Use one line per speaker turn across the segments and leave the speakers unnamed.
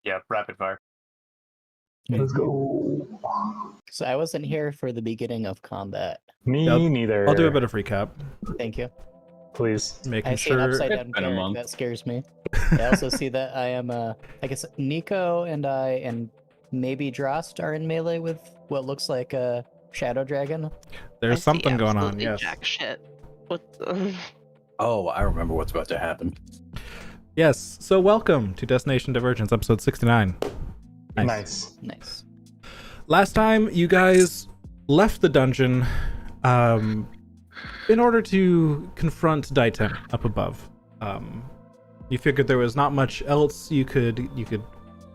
Yeah, rapid fire.
Let's go.
So I wasn't here for the beginning of combat.
Me neither.
I'll do a bit of recap.
Thank you.
Please.
Making
I see an
sure.
upside
It's
down
been a
cleric.
month.
That scares me. I also see that I am, I guess Nico and I and maybe Drost are in melee with what looks like a shadow dragon.
There's something going on,
absolutely
yes.
Jack shit. What the...
Oh, I remember what's about to happen.
Yes, so welcome to Destination Divergence, episode 69.
Nice.
Nice.
Last time, you guys left the dungeon in order to confront Daiten up above. You figured there was not much else you could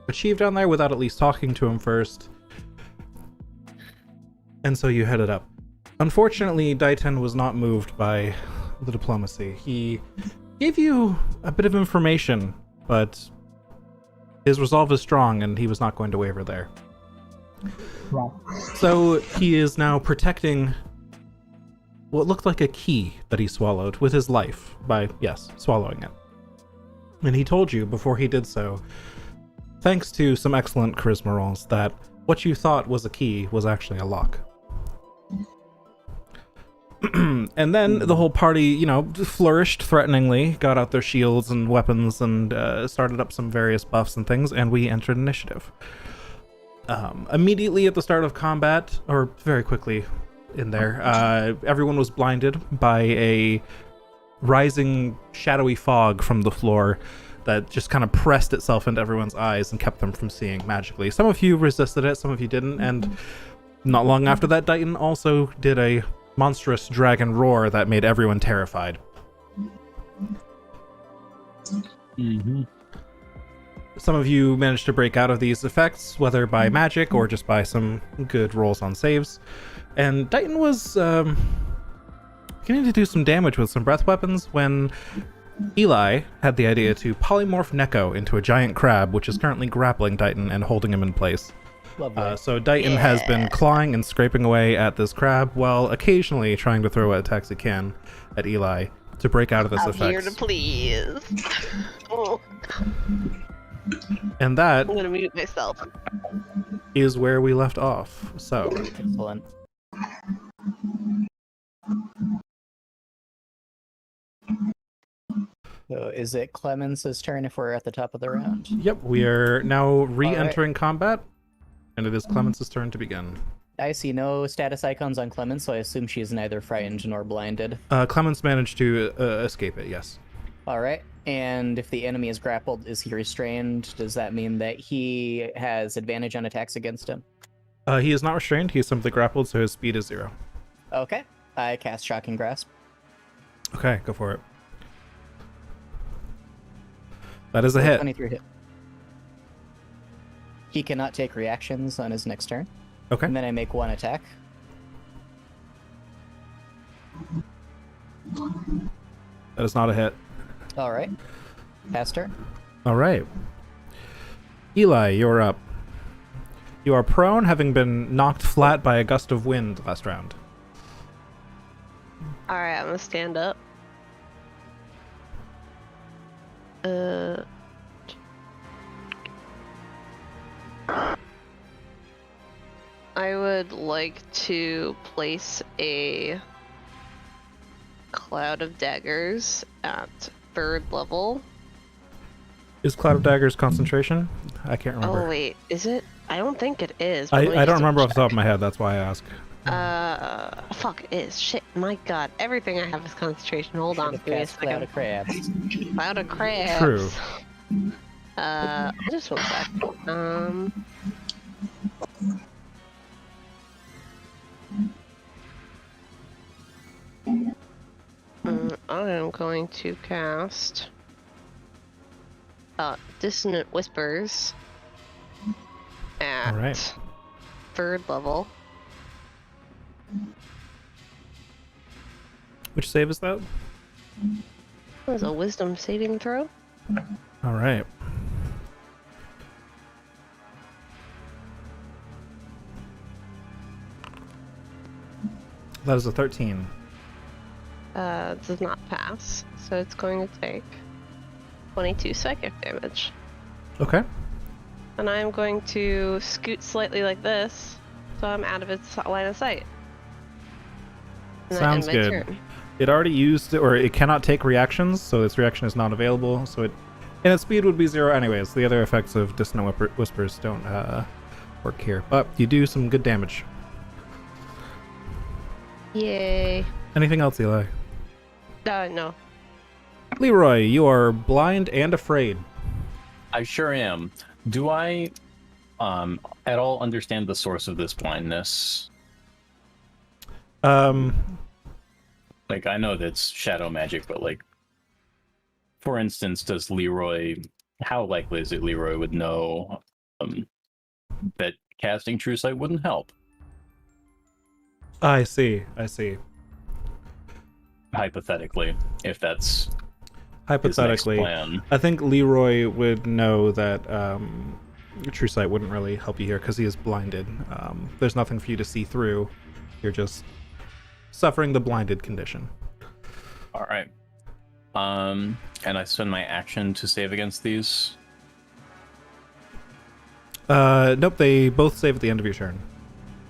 achieve down there without at least talking to him first. And so you headed up. Unfortunately, Daiten was not moved by the diplomacy. He gave you a bit of information, but his resolve is strong and he was not going to waver there.
Wow.
So he is now protecting what looked like a key that he swallowed with his life by, yes, swallowing it. And he told you before he did so, thanks to some excellent charisma rolls, that what you thought was a key was actually a lock. And then the whole party, flourished threateningly, got out their shields and weapons and started up some various buffs and things, and we entered initiative. Immediately at the start of combat, or very quickly in there, everyone was blinded by a rising shadowy fog from the floor that just kind of pressed itself into everyone's eyes and kept them from seeing magically. Some of you resisted it, some of you didn't, and not long after that, Daiten also did a monstrous dragon roar that made everyone terrified.
Mm-hmm.
Some of you managed to break out of these effects, whether by magic or just by some good rolls on saves. And Daiten was beginning to do some damage with some breath weapons when Eli had the idea to polymorph Neko into a giant crab, which is currently grappling Daiten and holding him in place.
Lovely.
So Daiten has been clawing and scraping away at this crab while occasionally trying to throw what attacks he can at Eli to break out of this
I'm
effect.
here to please. Oh,
And that
I'm gonna mute myself.
is where we left off. So,
Excellent. So is it Clemens' turn if we're at the top of the round?
yep, we are now re-entering combat, and it is Clemens' turn to begin.
I see no status icons on Clemens, so I assume she is neither frightened nor blinded.
Clemens managed to escape it, yes.
Alright, and if the enemy is grappled, is he restrained? Does that mean that he has advantage on attacks against him?
He is not restrained, he is simply grappled, so his speed is 0.
Okay, I cast Shocking Grasp.
Okay, go for it. That is a hit.
23 hit. He cannot take reactions on his next turn.
Okay.
And then I make one attack.
That is not a hit.
Alright. Pass turn.
All right. Eli, you're up. You are prone, having been knocked flat by a gust of wind last round.
Alright, I'm gonna stand up. I would like to place a cloud of daggers at 3rd level.
Is Cloud of Daggers concentration? I can't remember.
Oh wait, is it? I don't think it is.
I
but let me
don't
just
remember off the
double
top of my head, that's why I ask.
check. Fuck, it is. Shit, my god. Everything I have is concentration. Hold on,
Should've
give me a
cast Cloud
second.
of Crabs.
Cloud of crabs.
True.
Just one sec. I am going to cast Dissonant Whispers at
Alright.
3rd level.
Which save is that?
That was a Wisdom saving throw.
All right. That is a 13.
Does not pass, so it's going to take 22 psychic damage.
Okay.
and I'm going to scoot slightly like this, so I'm out of its line of sight. And I end
Sounds
my
good.
turn.
It already used, or it cannot take reactions, so its reaction is not available. So and its speed would be 0 anyways. The other effects of Dissonant Whispers don't work here, but you do some good damage.
Yay.
Anything else, Eli?
No.
Leroy, you are blind and afraid.
I sure am. Do I at all understand the source of this blindness? Like, I know that's shadow magic, but like, for instance, how likely is it Leroy would know that casting True Sight wouldn't help?
I see.
Hypothetically, if that's
Hypothetically,
his next plan.
I think Leroy would know that True Sight wouldn't really help you here because he is blinded. There's nothing for you to see through. You're just suffering the blinded condition.
All right. And I spend my action to save against these.
Nope, they both save at the end of your turn.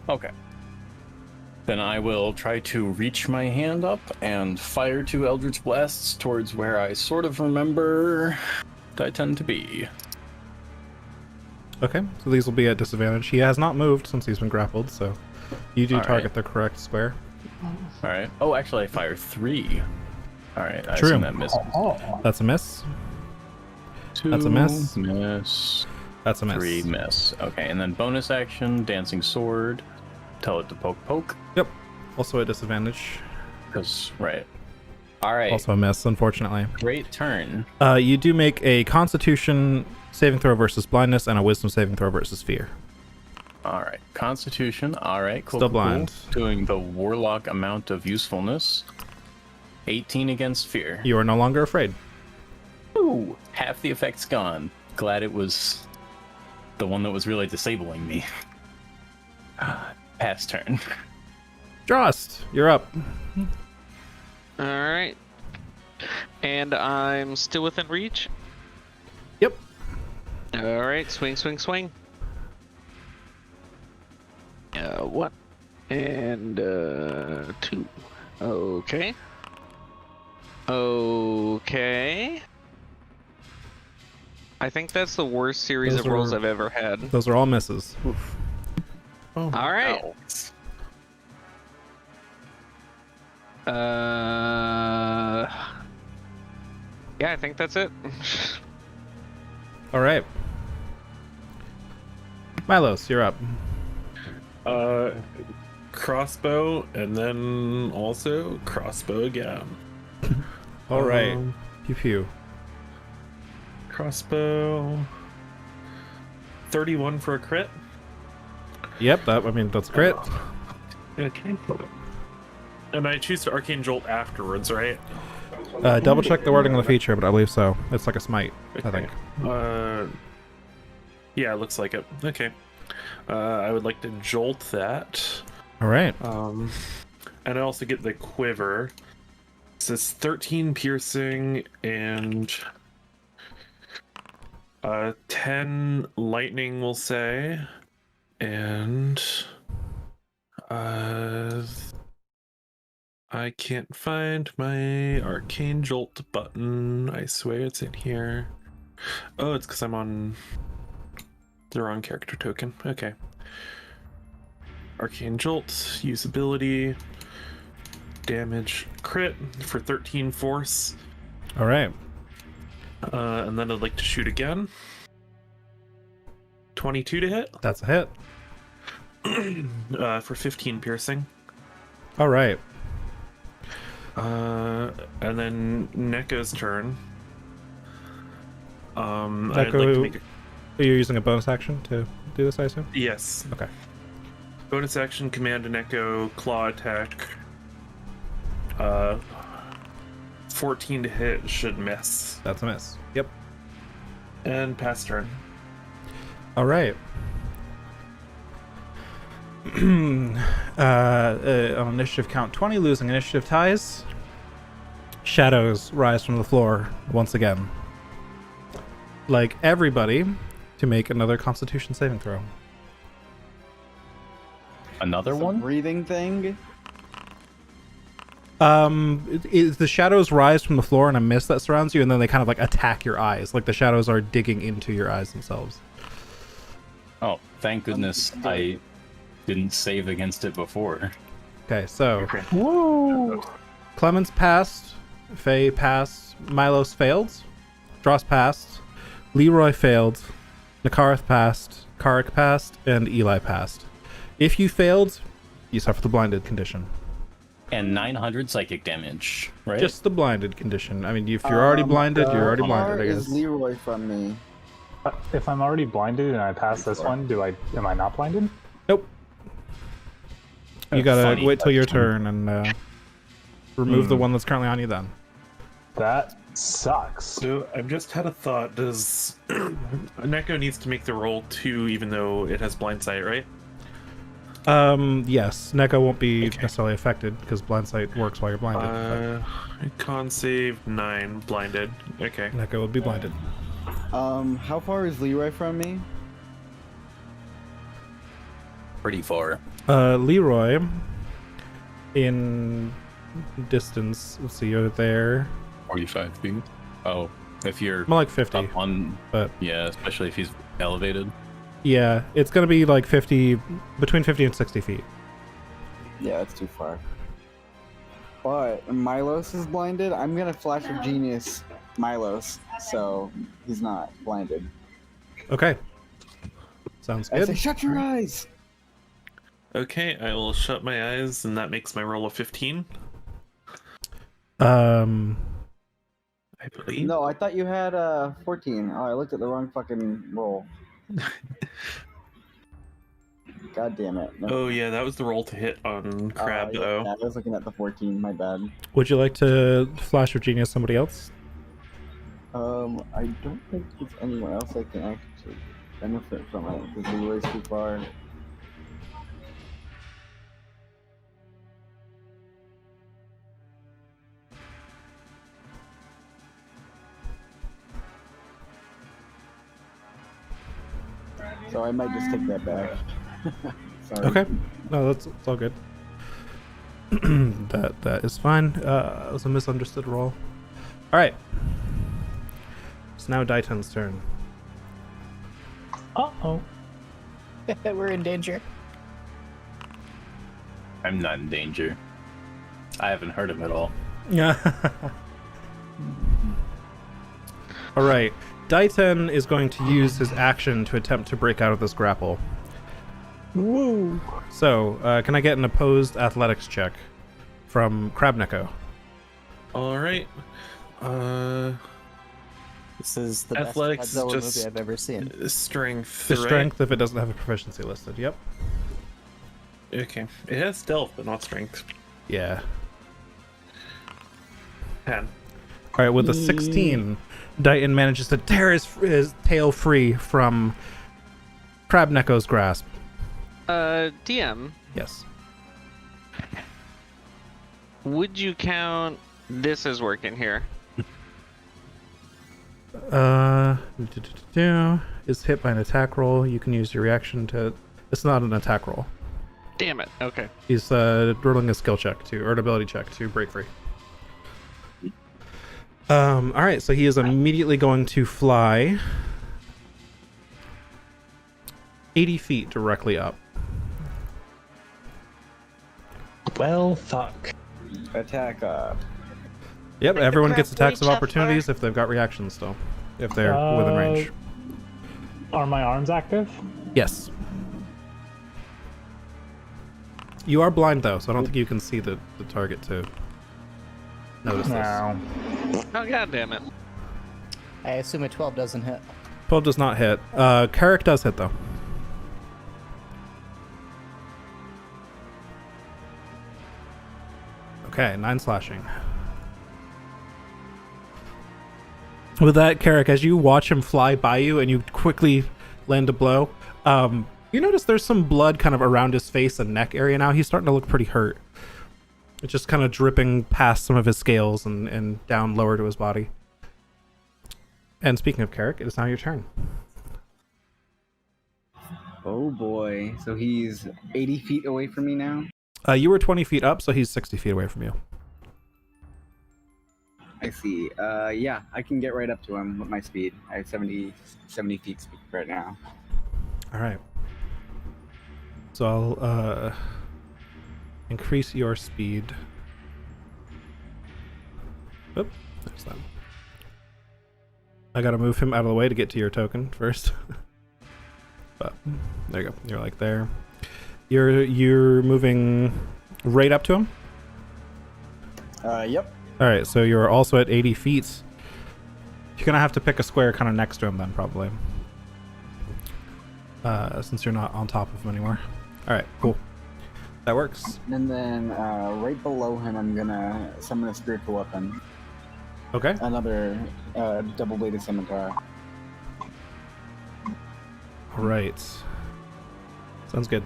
Okay. Then I will try to reach my hand up and fire 2 Eldritch Blasts towards where I sort of remember I tend to be.
Okay, so these will be at disadvantage. He has not moved since he's been grappled, so you do
All
target
right.
the correct square.
All right. Oh, actually, I fire 3. All right. I
True.
assume that misses.
That's a miss.
2
That's a miss.
Miss.
That's a miss.
3 miss. Okay, and then bonus action, Dancing Sword. Tell it to poke.
Yep. Also at disadvantage.
Because, right. All right.
Also a miss, unfortunately.
Great turn.
You do make a Constitution saving throw versus blindness and a Wisdom saving throw versus fear.
All right. Constitution. All right. Cool.
Still
cool,
blind.
Cool. Doing the Warlock amount of usefulness. 18 against fear.
You are no longer afraid.
Ooh, half the effect's gone. Glad it was the one that was really disabling me. Pass turn.
Drost, you're up.
All right. And I'm still within reach.
Yep.
All right, swing. 1 and 2. Okay. I think that's the worst series
Those
of rolls
are-
I've ever had.
Those are all misses.
All right. Yeah, I think that's it.
All right. Milos, you're up.
Crossbow, and then also crossbow again.
All right. Pew pew.
Crossbow. 31 for a crit.
Yep, that's crit.
Okay. And I choose to Arcane Jolt afterwards, right?
Double check the wording on the feature, but I believe so. It's like a smite, I think.
Yeah, it looks like it. Okay. I would like to jolt that.
All right.
And I also get the quiver. It says 13 piercing and 10 lightning, we'll say. And I can't find my Arcane Jolt button. I swear it's in here. Oh, it's because I'm on the wrong character token. Okay. Arcane Jolt, usability, damage, crit for 13 force.
All right.
And then I'd like to shoot again. 22 to hit.
That's a hit.
For 15 piercing.
All right.
And then Neko's turn. I'd like
Neko,
to make a...
you're using a bonus action to do this, I assume?
Yes.
Okay.
Bonus action, command an Echo, claw attack. 14 to hit should miss.
That's a miss. Yep.
And pass turn.
All right. On initiative count 20, losing initiative ties. Shadows rise from the floor once again. Like everybody, to make another Constitution saving throw.
Another one?
Breathing thing.
The shadows rise from the floor in a mist that surrounds you, and then they kind of like attack your eyes, like the shadows are digging into your eyes themselves.
Oh, thank goodness I didn't save against it before.
Okay, so
Woo!
Clemens passed, Faye passed, Milos failed, Dross passed, Leroy failed, Nakarth passed, Karik passed, and Eli passed. If you failed, you suffer the blinded condition.
And 900 psychic damage, right?
Just the blinded condition. I mean, if you're already blinded, you're already
How far
blinded, I guess.
is Leroy from me?
If I'm already blinded and I pass this one, am I not blinded?
Nope. You gotta
Funny.
wait till your turn and remove the one that's currently on you then.
That sucks.
So I've just had a thought. Does Neko needs to make the roll 2 even though it has blind sight, right?
Yes. Neko won't be necessarily affected because blind sight works while you're blinded.
Con save 9, blinded. Okay.
but Neko will be blinded.
How far is Leroy from me?
Pretty far.
Leroy, in distance, let's see, you're there.
45 feet. Oh, if you're
More like 50.
up on,
but-
yeah, especially if he's elevated.
Yeah, it's gonna be like 50, between 50 and 60 feet.
Yeah, that's too far. But Milos is blinded. I'm gonna flash of genius Milos, so he's not blinded.
Okay. Sounds
I say,
good.
shut your eyes.
Okay, I will shut my eyes, and that makes my roll a 15,
Um,
I believe.
No, I thought you had 14. Oh, I looked at the wrong fucking roll. God damn it. No.
Oh yeah, that was the roll to hit on Crab,
yeah,
though.
I was looking at the 14. My bad.
would you like to flash of genius somebody else?
I don't think there's anyone else I can actually benefit from it because Leroy's too far. So I might just take that back. Sorry.
Okay. No, that's it's all good. that is fine. It was a misunderstood roll. All right. It's now Daitan's turn.
Uh-oh.
We're in danger.
I'm not in danger. I haven't heard him at all.
Yeah. All right. Daitan is going to use his action to attempt to break out of this grapple.
Woo!
So, can I get an opposed athletics check from Crabneko?
Alright.
This is the
Athletics
best Godzilla
just-
movie I've ever seen.
Strength,
The
right?
strength if it doesn't have a proficiency listed. Yep.
Okay. It has stealth, but not strength.
Yeah.
10.
All right, with a 16, Daitan manages to tear his tail free from Crabneko's grasp.
DM,
Yes.
would you count this as working here?
Is hit by an attack roll. You can use your reaction to. It's not an attack roll.
Damn it. Okay.
He's rolling a skill check or an ability check to break free. All right, so he is immediately going to fly 80 feet directly up.
Well, fuck.
Attack.
Yep,
Like the
everyone
crab
gets attacks of
boy
opportunities if they've got reactions still, if they're within range.
Are my arms active?
Yes. You are blind though, so I don't think you can see the target to notice this.
No.
Oh, god damn it.
I assume a 12 doesn't hit.
12 does not hit. Carrick does hit though. Okay, 9 slashing. With that, Carrick, as you watch him fly by you and you quickly land a blow, you notice there's some blood kind of around his face and neck area now. He's starting to look pretty hurt. It's just kind of dripping past some of his scales and down lower to his body. And speaking of Carrick, it is now your turn.
Oh boy. So he's 80 feet away from me now?
You were 20 feet up, so he's 60 feet away from you.
I see. Yeah, I can get right up to him with my speed. I have 70 feet speed right now.
All right. So I'll increase your speed. Oop, there's that. I gotta move him out of the way to get to your token first. But there you go. You're like there. You're moving right up to him.
Yep.
All right. So you're also at 80 feet. You're gonna have to pick a square kind of next to him then, probably. Since you're not on top of him anymore. All right. Cool. That works.
And then right below him, I'm gonna summon a spiritual weapon.
Okay.
Another double-bladed scimitar.
All right. Sounds good.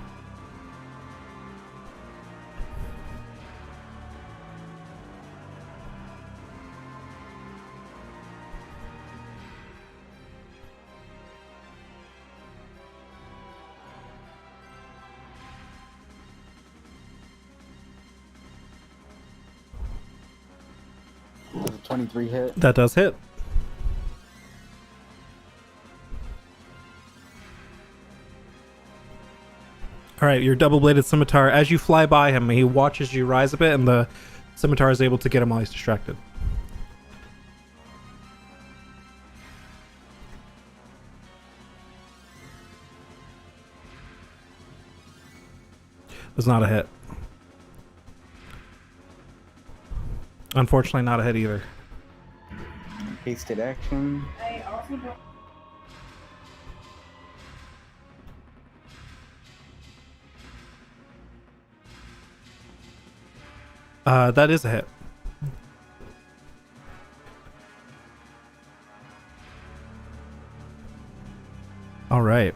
Does a 23 hit?
That does hit. All right, your double-bladed scimitar. As you fly by him, he watches you rise a bit, and the scimitar is able to get him while he's distracted. That's not a hit. Unfortunately, not a hit either.
Hasted action.
That is a hit. All right.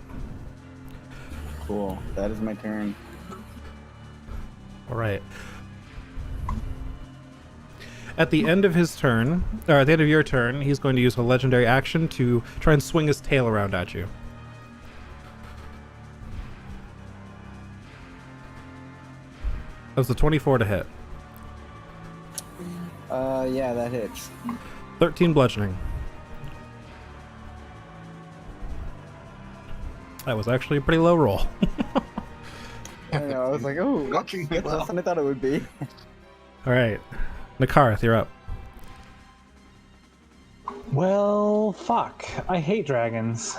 Cool. That is my turn.
All right. At the end of his turn, or at the end of your turn, he's going to use a legendary action to try and swing his tail around at you. That was a 24 to hit.
Yeah, that hits.
13 bludgeoning. That was actually a pretty low roll.
I know, I was like, oh, that's less than I thought it would be.
All right. Nakarth, you're up.
Well, fuck. I hate dragons.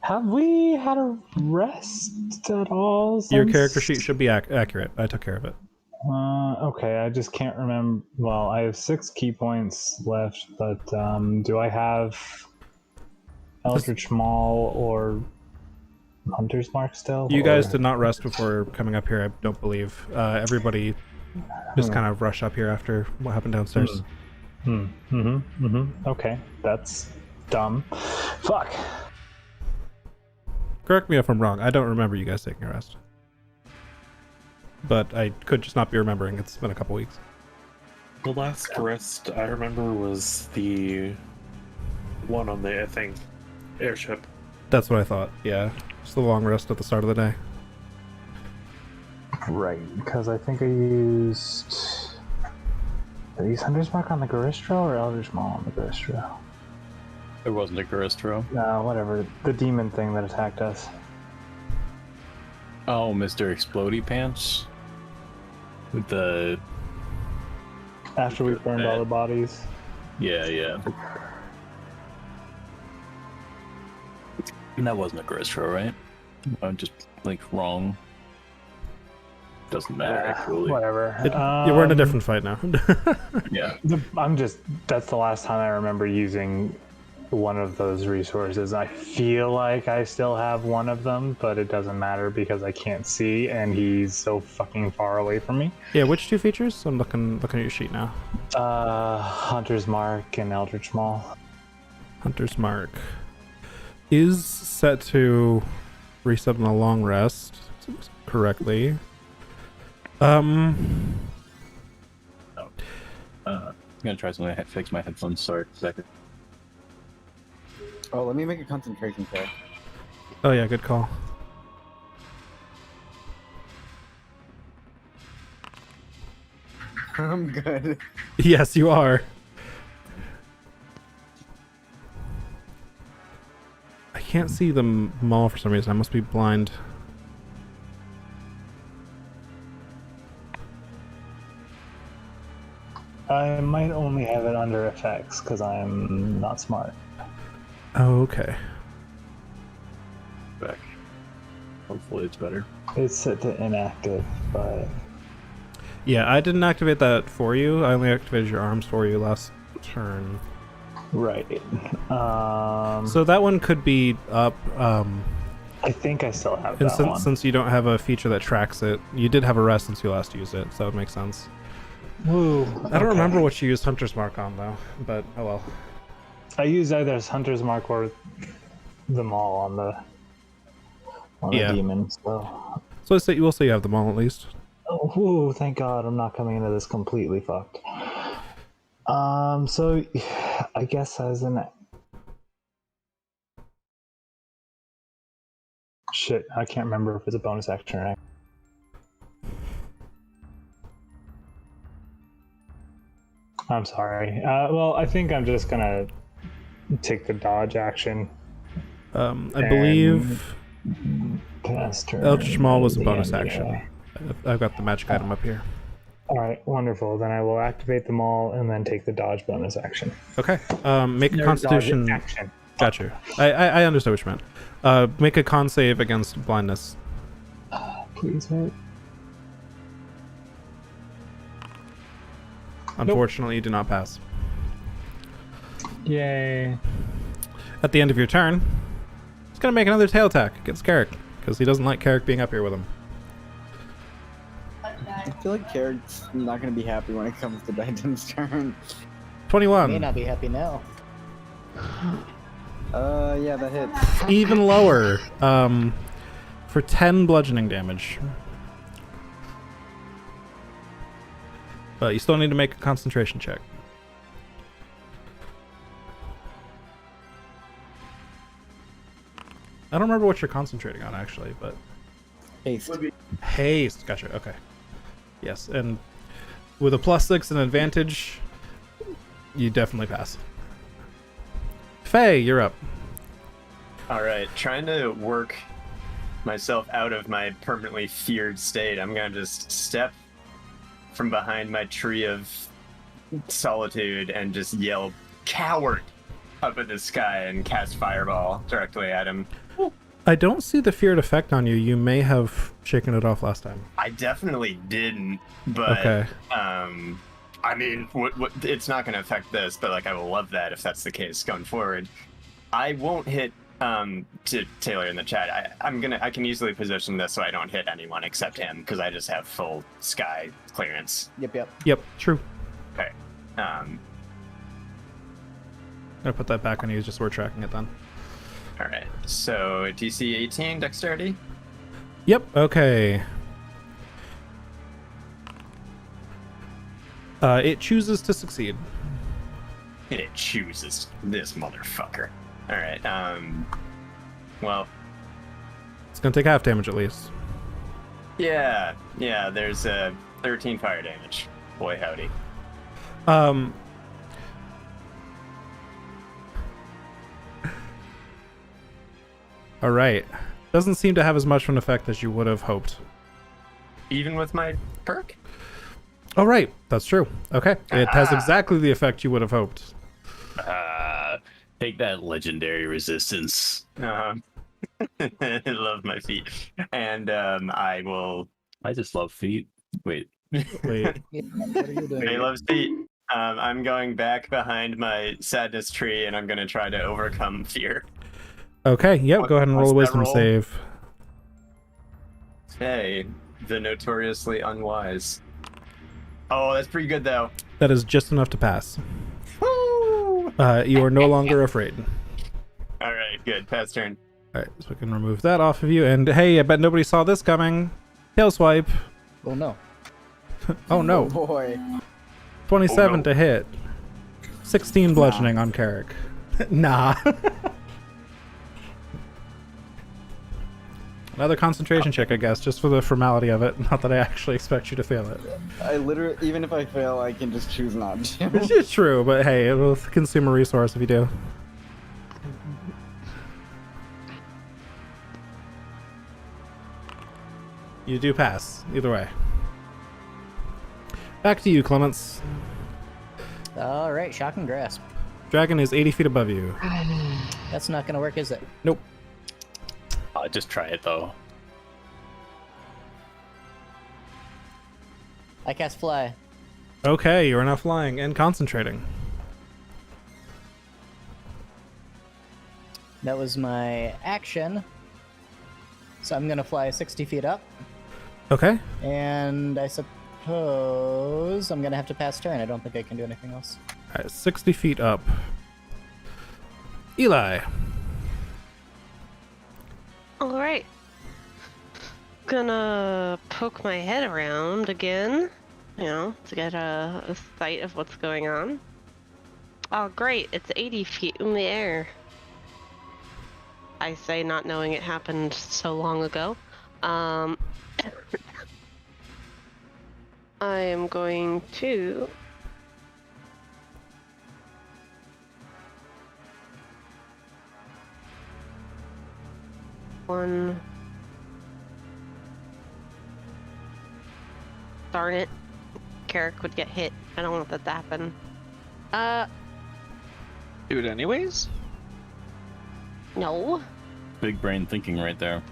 Have we had a rest at all?
Your
since-
character sheet should be accurate. I took care of it.
Okay, I just can't remember. Well, I have 6 key points left, but do I have Eldritch Maul or Hunter's Mark still?
You guys
or-
did not rest before coming up here, I don't believe. Everybody just kind of rushed up here after what happened downstairs.
Okay, that's dumb. Fuck.
Correct me if I'm wrong. I don't remember you guys taking a rest. But I could just not be remembering. It's been a couple weeks.
The last rest I remember was the one on the, I think, airship.
That's what I thought. Yeah. Just a long rest at the start of the day.
Right, because I think I used... Did I use Hunter's Mark on the Garistro or Eldritch Maul on the Garistro?
There wasn't a Garistro.
No, whatever. The demon thing that attacked us.
Oh, Mr. Explodey Pants? With the...
After we burned all the bodies.
Yeah, yeah. And that wasn't a Garistro, right? I'm just, like, wrong. Doesn't matter, actually.
Whatever.
Yeah, we're in a different fight now.
Yeah.
That's the last time I remember using one of those resources. I feel like I still have one of them, but it doesn't matter because I can't see and he's so fucking far away from me.
Yeah, which 2 features? I'm looking at your sheet now.
Hunter's Mark and Eldritch Maul.
Hunter's Mark is set to reset on a long rest correctly.
I'm gonna try something to fix my headphones. Sorry, a second.
Oh, let me make a concentration check.
Oh yeah, good call.
I'm good.
Yes, you are. I can't see the mall for some reason. I must be blind.
I might only have it under effects because I'm not smart.
Oh, okay.
Back. Hopefully it's better.
It's set to inactive, but
Yeah, I didn't activate that for you. I only activated your arms for you last turn.
right.
So that one could be up.
I think I still have
And
that one.
since you don't have a feature that tracks it, you did have a rest since you last used it, so that would make sense.
Woo.
I don't remember what you used Hunter's Mark on though, but oh well.
I used either Hunter's Mark or the Maul on the
Yeah.
demon. So,
So we'll say you have them all at least.
oh, woo, thank God I'm not coming into this completely fucked. So I guess as an shit, I can't remember if it's a bonus action or not. I'm sorry. Well, I think I'm just gonna take the dodge action.
I believe
Cast turn
Eldritch Maul was a
at the
bonus
end,
action.
yeah.
I've got the magic item up here.
All right, wonderful. Then I will activate them all and then take the dodge bonus action.
Okay. Make a
Or
Constitution.
dodge action.
Gotcha. I understood what you meant. Make a con save against blindness.
Please hit.
Unfortunately, you do not pass.
Yay.
At the end of your turn, he's gonna make another tail attack against Carrick because he doesn't like Carrick being up here with him.
I feel like Carrick's not gonna be happy when it comes to Benjamin's turn.
21.
May not be happy now.
Yeah, that hits.
Even lower. For 10 bludgeoning damage. But you still need to make a concentration check. I don't remember what you're concentrating on actually, but
Haste.
haste. Gotcha. Okay. Yes, and with a +6 and advantage, you definitely pass. Faye, you're up.
All right, trying to work myself out of my permanently feared state. I'm gonna just step from behind my tree of solitude and just yell "coward" up in the sky and cast fireball directly at him.
I don't see the feared effect on you. You may have shaken it off last time.
I definitely didn't, but
Okay.
I mean, what, it's not going to affect this, but like I will love that if that's the case going forward. I won't hit to Taylor in the chat. I can easily position this so I don't hit anyone except him because I just have full sky clearance.
Yep.
Yep, true.
Okay.
I'll put that back on you just so we're tracking it then.
All right. So DC 18 dexterity.
Yep, okay. It chooses to succeed.
It chooses this motherfucker. All right. Well,
It's gonna take half damage at least.
yeah. There's 13 fire damage. Boy howdy.
All right. Doesn't seem to have as much of an effect as you would have hoped.
Even with my perk.
Oh, right. That's true. Okay. It has exactly the effect you would have hoped.
Take that legendary resistance.
I love my feet, and I will.
I just love feet. Wait.
Wait.
What are you doing?
He loves feet. I'm going back behind my sadness tree, and I'm going to try to overcome fear.
Okay. Yep. Go ahead and roll a
What's that
wisdom
roll?
save.
Hey, the notoriously unwise. Oh, that's pretty good though.
That is just enough to pass.
Woo!
You are no longer afraid.
All right, good. Pass turn.
All right. So we can remove that off of you. And hey, I bet nobody saw this coming. Tail swipe.
Oh no.
Oh no.
Oh boy.
27
Oh, no.
to hit. 16 bludgeoning on Carrick. Nah. Another concentration check, I guess, just for the formality of it. Not that I actually expect you to fail it.
I literally, even if I fail, I can just choose not to.
It's just true, but hey, it will consume a resource if you do. You do pass, either way. Back to you, Clements.
All right, shock and grasp.
Dragon is 80 feet above you.
That's not gonna work, is it?
Nope.
Just try it though.
I cast fly.
Okay, you are now flying and concentrating.
That was my action. So I'm gonna fly 60 feet up,
Okay.
and I suppose I'm gonna have to pass turn. I don't think I can do anything else.
Alright, 60 feet up. Eli.
Alright. Gonna poke my head around again, you know, to get a sight of what's going on. Oh, great, it's 80 feet in the air. I say, not knowing it happened so long ago. I am going to... One... Darn it. Carrick would get hit. I don't want that to happen.
Do it anyways?
No.
Big brain thinking right there.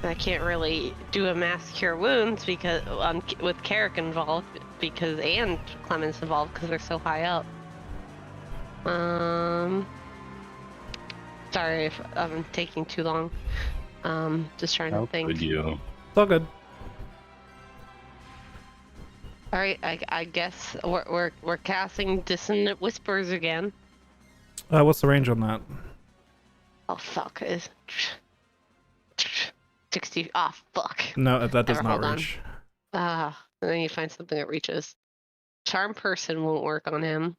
I can't really do a mass cure wounds because with Carrick involved, and Clemens involved because they're so high up. Sorry if I'm taking too long. Just trying to think.
Would you?
It's all good.
All right, I guess we're casting Dissonant Whispers again.
What's the range on that?
Oh fuck! Is 60? Ah, fuck.
No, that does
Never,
not
hold on.
reach.
And then you find something that reaches. Charm Person won't work on him.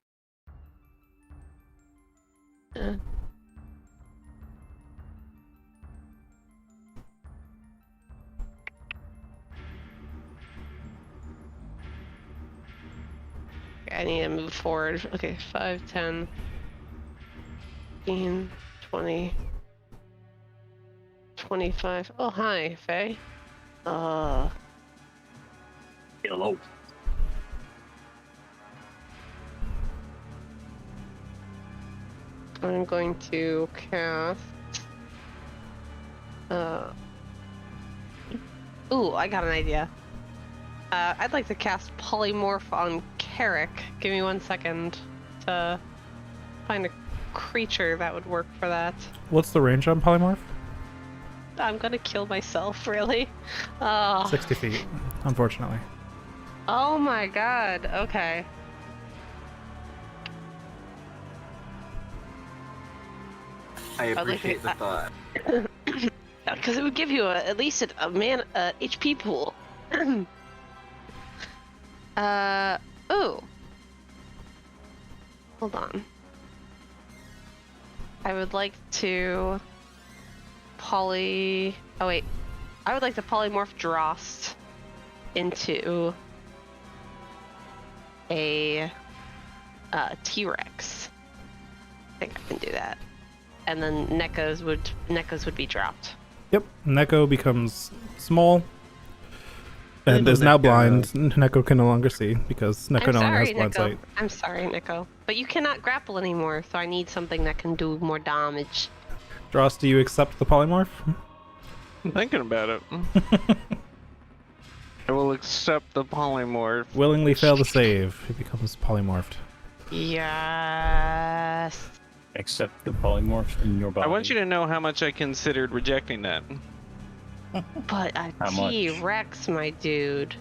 I need to move forward. Okay, 5, 10, 15, 20, 25. Oh, hi, Faye.
Hello.
I'm going to cast... Ooh, I got an idea. I'd like to cast Polymorph on Carrick. Give me 1 second to find a creature that would work for that.
What's the range on Polymorph?
I'm gonna kill myself, really?
60 feet, unfortunately.
Oh my god, okay.
I appreciate the thought.
Because it would give you at least a HP pool. Ooh. Hold on. I would like to Oh wait. I would like to polymorph Drost into a T-Rex. I think I can do that. And then Nekos would be dropped.
Yep, Neko becomes small and
Little
is now
Neko.
blind. Neko can no longer see because Neko
I'm
no longer has
sorry,
blind
Neko.
sight.
I'm sorry, Neko. But you cannot grapple anymore, so I need something that can do more damage.
Dross, do you accept the polymorph?
I'm thinking about it. I will accept the polymorph.
Willingly fail to save. He becomes polymorphed.
Yes.
Accept the polymorph in your body.
I want you to know how much I considered rejecting that.
But a
How much?
T-Rex, my dude.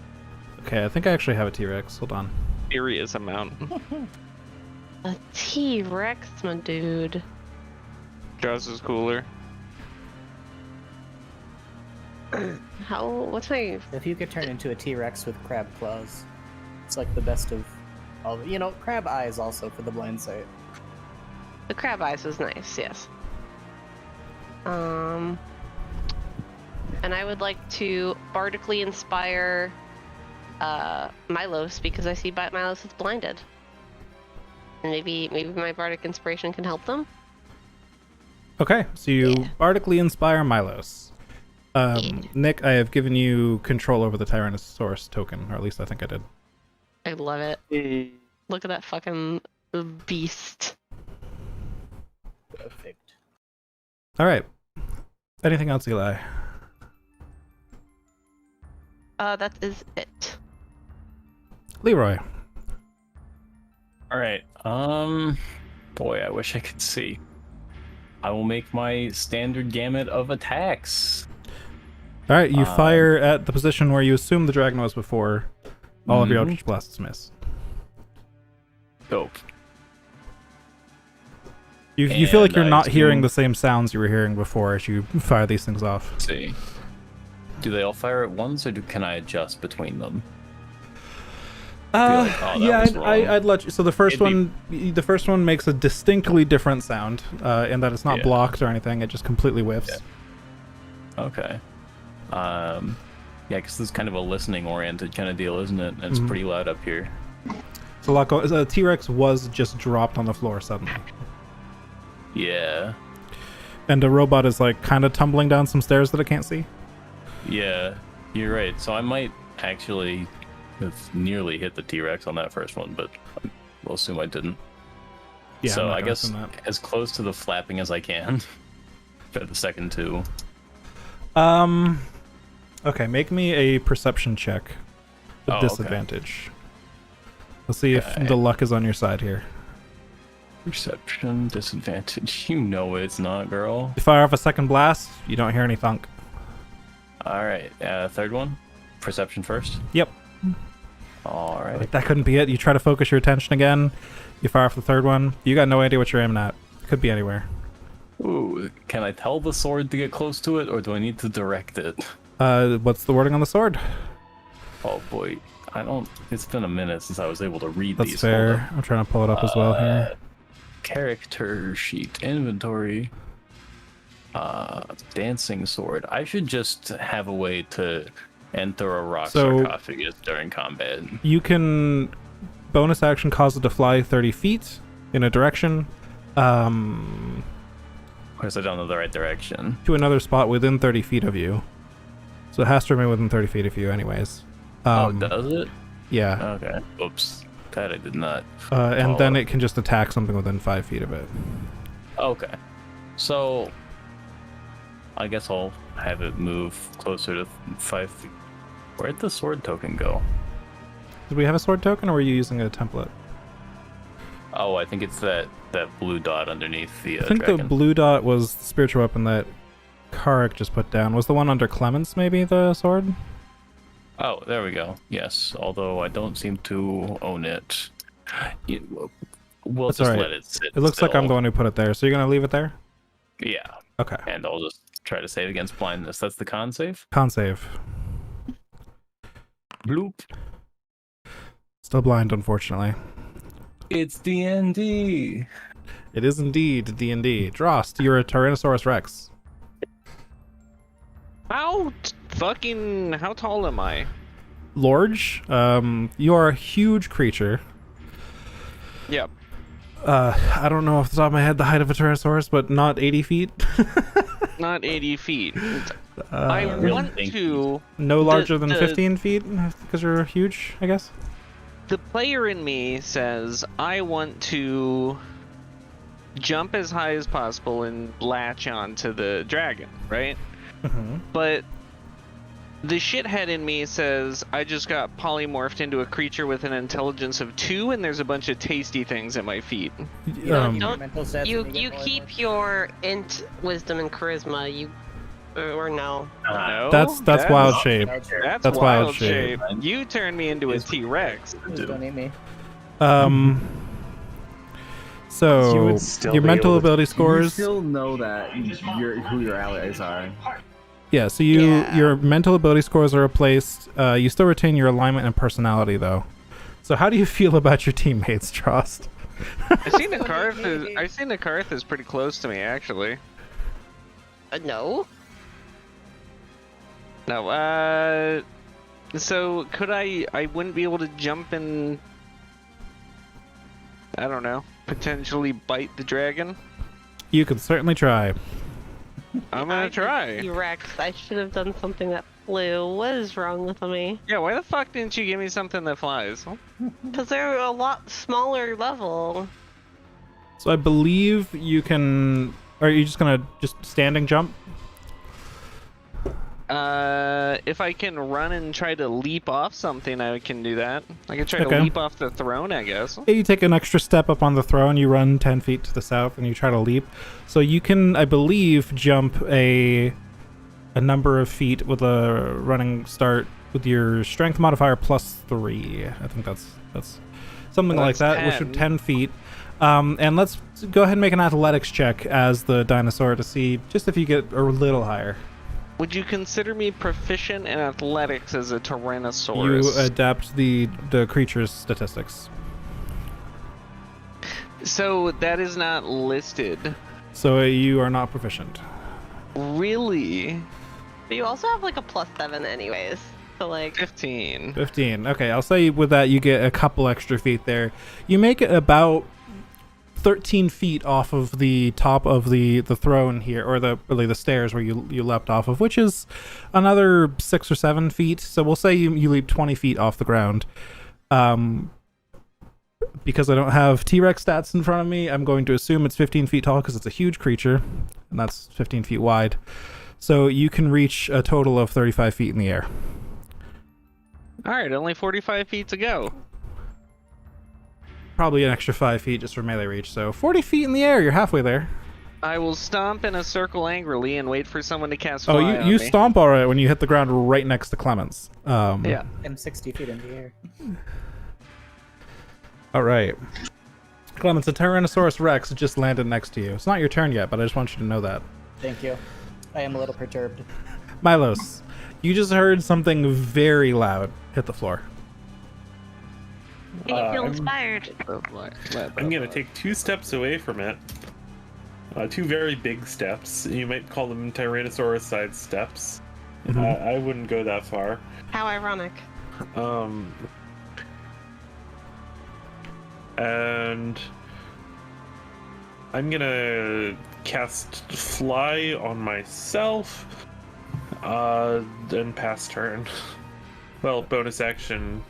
Okay, I think I actually have a T-Rex. Hold on.
Serious amount.
A T-Rex, my dude.
Jaws is cooler.
What's my...
If you could turn into a T-Rex with crab claws, it's like the best of all. You know, crab eyes also for the blind sight.
The crab eyes was nice, yes. And I would like to bardically inspire Milos because I see Milos is blinded. And maybe my bardic inspiration can help them.
Okay, so you
Yeah.
bardically inspire Milos. Nick, I have given you control over the Tyrannosaurus token, or at least I think I did.
I love it. Look at that fucking beast.
Perfect.
All right. Anything else, Eli?
That is it.
Leroy.
All right. Boy, I wish I could see. I will make my standard gamut of attacks.
All right, you fire at the position where you assume the dragon was before. All of your
Mhm.
Eldritch Blasts miss.
Dope.
You feel like
And
you're
I
not hearing
assume-
the same sounds you were hearing before as you fire these things off.
Let's see. Do they all fire at once, or can I adjust between them? like, oh, that
yeah,
was wrong.
I'd let you. So the first
It'd
the first one makes a distinctly different sound, in that it's not
Yeah.
blocked or anything. It just completely whiffs.
Yeah. Okay. Yeah, because this is kind of a listening-oriented kind of deal, isn't it? And it's
Mhm.
pretty loud up here.
It's a lot. The T-Rex was just dropped on the floor suddenly,
Yeah.
and a robot is like kind of tumbling down some stairs that I can't see.
Yeah, you're right. So I might actually have nearly hit the T-Rex on that first one, but we'll assume I didn't.
Yeah, I'm
So
not
I
gonna
guess
assume that.
as close to the flapping as I can for the second two.
Okay, make me a perception check with
Oh, okay.
disadvantage. Let's see if
Okay.
the luck is on your side here.
Perception disadvantage. You know it's not, girl.
You fire off a second blast, you don't hear any thunk.
All right, third one. Perception first.
Yep.
All right.
Like that couldn't be it. You try to focus your attention again. You fire off the third one. You got no idea what you're aiming at. Could be anywhere.
Ooh, can I tell the sword to get close to it, or do I need to direct it?
What's the wording on the sword?
Oh boy, I don't. It's been a minute since I was able to read
That's
these.
fair. I'm trying to pull it up as well here.
Character sheet, inventory. Dancing sword. I should just have a way to enter a rock
So-
sarcophagus during combat.
You can bonus action cause it to fly 30 feet in a direction,
Of course, I don't know the right direction.
to another spot within 30 feet of you. So it has to remain within 30 feet of you, anyways.
Does it?
Yeah.
Okay. Oops. That I did not.
And
Oh.
then it can just attack something within 5 feet of it.
Okay. So, I guess I'll have it move closer to 5 feet. Where'd the sword token go?
Did we have a sword token, or were you using a template?
Oh, I think it's that blue dot underneath the
I think
dragon.
the blue dot was the spiritual weapon that Karik just put down. Was the one under Clemens maybe the sword?
Oh, there we go. Yes, although I don't seem to own it. We'll
That's
just
alright.
let it sit.
It looks like I'm the
still.
one who put it there. So you're gonna leave it there?
Yeah,
Okay.
and I'll just try to save against blindness. That's the con save.
Con save.
Bloop.
Still blind, unfortunately.
It's D&D.
It is indeed D&D. Drost, you're a Tyrannosaurus Rex.
How tall am I?
Large. You are a huge creature.
Yep.
I don't know off the top of my head the height of a Tyrannosaurus, but not 80 feet.
Not 80 feet. I
really
want
think
to.
No larger than
the-
15 feet, because you're huge, I guess.
The player in me says I want to jump as high as possible and latch onto the dragon, right?
Mm-hmm.
But the shithead in me says I just got polymorphed into a creature with an intelligence of 2, and there's a bunch of tasty things at my feet.
don't-
Mental stats
You
when get more
keep
life.
your int, wisdom, and charisma. Or no?
No,
That's wild shape.
That's
wild
wild
shape.
shape. You turned me into a T-Rex.
Please don't eat me.
You
So
would still
your
be
mental
able to-
ability
You
scores.
still know that who your allies are.
Yeah, so
Yeah.
your mental ability scores are replaced. You still retain your alignment and personality though. So how do you feel about your teammates, Trost?
I've seen a Karth is pretty close to me, actually.
No.
No, so could I wouldn't be able to jump and, I don't know, potentially bite the dragon?
You could certainly try.
I'm gonna try.
Rex, I should have done something that flew. What is wrong with me?
Yeah, why the fuck didn't you give me something that flies?
Because they're a lot smaller level.
So I believe you can. Are you just gonna standing jump?
If I can run and try to leap off something, I can do that. I can try
Okay.
to leap off the throne, I guess.
Yeah, you take an extra step up on the throne, you run 10 feet to the south, and you try to leap. So you can, I believe, jump a number of feet with a running start with your strength modifier +3. I think that's something
Well,
like
that's
that, which
10.
would 10 feet. And let's go ahead and make an athletics check as the dinosaur to see just if you get a little higher.
Would you consider me proficient in athletics as a
You
Tyrannosaurus?
adapt the creature's statistics.
So that is not listed.
So you are not proficient.
Really?
But you also have like a +7 anyways. So like
15.
15. Okay, I'll say with that you get a couple extra feet there. You make it about 13 feet off of the top of the throne here, or the stairs where you leapt off of, which is another 6 or 7 feet. So we'll say you leap 20 feet off the ground. Because I don't have T-Rex stats in front of me, I'm going to assume it's 15 feet tall because it's a huge creature, and that's 15 feet wide. So you can reach a total of 35 feet in the air.
Alright, only 45 feet to go.
Probably an extra 5 feet just for melee reach. So 40 feet in the air, you're halfway there.
I will stomp in a circle angrily and wait for someone to cast
Oh,
fly on
you
me.
stomp all right when you hit the ground right next to Clemens.
Yeah.
I'm 60 feet in the air.
All right. Clemens, a Tyrannosaurus Rex just landed next to you. It's not your turn yet, but I just want you to know that.
Thank you. I am a little perturbed.
Milos, you just heard something very loud hit the floor.
you feel
I'm-
inspired.
I'm gonna take 2 steps away from it. 2 very big steps. You might call them Tyrannosaurus-sized steps.
Mhm.
I wouldn't go that far.
How ironic.
And I'm gonna cast Fly on myself. Then pass turn. Well, bonus action.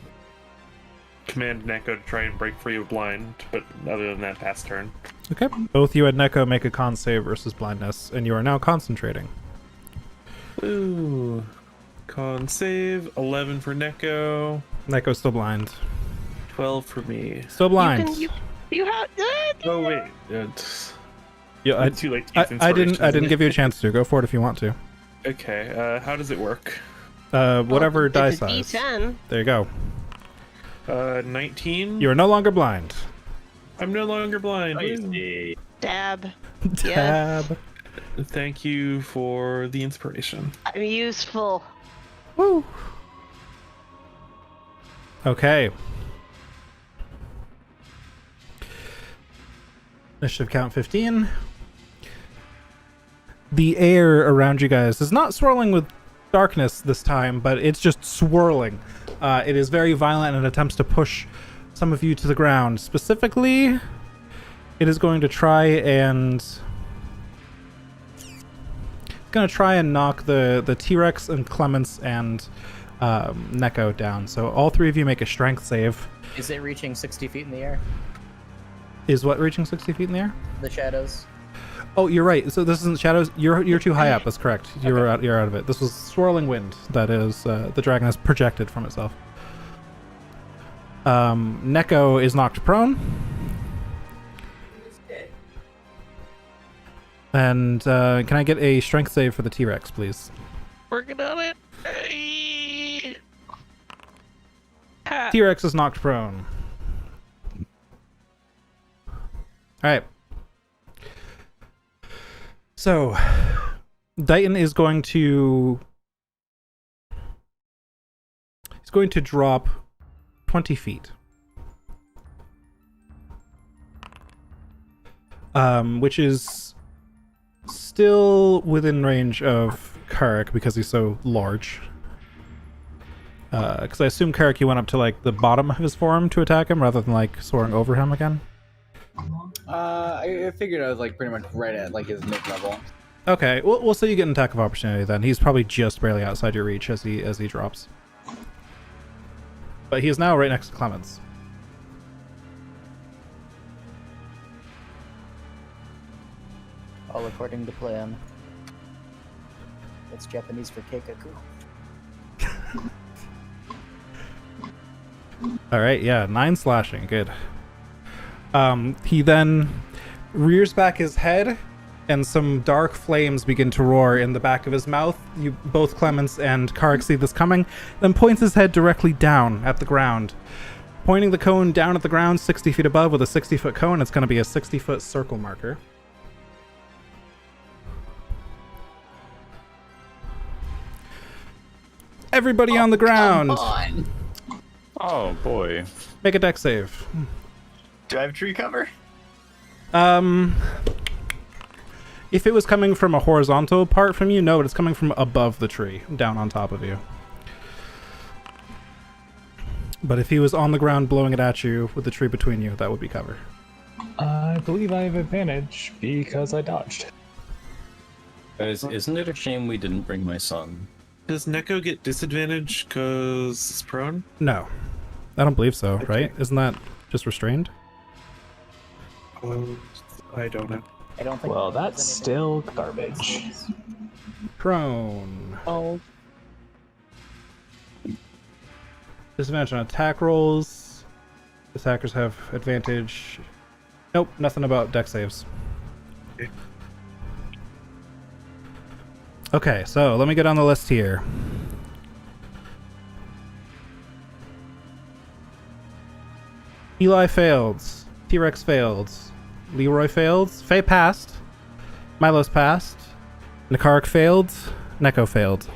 Command Neko to try and break free of blind, but other than that, pass turn.
Okay. Both you and Neko make a con save versus blindness, and you are now concentrating.
Ooh. Con save, 11 for Neko,
Neko's still blind.
12 for me.
Still blind.
You have.
Oh wait,
Yeah,
it's too late to use
I didn't
inspiration,
give you a chance to. Go for it if you want to.
Okay, how does it work?
Whatever
It's
die
a
size.
D10.
There you go.
19.
You are no longer blind.
I'm no longer blind.
Crazy.
Dab.
Tab.
Thank you for the inspiration.
I'm useful.
Woo. Okay. Initiative count 15. The air around you guys is not swirling with darkness this time, but it's just swirling. It is very violent and attempts to push some of you to the ground. Specifically, it is going to try and knock the T-Rex and Clements and Neko down. So all three of you make a strength save.
Is it reaching 60 feet in the air?
Is what reaching 60 feet in the air?
The shadows?
Oh, you're right. So this isn't shadows. You're too high up. That's correct. You're out of it. This was swirling wind. That is the dragon has projected from itself. Neko is knocked prone. And can I get a strength save for the T-Rex, please?
Working on it. Ha.
T-Rex is knocked prone. All right. So, Dighton is going to drop 20 feet. which is still within range of Karek because he's so large. Because I assume Karek, you went up to like the bottom of his form to attack him rather than like soaring over him again.
I figured I was like pretty much right at like his mid level.
Okay, we'll say you get an attack of opportunity then. He's probably just barely outside your reach as he drops. But he is now right next to Clemens.
All according to plan. That's Japanese for keikaku.
Alright, yeah, 9 slashing, good. He then rears back his head, and some dark flames begin to roar in the back of his mouth. You both, Clemens and Karek, see this coming, then points his head directly down at the ground. Pointing the cone down at the ground 60 feet above with a 60-foot cone, it's going to be a 60-foot circle marker. Everybody on the ground!
Come on.
Oh boy.
Make a dex save.
Do I have tree cover?
If it was coming from a horizontal part from you, no, but it's coming from above the tree, down on top of you. But if he was on the ground blowing it at you with the tree between you, that would be cover.
I believe I have advantage because I dodged.
Guys, isn't it a shame we didn't bring my son?
Does Neko get disadvantage because it's prone?
No. I don't believe so, right? Isn't that just restrained?
I don't know.
I don't think.
Well,
it has
that's
anything
still
to do with
garbage.
this.
Prone.
Oh.
Disadvantage on attack rolls. Attackers have advantage. Nope, nothing about dex saves.
Okay.
Okay, so let me go down the list here. Eli failed. T-Rex failed. Leroy failed. Faye passed. Milos passed. Nakarik failed. Neko failed.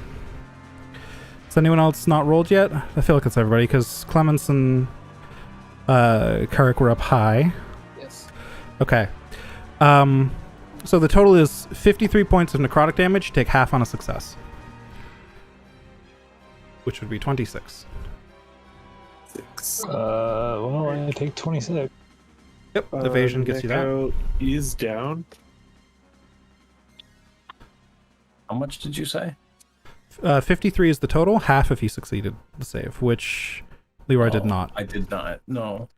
Is anyone else not rolled yet? I feel like it's everybody because Clemens and Karik were up high.
Yes.
Okay. So the total is 53 points of necrotic damage. Take half on a success, which would be 26.
Well, I take 26.
Yep, evasion gets you that.
Neko is down.
How much did you say?
53 is the total, half if you succeeded the save, which Leroy did not.
I did not. No.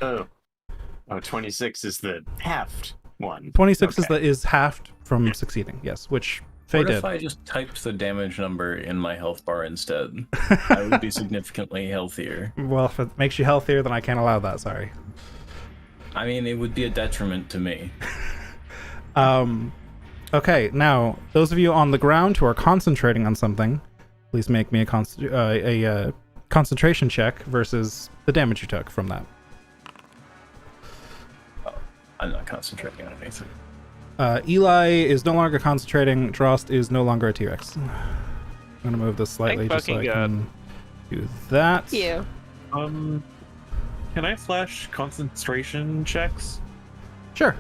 Oh. Oh, 26 is the halved one.
26
Okay.
is halved from succeeding, yes, which Faye
What
did.
if I just typed the damage number in my health bar instead? I would be significantly healthier.
Well, if it makes you healthier, then I can't allow that, sorry.
I mean, it would be a detriment to me.
Okay, now, those of you on the ground who are concentrating on something, please make me a concentration check versus the damage you took from that.
I'm not concentrating on anything.
Eli is no longer concentrating. Drost is no longer a T-Rex. I'm going to move this slightly
Thank
just so I
fucking
can do that.
You.
Can I flash concentration checks?
Sure.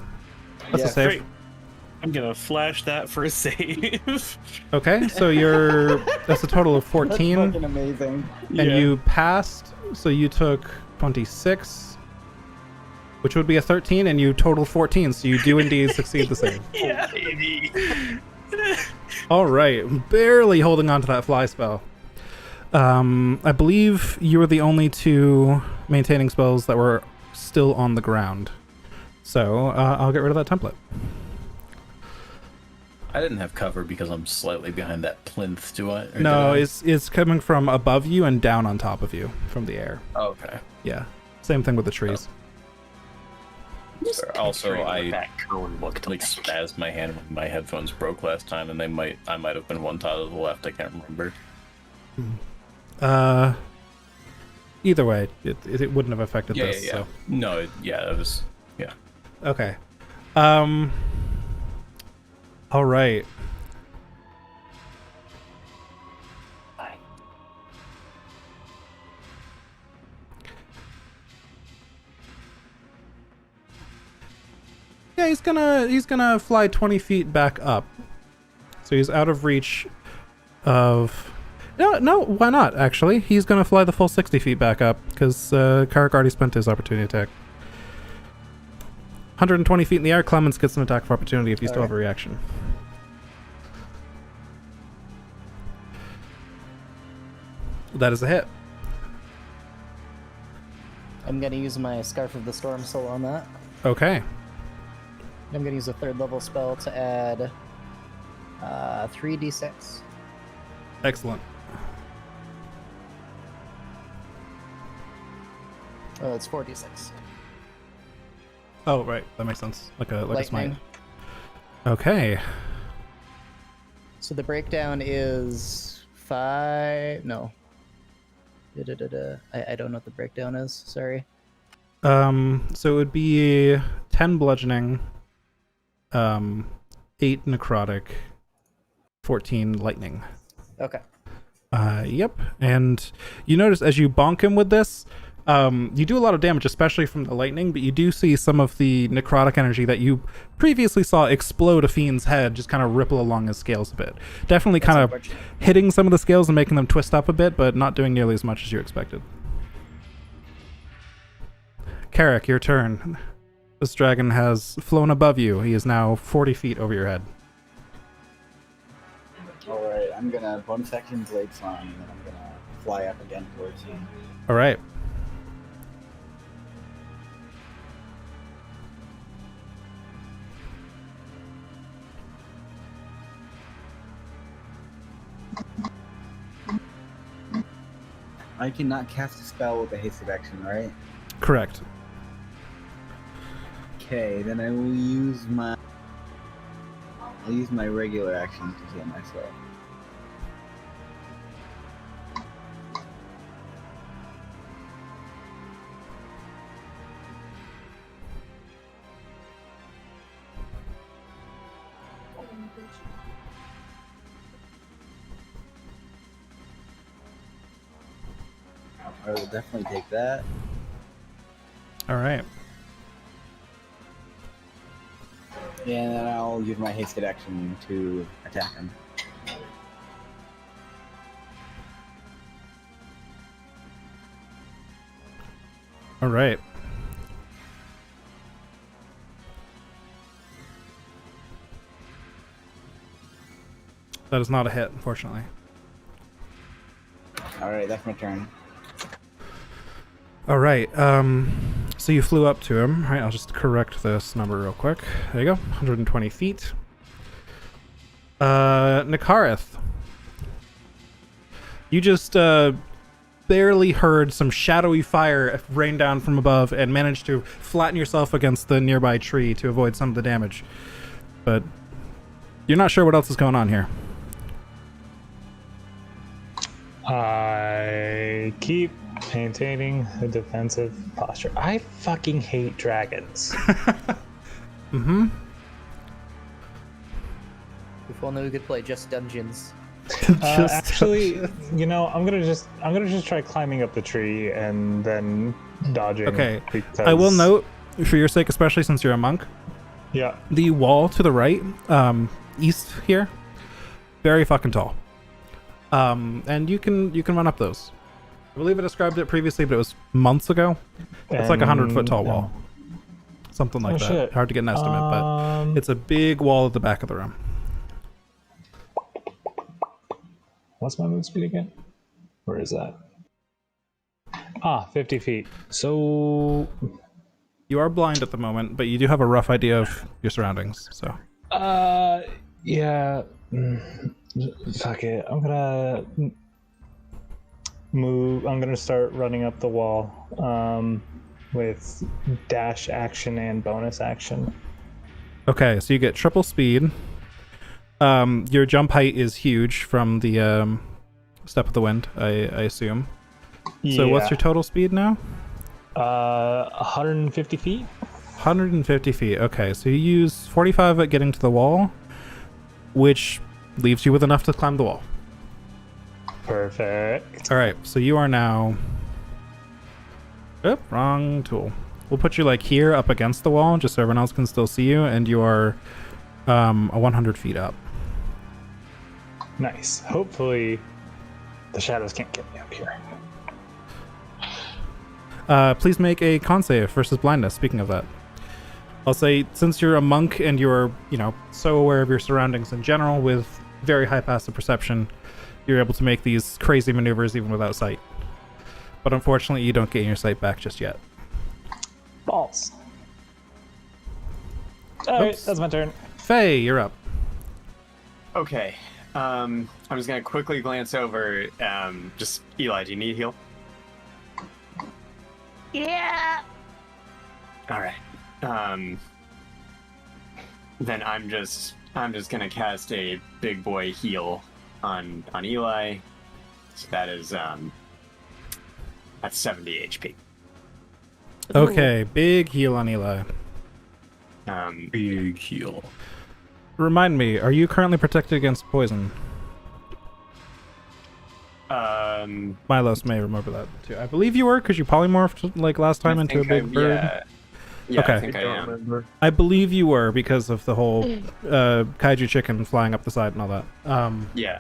That's a
Yes.
save.
Great. I'm gonna flash that for a save.
Okay, so that's a total of
That's
14.
fucking amazing.
And you passed, so you took 26, which would be a 13, and you total 14, so you do indeed succeed the save.
Yeah, baby.
All right, barely holding on to that fly spell. I believe you were the only two maintaining spells that were still on the ground. So I'll get rid of that template.
I didn't have cover because I'm slightly behind that plinth, do I? Or
No,
did
it's coming from above you and down on top of you from the air.
I? Okay.
Yeah, same thing with the trees.
Also, I
that cone looked
like spazzed my hand when my headphones broke last time, and I might have been one tile to the left. I can't remember.
Either way, it wouldn't have affected
Yeah,
this.
yeah, yeah.
So.
No, it was. Yeah.
Okay. All right. Yeah, he's gonna fly 20 feet back up. So he's out of reach of... No, why not, actually? He's gonna fly the full 60 feet back up, because Karak already spent his opportunity attack. 120 feet in the air, Clemens gets an attack of opportunity if you still have a reaction. That is a hit.
I'm gonna use my Scarf of the Storm Soul on that.
Okay.
I'm gonna use a 3rd level spell to add 3d6.
Excellent.
Oh, it's 4d6.
Oh, right. That makes sense. Like a smite.
Lightning.
Okay.
So the breakdown is 5. No. I don't know what the breakdown is. Sorry.
So it would be 10 bludgeoning, 8 necrotic, 14 lightning.
Okay.
Yep. And you notice as you bonk him with this, you do a lot of damage, especially from the lightning, but you do see some of the necrotic energy that you previously saw explode a fiend's head just kind of ripple along his scales a bit. Definitely kind of hitting some of the scales and making them twist up a bit, but not doing nearly as much as you expected. Carrick, your turn. This dragon has flown above you. He is now 40 feet over your head.
Alright, I'm gonna bonus action Blade Song, and then I'm gonna fly up again towards him.
All right.
I cannot cast a spell with a hasted action, right?
Correct.
Okay, then I will use my... I'll use my regular action to heal myself. I will definitely take that.
All right.
And then I'll use my hasted action to attack him.
All right. That is not a hit, unfortunately.
Alright, that's my turn.
All right. So you flew up to him. All right, I'll just correct this number real quick. There you go. 120 feet. Nikarith. You just barely heard some shadowy fire rain down from above and managed to flatten yourself against the nearby tree to avoid some of the damage. But you're not sure what else is going on here.
I keep maintaining a defensive posture. I fucking hate dragons.
Mm-hmm.
If only we could play just dungeons.
Actually, you know, I'm gonna just try climbing up the tree and then dodging.
Okay.
Because...
I will note, for your sake, especially since you're a monk,
Yeah.
the wall to the right, east here, very fucking tall. And you can run up those. I believe I described it previously, but it was months ago. It's like a 100-foot tall wall. Something like that.
Shit.
Hard to get an estimate, but it's a big wall at the back of the room.
What's my move speed again? Where is that? 50 feet. So...
You are blind at the moment, but you do have a rough idea of your surroundings, so...
Yeah... Fuck it. I'm gonna move. I'm gonna start running up the wall with dash action and bonus action.
Okay, so you get triple speed. Your jump height is huge from the Step of the Wind, I assume. So what's your total speed now?
150 feet.
150 feet. Okay, so you use 45 at getting to the wall, which leaves you with enough to climb the wall.
Perfect.
All right, so you are now... Oop, wrong tool. We'll put you like here up against the wall, just so everyone else can still see you, and you are 100 feet up.
Nice. Hopefully, the shadows can't get me up here.
Please make a con save versus blindness. Speaking of that, I'll say since you're a monk and you're, so aware of your surroundings in general with very high passive perception, you're able to make these crazy maneuvers even without sight. But unfortunately, you don't gain your sight back just yet.
Balls. All right, that's my turn.
Faye, you're up.
Okay. I'm just gonna quickly glance over. Just Eli, do you need heal?
Yeah.
All right. Then I'm just gonna cast a big boy heal on Eli. So that is that's 70 HP.
Okay, big heal on Eli.
Big heal.
Remind me, are you currently protected against poison? Milos may remember that too. I believe you were, because you polymorphed like last time into a big bird.
Yeah,
Okay.
I think I am.
I believe you were, because of the whole kaiju chicken flying up the side and all that.
Yeah.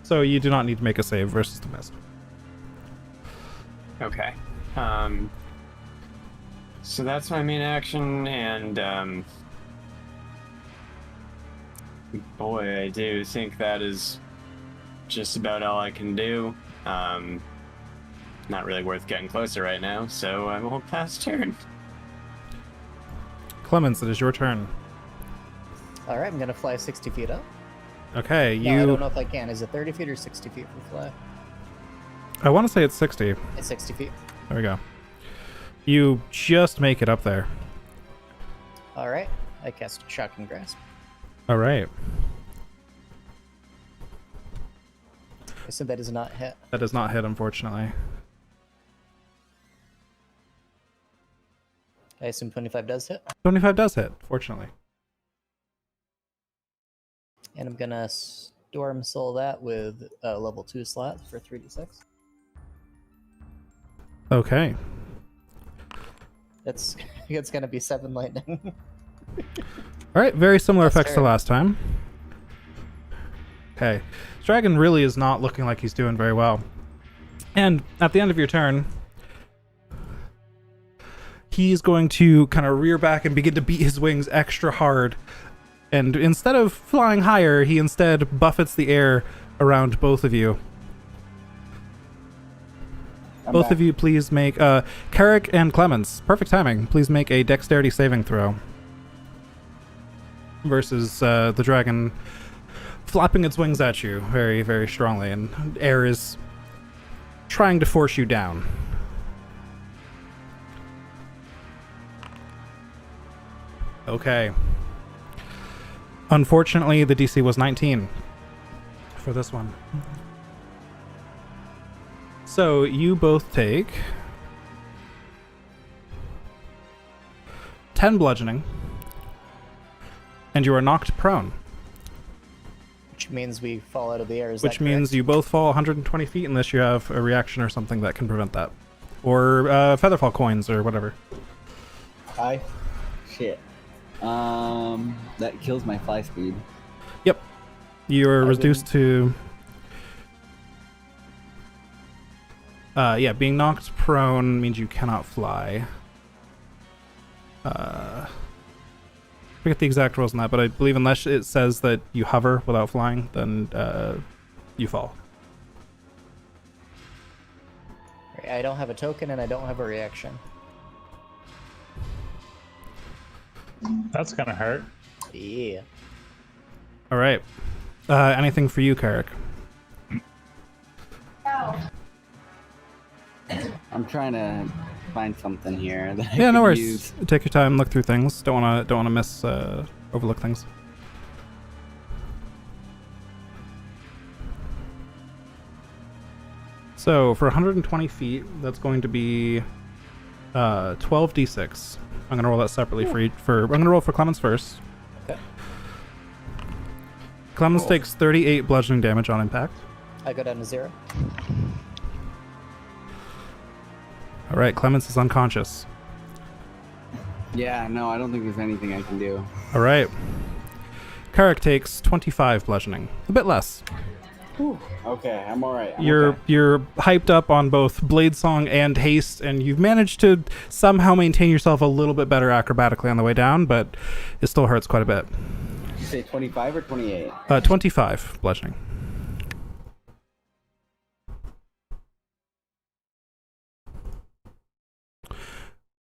So you do not need to make a save versus the mist.
Okay. So that's my main action, and boy, I do think that is just about all I can do. Not really worth getting closer right now, so I won't pass turn.
Clemens, it is your turn.
All right, I'm gonna fly 60 feet up.
Okay,
No, I don't know if I can. Is it 30 feet or 60 feet for fly?
I want to say it's 60.
It's 60 feet.
There we go. You just make it up there.
All right, I cast Shocking Grasp.
All right.
I said that does not hit.
That does not hit, unfortunately.
I assume 25 does hit.
25 does hit, fortunately.
And I'm gonna Storm Soul that with a level 2 slot for 3d6.
Okay.
It's gonna be 7 lightning.
All right, very similar
That's
effects to
fair.
last time. Okay. This dragon really is not looking like he's doing very well. And at the end of your turn, he's going to kind of rear back and begin to beat his wings extra hard. And instead of flying higher, he instead buffets the air around both of you. Both of you, please make Carrick and Clemens. Perfect timing. Please make a dexterity saving throw. Versus the dragon flapping its wings at you very, very strongly, and air is trying to force you down. Okay. Unfortunately, the DC was 19 for this one. So you both take 10 bludgeoning, and you are knocked prone.
Which means we fall out of the air. Is
Which
that
means
correct?
you both fall 120 feet unless you have a reaction or something that can prevent that. Or featherfall coins or whatever.
Shit. That kills my fly speed.
Yep. You are reduced to... being knocked prone means you cannot fly. I forget the exact rules on that, but I believe unless it says that you hover without flying, then you fall.
I don't have a token and I don't have a reaction.
That's gonna hurt.
Yeah.
All right. Anything for you, Carrick?
I'm trying to find something here that I
Yeah, no
could
worries.
use.
Take your time, look through things. Don't wanna miss overlook things. So for 120 feet, that's going to be 12d6. I'm gonna roll that separately I'm gonna roll for Clemens first.
Okay.
Clemens takes 38 bludgeoning damage on impact.
I go down to 0.
All right, Clemens is unconscious.
Yeah, no, I don't think there's anything I can do.
All right. Carrick takes 25 bludgeoning. A bit less.
Okay, I'm alright.
You're hyped up on both blade song and haste, and you've managed to somehow maintain yourself a little bit better acrobatically on the way down, but it still hurts quite a bit.
Did you say 25 or 28?
25 bludgeoning.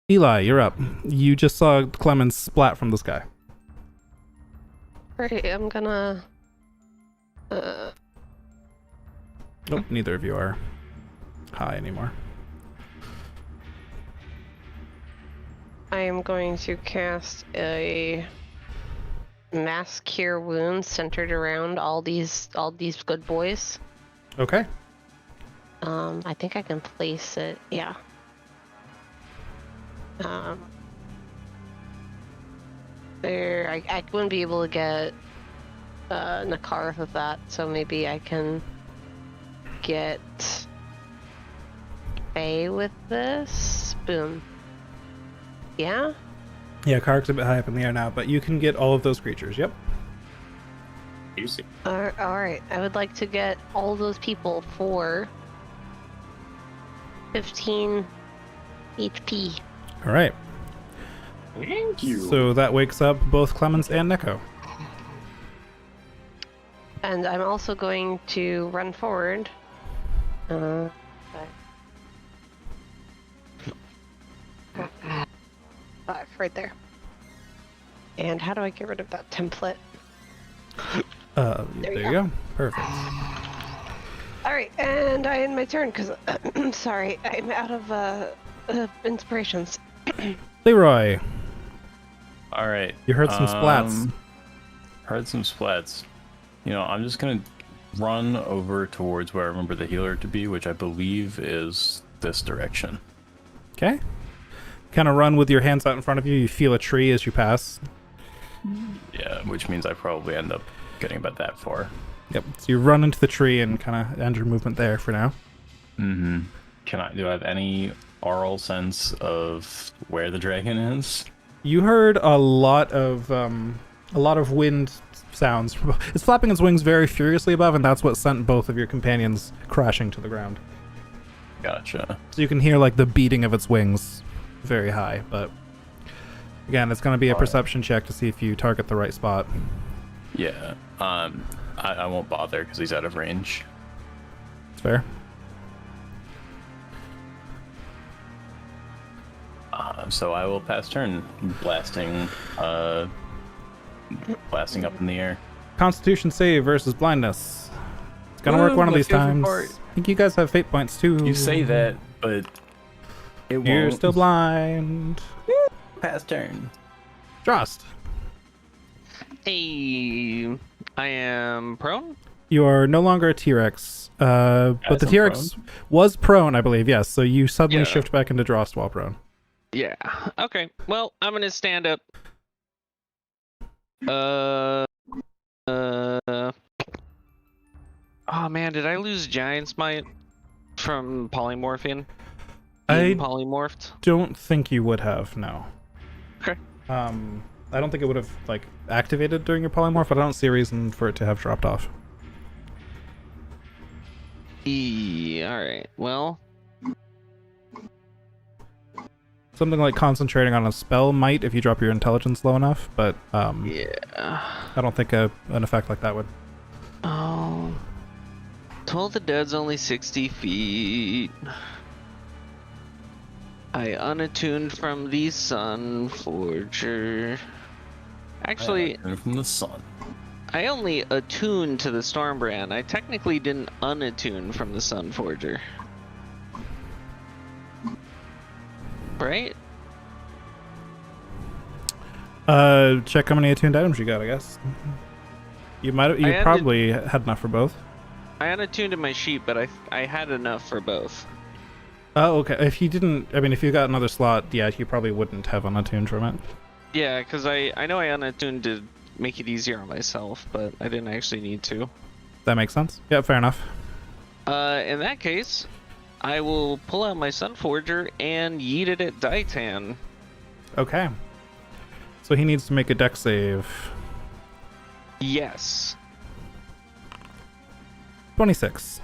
Eli, you're up. You just saw Clemens splat from the sky.
Alright, I'm gonna...
Nope, neither of you are high anymore.
I am going to cast a mass cure wound centered around all these good boys.
Okay.
I think I can place it. Yeah. There, I wouldn't be able to get Nakarth with that, so maybe I can get Faye with this. Boom. Yeah?
Yeah, Carrick's a bit high up in the air now, but you can get all of those creatures, yep.
Easy.
Alright, I would like to get all those people for 15 HP.
Alright.
Thank you.
So that wakes up both Clemens and Neko.
And I'm also going to run forward. Five, right there. And how do I get rid of that template?
There you go. Perfect.
Alright, and I end my turn because I'm sorry, I'm out of inspirations.
Leroy,
All right.
you heard some splats.
Heard some splats. You know, I'm just gonna run over towards where I remember the healer to be, which I believe is this direction.
Okay. Kind of run with your hands out in front of you. You feel a tree as you pass.
Yeah, which means I probably end up getting about that far.
Yep. So you run into the tree and kind of end your movement there for now.
Mm-hmm. Do I have any aural sense of where the dragon is?
You heard a lot of wind sounds. It's flapping its wings very furiously above, and that's what sent both of your companions crashing to the ground.
Gotcha.
So you can hear like the beating of its wings very high, but again, it's going to be a perception check to see if you target the right spot.
Yeah. I won't bother because he's out of range.
It's fair.
So I will pass turn, blasting up in the air.
Constitution save versus blindness. It's gonna work one of these times. I think you guys have fate points too.
You say that, but it won't.
You're still blind.
Pass turn.
Drost.
Hey, I am prone.
You are no longer a T-Rex, but the T-Rex was prone, I believe. Yes, so you suddenly shift back into Drost while prone.
Yeah. Okay. Well, I'm gonna stand up. Oh man, did I lose Giant Smite from polymorphing? Being polymorphed?
Don't think you would have. No.
Okay.
I don't think it would have like activated during your polymorph, but I don't see a reason for it to have dropped off.
All right. Well.
Something like concentrating on a spell might if you drop your intelligence low enough, but
yeah.
I don't think an effect like that would.
Oh. Toll the Dead's only 60 feet. I unattuned from the Sun Forger. Actually,
from the sun.
I only attuned to the Stormbrand. I technically didn't unattune from the Sun Forger. Right?
Check how many attuned items you got, I guess. You probably had enough for both.
I unattuned to my sheep, but I had enough for both.
Oh, okay. If you didn't, I mean, if you got another slot, yeah, you probably wouldn't have unattuned from it.
Yeah, because I know I unattuned to make it easier on myself, but I didn't actually need to.
That makes sense. Yeah, fair enough.
In that case, I will pull out my Sun Forger and yeet it at Daitan.
Okay. So he needs to make a dex save.
Yes.
26.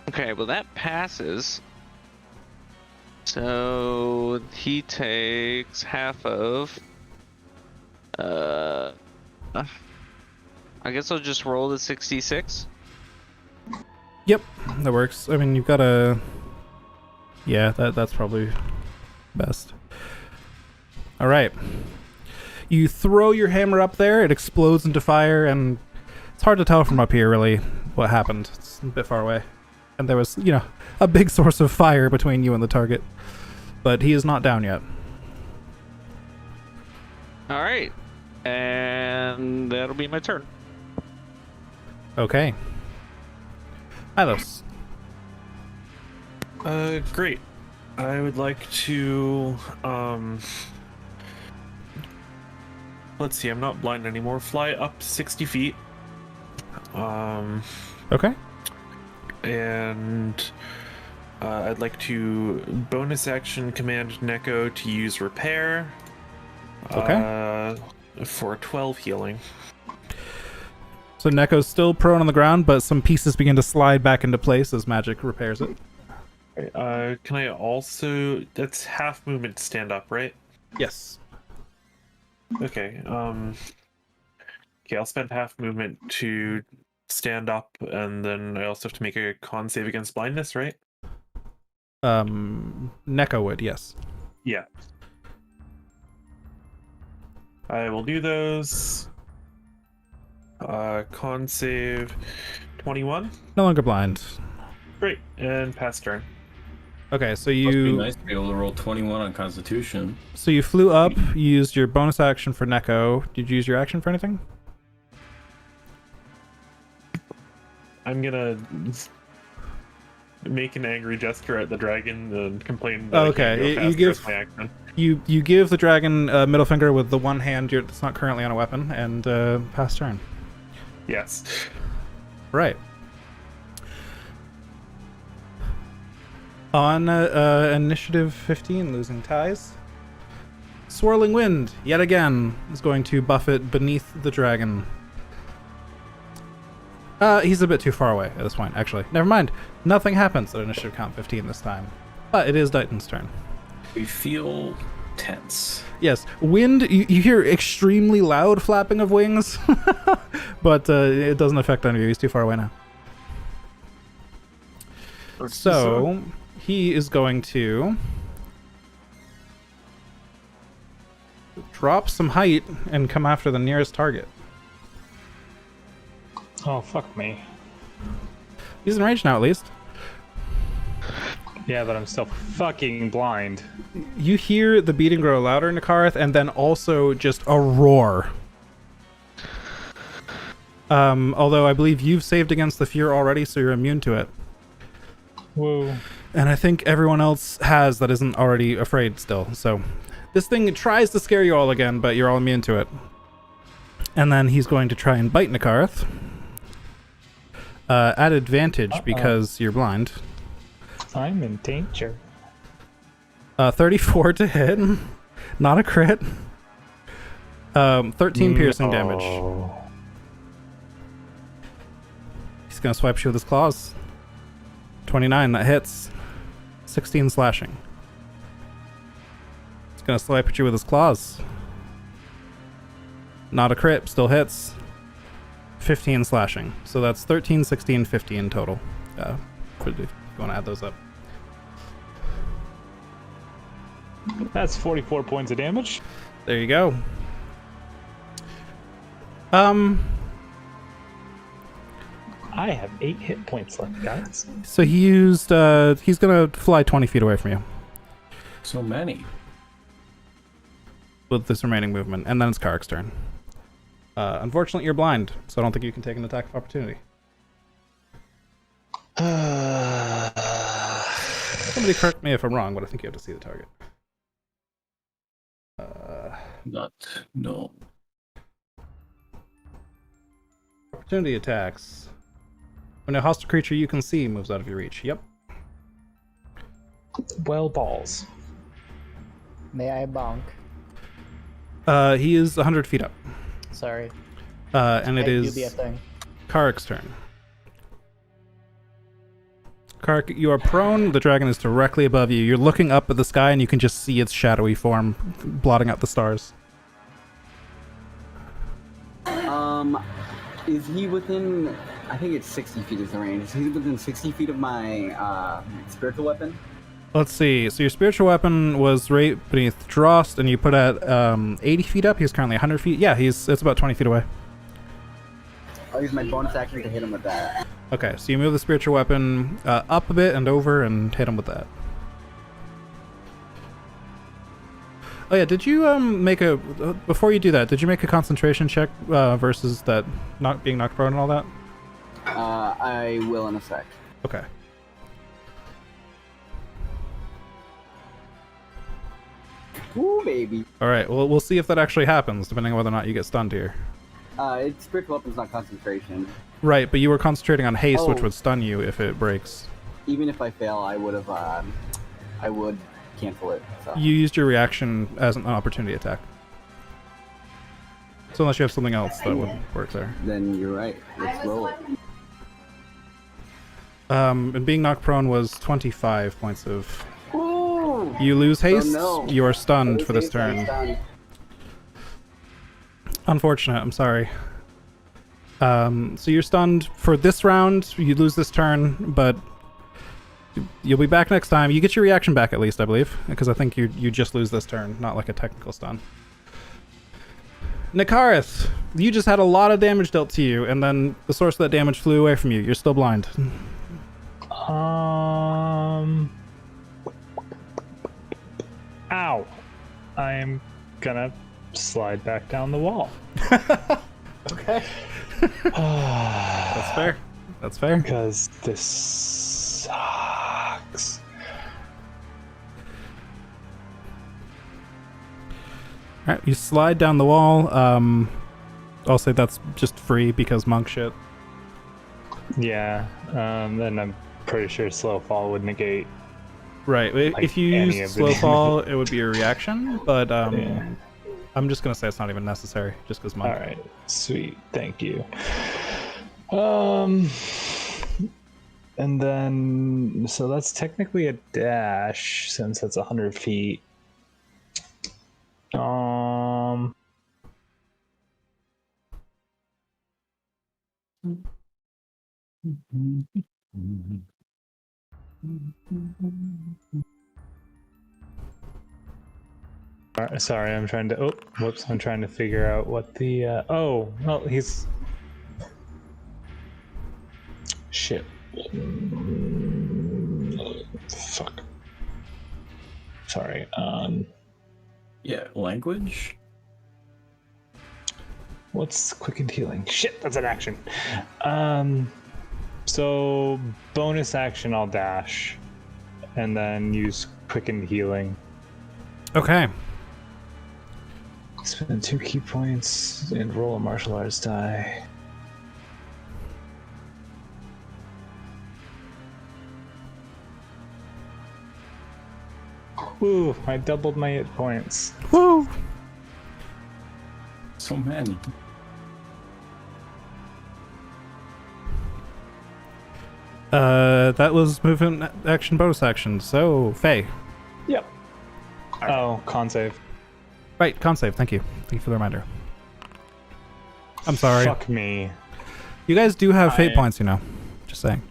Okay, well that passes. So he takes half of. I guess I'll just roll the 66.
Yep, that works. I mean, you've got a. Yeah, that's probably best. All right. You throw your hammer up there. It explodes into fire, and it's hard to tell from up here really what happened. It's a bit far away, and there was, a big source of fire between you and the target. But he is not down yet.
All right, and that'll be my turn.
Okay. Milos.
Great. I would like to, let's see, I'm not blind anymore. Fly up 60 feet.
Okay.
And I'd like to bonus action command Neko to use repair.
Okay.
For 12 healing.
So Neko's still prone on the ground, but some pieces begin to slide back into place as magic repairs it.
Can I also... That's half movement to stand up, right?
Yes.
Okay, okay, I'll spend half movement to stand up, and then I also have to make a con save against blindness, right?
Neko would, yes.
Yeah. I will do those. Con save 21.
No longer blind.
Great, and pass turn.
Okay, so
Must be
you
nice to be able to roll 21 on Constitution.
so you flew up, you used your bonus action for Neko. Did you use your action for anything?
I'm gonna make an angry gesture at the dragon and complain that
Okay,
I can't go
you
faster
give-
with my action.
You give the dragon a middle finger with the one hand that's not currently on a weapon, and pass turn.
Yes.
Right. On initiative 15, losing ties. Swirling wind, yet again, is going to buffet beneath the dragon. He's a bit too far away at this point, actually. Never mind. Nothing happens at initiative count 15 this time. But it is Dighton's turn.
We feel tense.
Yes, wind, you hear extremely loud flapping of wings, but it doesn't affect any of you. He's too far away now. So, he is going to drop some height and come after the nearest target.
Oh, fuck me.
He's in range now, at least.
Yeah, but I'm still fucking blind.
You hear the beating grow louder in Nakarth, and then also just a roar. Although I believe you've saved against the fear already, so you're immune to it.
Whoa.
And I think everyone else has that isn't already afraid still. So this thing tries to scare you all again, but you're all immune to it. And then he's going to try and bite Nakarth. At advantage because you're blind.
I'm in danger.
34 to hit. Not a crit. 13 piercing damage. He's going to swipe you with his claws. 29, that hits. 16 slashing. He's going to swipe at you with his claws. Not a crit, still hits. 15 slashing. So that's 13, 16, 15 total. If you want to add those up.
That's 44 points of damage.
There you go.
I have 8 hit points left, guys.
So he used, he's gonna fly 20 feet away from you
So many.
with this remaining movement, and then it's Karek's turn. Unfortunately, you're blind, so I don't think you can take an attack of opportunity. Somebody correct me if I'm wrong, but I think you have to see the target.
No.
Opportunity attacks. When a hostile creature you can see moves out of your reach. Yep.
Well, balls.
May I bonk?
He is 100 feet up.
Sorry.
And it
I do
is
be a thing.
Karik's turn. Karik, you are prone. The dragon is directly above you. You're looking up at the sky, and you can just see its shadowy form blotting out the stars.
Is he within? I think it's 60 feet is the range. Is he within 60 feet of my spiritual weapon?
Let's see. So your spiritual weapon was right beneath Drost, and you put at 80 feet up. He's currently 100 feet. Yeah, it's about 20 feet away.
I'll use my bonus action to hit him with that.
Okay, so you move the spiritual weapon up a bit and over and hit him with that. Oh yeah, did you make a before you do that? Did you make a concentration check versus that not being knocked prone and all that?
I will in a sec.
Okay.
Ooh, baby.
All right. Well, we'll see if that actually happens, depending on whether or not you get stunned here.
It's spiritual weapon's not concentration.
Right, but you were concentrating on haste, which
Oh.
would stun you if it breaks.
Even if I fail, I would have. I would cancel it. So.
You used your reaction as an opportunity attack. So unless you have something else that would work there.
Then you're right. Let's roll it.
And being knocked prone was 25 points of.
Ooh.
You lose haste.
no.
You are stunned
Lose
for this
haste, I'm
turn.
stunned.
Unfortunate. I'm sorry. So you're stunned for this round. You lose this turn, but you'll be back next time. You get your reaction back at least, I believe, because I think you just lose this turn, not like a technical stun. Nikarith, you just had a lot of damage dealt to you, and then the source of that damage flew away from you. You're still blind.
Ow. I'm gonna slide back down the wall.
Okay.
That's fair. That's fair.
Because this sucks.
Alright, you slide down the wall. I'll say that's just free because monk shit.
Yeah, and I'm pretty sure slow fall would negate.
Right,
Like
if you
any
use
of the
slow fall, it would be a reaction, but
Yeah.
I'm just gonna say it's not even necessary, just because monk.
All right, sweet, thank you. And then so that's technically a dash since it's 100 feet. Sorry, I'm trying to. Oh, whoops! I'm trying to figure out what the. Oh, well, he's. Shit. Fuck. Sorry.
Yeah, language?
What's quickened healing? Shit, that's an action. So bonus action, I'll dash, and then use quickened healing.
Okay.
Spend 2 key points and roll a martial arts die. Woo! I doubled my hit points.
Woo!
So many.
That was movement action bonus action. So, Faye.
Yep. Oh, con save.
Right, con save. Thank you. Thank you for the reminder. I'm sorry.
Fuck me.
You guys do have fate points, you know. Just saying.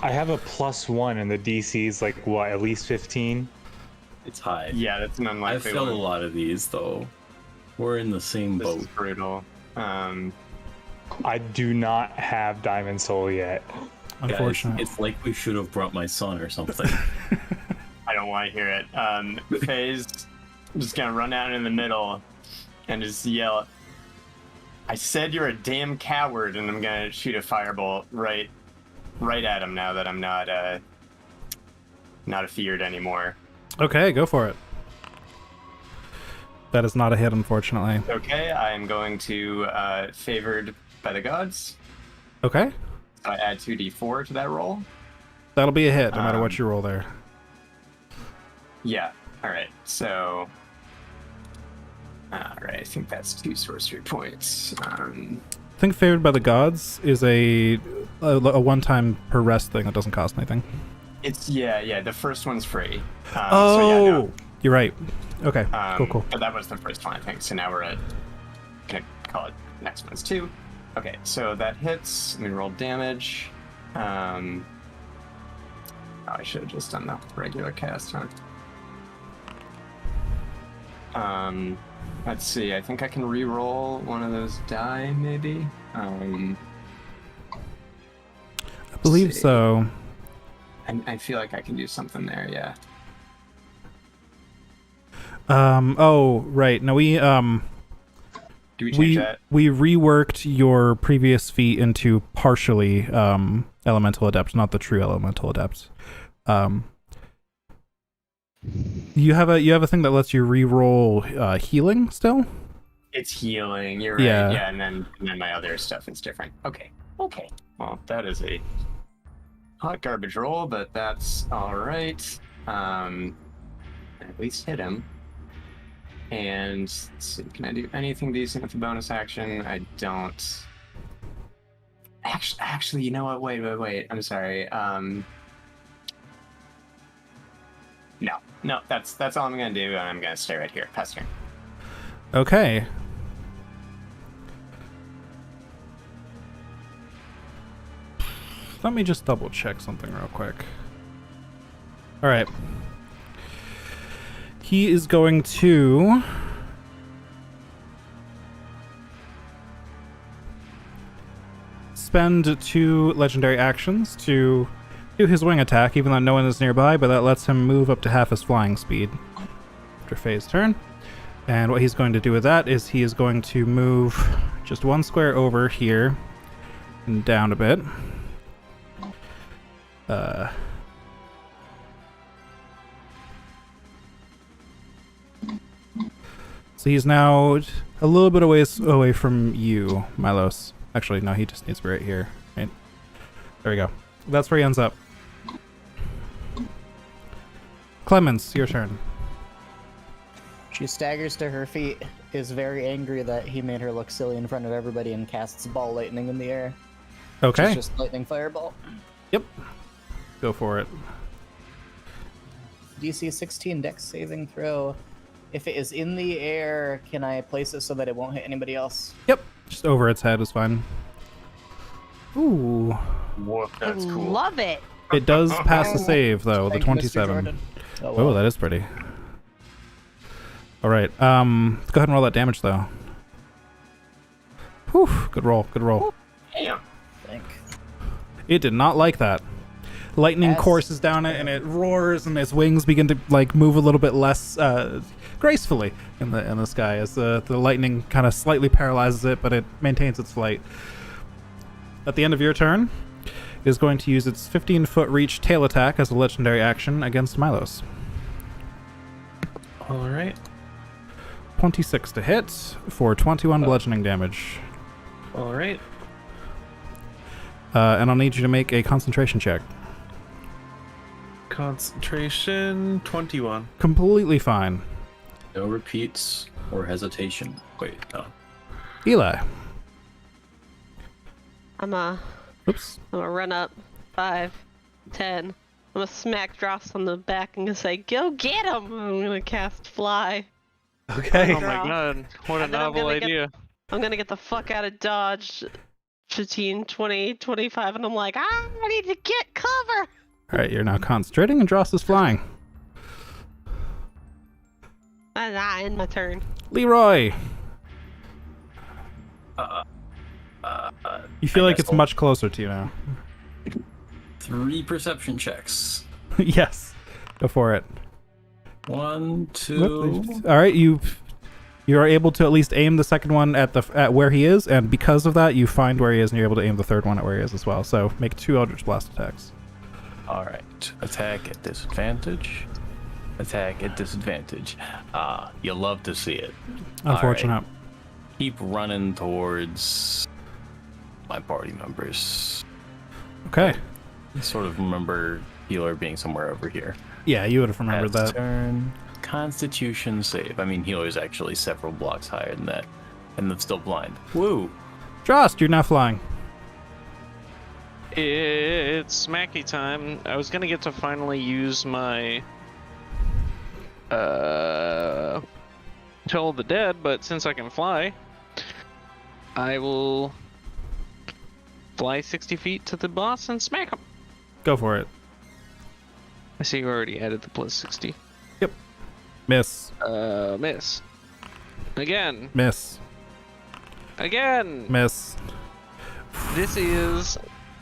I have a +1 and the DC is like, what, at least 15?
It's high.
Yeah, that's an
I
unlikely
failed a
one.
lot of these, though. We're in the same
This
boat.
is brutal.
I do not have Diamond Soul yet.
Guys,
Unfortunate.
it's like we should have brought my son or something.
I don't want to hear it. Faye's just gonna run out in the middle and just yell, "I said you're a damn coward!" And I'm gonna shoot a fireball right at him now that I'm not afeared anymore.
Okay, go for it. That is not a hit, unfortunately.
Okay, I am going to favored by the gods.
Okay.
I add 2d4 to that roll.
That'll be a hit, no matter what you roll there.
Yeah. All right. So. All right. I think that's 2 sorcery points.
I think Favored by the Gods is a one-time per rest thing that doesn't cost anything.
It's the first one's free.
You're right. Okay, cool.
But that was the first one, I think. So now we're at, gonna call it next one's 2. Okay, so that hits. Let me roll damage. I should have just done the regular cast, huh? Let's see. I think I can re-roll one of those die, maybe.
I believe so.
I feel like I can do something there. Yeah.
Oh, right. No, we
Do we change that?
we reworked your previous feat into partially elemental adept, not the true elemental adept. You have a thing that lets you re-roll healing still?
It's healing. You're right. Yeah, and then my other stuff is different. Okay. Well, that is a hot garbage roll, but that's all right. At least hit him. And let's see, can I do anything decent with the bonus action? I don't. Actually, you know what? Wait. I'm sorry. No. That's all I'm gonna do, and I'm gonna stay right here. Pass turn.
Okay. Let me just double check something real quick. All right. He is going to spend 2 legendary actions to do his wing attack, even though no one is nearby, but that lets him move up to half his flying speed after Faye's turn. And what he's going to do with that is he is going to move just 1 square over here and down a bit. So he's now a little bit away from you, Milos. Actually, no, he just needs to be right here. Right? There we go. That's where he ends up. Clemens, your turn.
She staggers to her feet, is very angry that he made her look silly in front of everybody, and casts ball lightning in the air.
Okay.
It's just lightning fireball.
Yep. Go for it.
DC 16 dex saving throw. If it is in the air, can I place it so that it won't hit anybody else?
Yep. Just over its head is fine. Ooh.
Whoa, that's cool.
Love it.
It does pass the save, though, the
Thank you, Mr.
27.
Jordan.
Oh, that is pretty. All right. Let's go ahead and roll that damage, though. Whew. Good roll.
Damn.
Think.
It did not like that. Lightning courses down it, and it roars, and its wings begin to move a little bit less gracefully in the sky as the lightning kind of slightly paralyzes it, but it maintains its flight. At the end of your turn, it is going to use its 15-foot reach tail attack as a legendary action against Milos.
All right.
26 to hit for 21 bludgeoning damage.
All right.
And I'll need you to make a concentration check.
Concentration 21.
Completely fine.
No repeats or hesitation. Wait, no.
Eli.
I'm gonna run up 5, 10. I'm gonna smack Dross on the back and gonna say, "Go get him!" I'm gonna cast Fly.
Okay.
Oh my god, what a novel idea.
I'm gonna get the fuck out of Dodge 15, 20, 25, and I'm like, I need to get cover!
Alright, you're now concentrating, and Dross is flying.
And I end my turn.
Leroy! You feel like it's much closer to you now.
3 perception checks.
Yes. Go for it.
1, 2.
Alright, you are able to at least aim the second one at where he is, and because of that, you find where he is, and you're able to aim the third one at where he is as well. So make 2 Eldritch Blast attacks.
Alright. Attack at disadvantage. Attack at disadvantage. You love to see it.
Unfortunate.
All right. Keep running towards my party members.
Okay.
Sort of remember healer being somewhere over here.
Yeah, you would have remembered that.
Turn. Constitution save. I mean, healer's actually several blocks higher than that, and I'm still blind. Woo!
Drost, you're now flying.
It's smacky time. I was gonna get to finally use my Toll of the Dead, but since I can fly, I will fly 60 feet to the boss and smack him.
Go for it.
I see you already added the plus 60.
Yep. Miss.
Miss. Again.
Miss.
Again.
Miss.
This is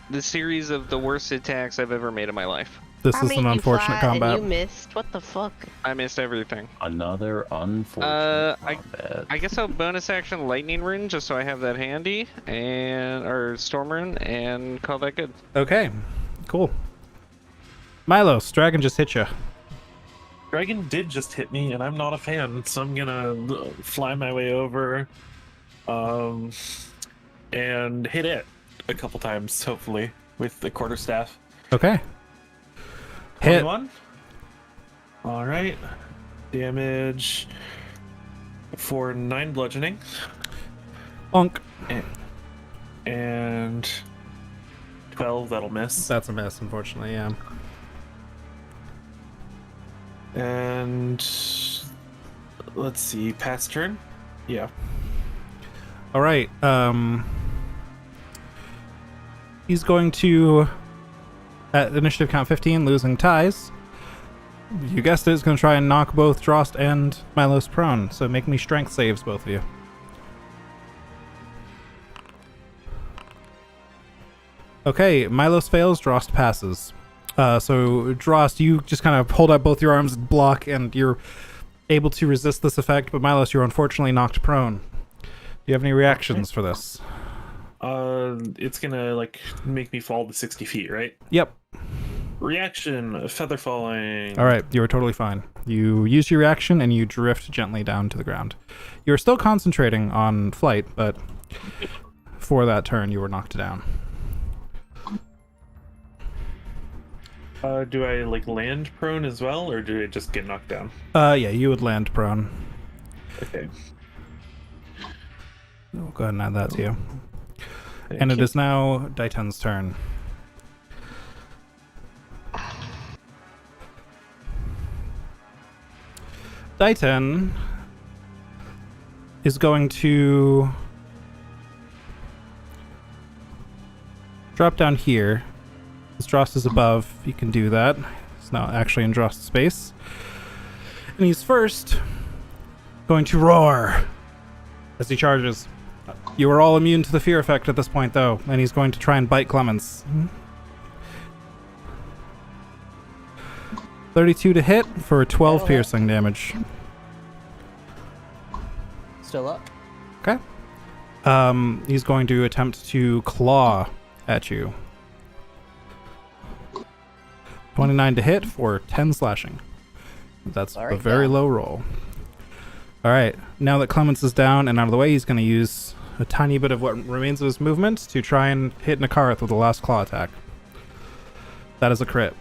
the series of the worst attacks I've ever made in my life.
This is an unfortunate combat.
You missed. What the fuck?
I missed everything.
Another unfortunate combat.
I guess I'll bonus action Lightning Rune just so I have that handy, or Storm Rune, and call that good.
Okay, cool. Milos, dragon just hit you.
Dragon did just hit me, and I'm not a fan, so I'm gonna fly my way over, and hit it a couple times, hopefully, with the quarterstaff.
Okay. Hit.
21. All right. Damage for 9 bludgeoning.
Bonk.
And 12, that'll miss.
That's a miss, unfortunately, yeah.
And let's see, pass turn? Yeah.
All right. He's going to, at initiative count 15, losing ties. You guessed it, is going to try and knock both Drost and Milos prone. So make me strength saves, both of you. Okay, Milos fails, Drost passes. So Drost, you just kind of hold up both your arms and block, and you're able to resist this effect, but Milos, you're unfortunately knocked prone. Do you have any reactions for this?
It's gonna, like, make me fall to 60 feet, right?
Yep.
Reaction, feather falling.
Alright, you were totally fine. You use your reaction, and you drift gently down to the ground. You're still concentrating on flight, but for that turn, you were knocked down.
Do I, like, land prone as well, or do I just get knocked down?
Yeah, you would land prone.
Okay.
We'll go ahead and add that to you.
Thank
And it
you.
is now Daitan's turn. Daitan is going to drop down here. As Drost is above, you can do that. It's not actually in Drost's space. And he's first going to roar as he charges. You are all immune to the fear effect at this point, though, and he's going to try and bite Clemens. 32 to hit for 12 piercing damage.
Still up.
Okay. He's going to attempt to claw at you. 29 to hit for 10 slashing. That's a very low roll. Alright, now that Clemens is down and out of the way, he's going to use a tiny bit of what remains of his movement to try and hit Nakarth with the last claw attack. That is a crit.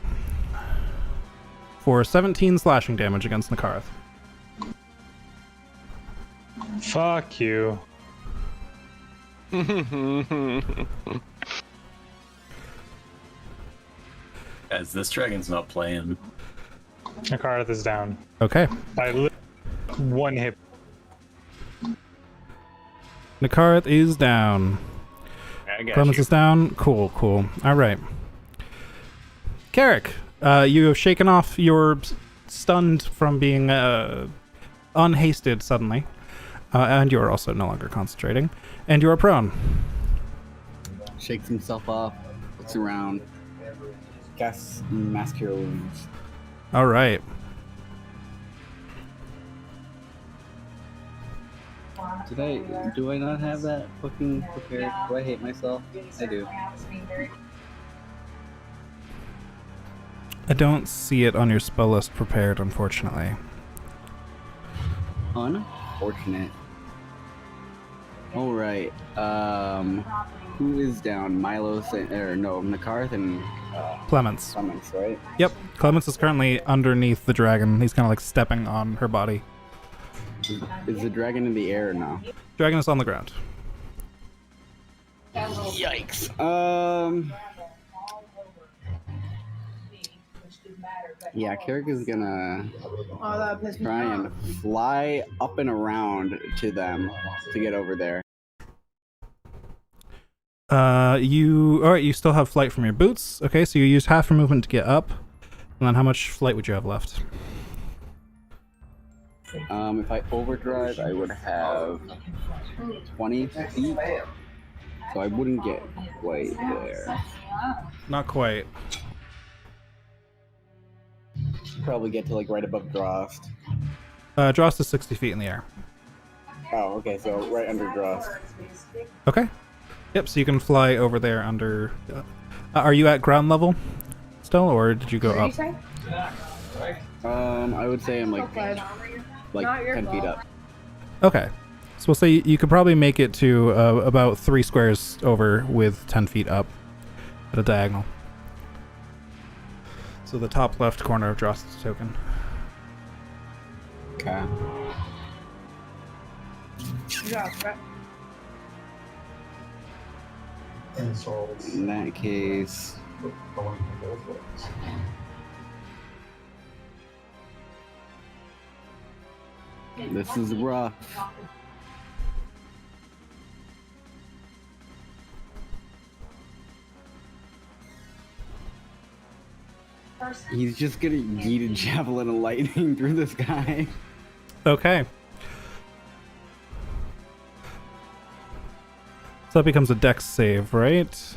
For 17 slashing damage against Nakarth.
Fuck you.
As this dragon's not playing.
Nakarth is down.
Okay.
By one hit.
Nakarth is down.
I got
Clemens
you.
is down. Cool, cool. Alright. Carrick, you have shaken off your stunned from being unhasted suddenly. And you're also no longer concentrating. And you are prone.
Shakes himself off, looks around, casts Mass Cure Wounds.
Alright.
Do I not have that fucking prepared? Do I hate myself? I do.
I don't see it on your spell list prepared, unfortunately.
Unfortunate. Alright, who is down? Milos, or no, Nakarth and
Clemens.
Clemens, right?
Yep. Clemens is currently underneath the dragon. He's kind of like stepping on her body.
Is the dragon in the air now?
Dragon is on the ground.
Yikes. Yeah, Carrick is gonna try and fly up and around to them to get over there.
You still have flight from your boots. Okay, so you use half your movement to get up. And then how much flight would you have left?
If I overdrive, I would have 20 feet. So I wouldn't get quite there.
Not quite.
Probably get to like right above Drost.
Drost is 60 feet in the air.
Oh, okay, so right under Drost.
Okay. Yep, so you can fly over there under... are you at ground level still, or did you go up?
I would say I'm like 10 feet up.
Okay. So we'll say you could probably make it to about 3 squares over with 10 feet up at a diagonal. So the top left corner of Drost's token.
Okay. In that case... This is rough. He's just gonna yeet a javelin of lightning through the sky.
Okay. So that becomes a dex save, right?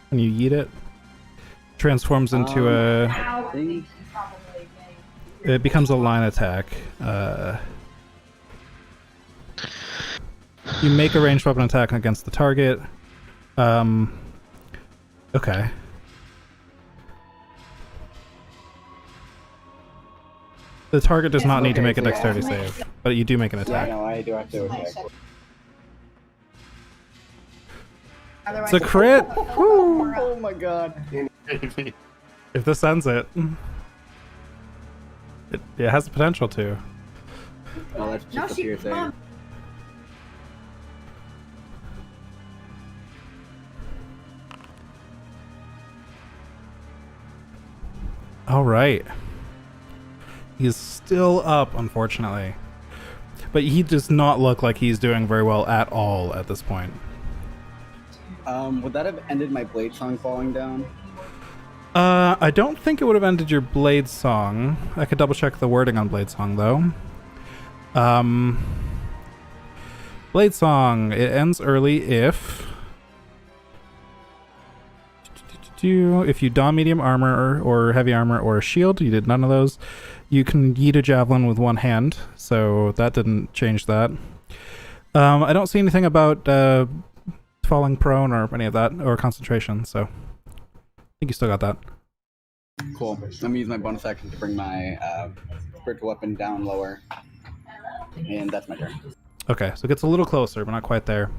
When you yeet it. Transforms into it becomes a line attack. You make a ranged weapon attack against the target. Okay. The target does not need to make a dexterity save, but you do make an attack.
Yeah, no, I do have to attack.
It's a crit! Woo!
Oh my god.
If this ends it, it has the potential to.
Oh, that's just what you're saying.
Alright. He's still up, unfortunately. But he does not look like he's doing very well at all at this point.
Would that have ended my blade song falling down?
I don't think it would have ended your Blade Song. I could double check the wording on Blade Song, though. Blade Song, it ends early if you don medium armor or heavy armor or a shield. You did none of those. You can yeet a javelin with one hand, so that didn't change that. I don't see anything about falling prone or any of that, or concentration, so I think you still got that.
Cool. I'm gonna use my bonus action to bring my spiritual weapon down lower, and that's my turn.
Okay, so it gets a little closer, but not quite there.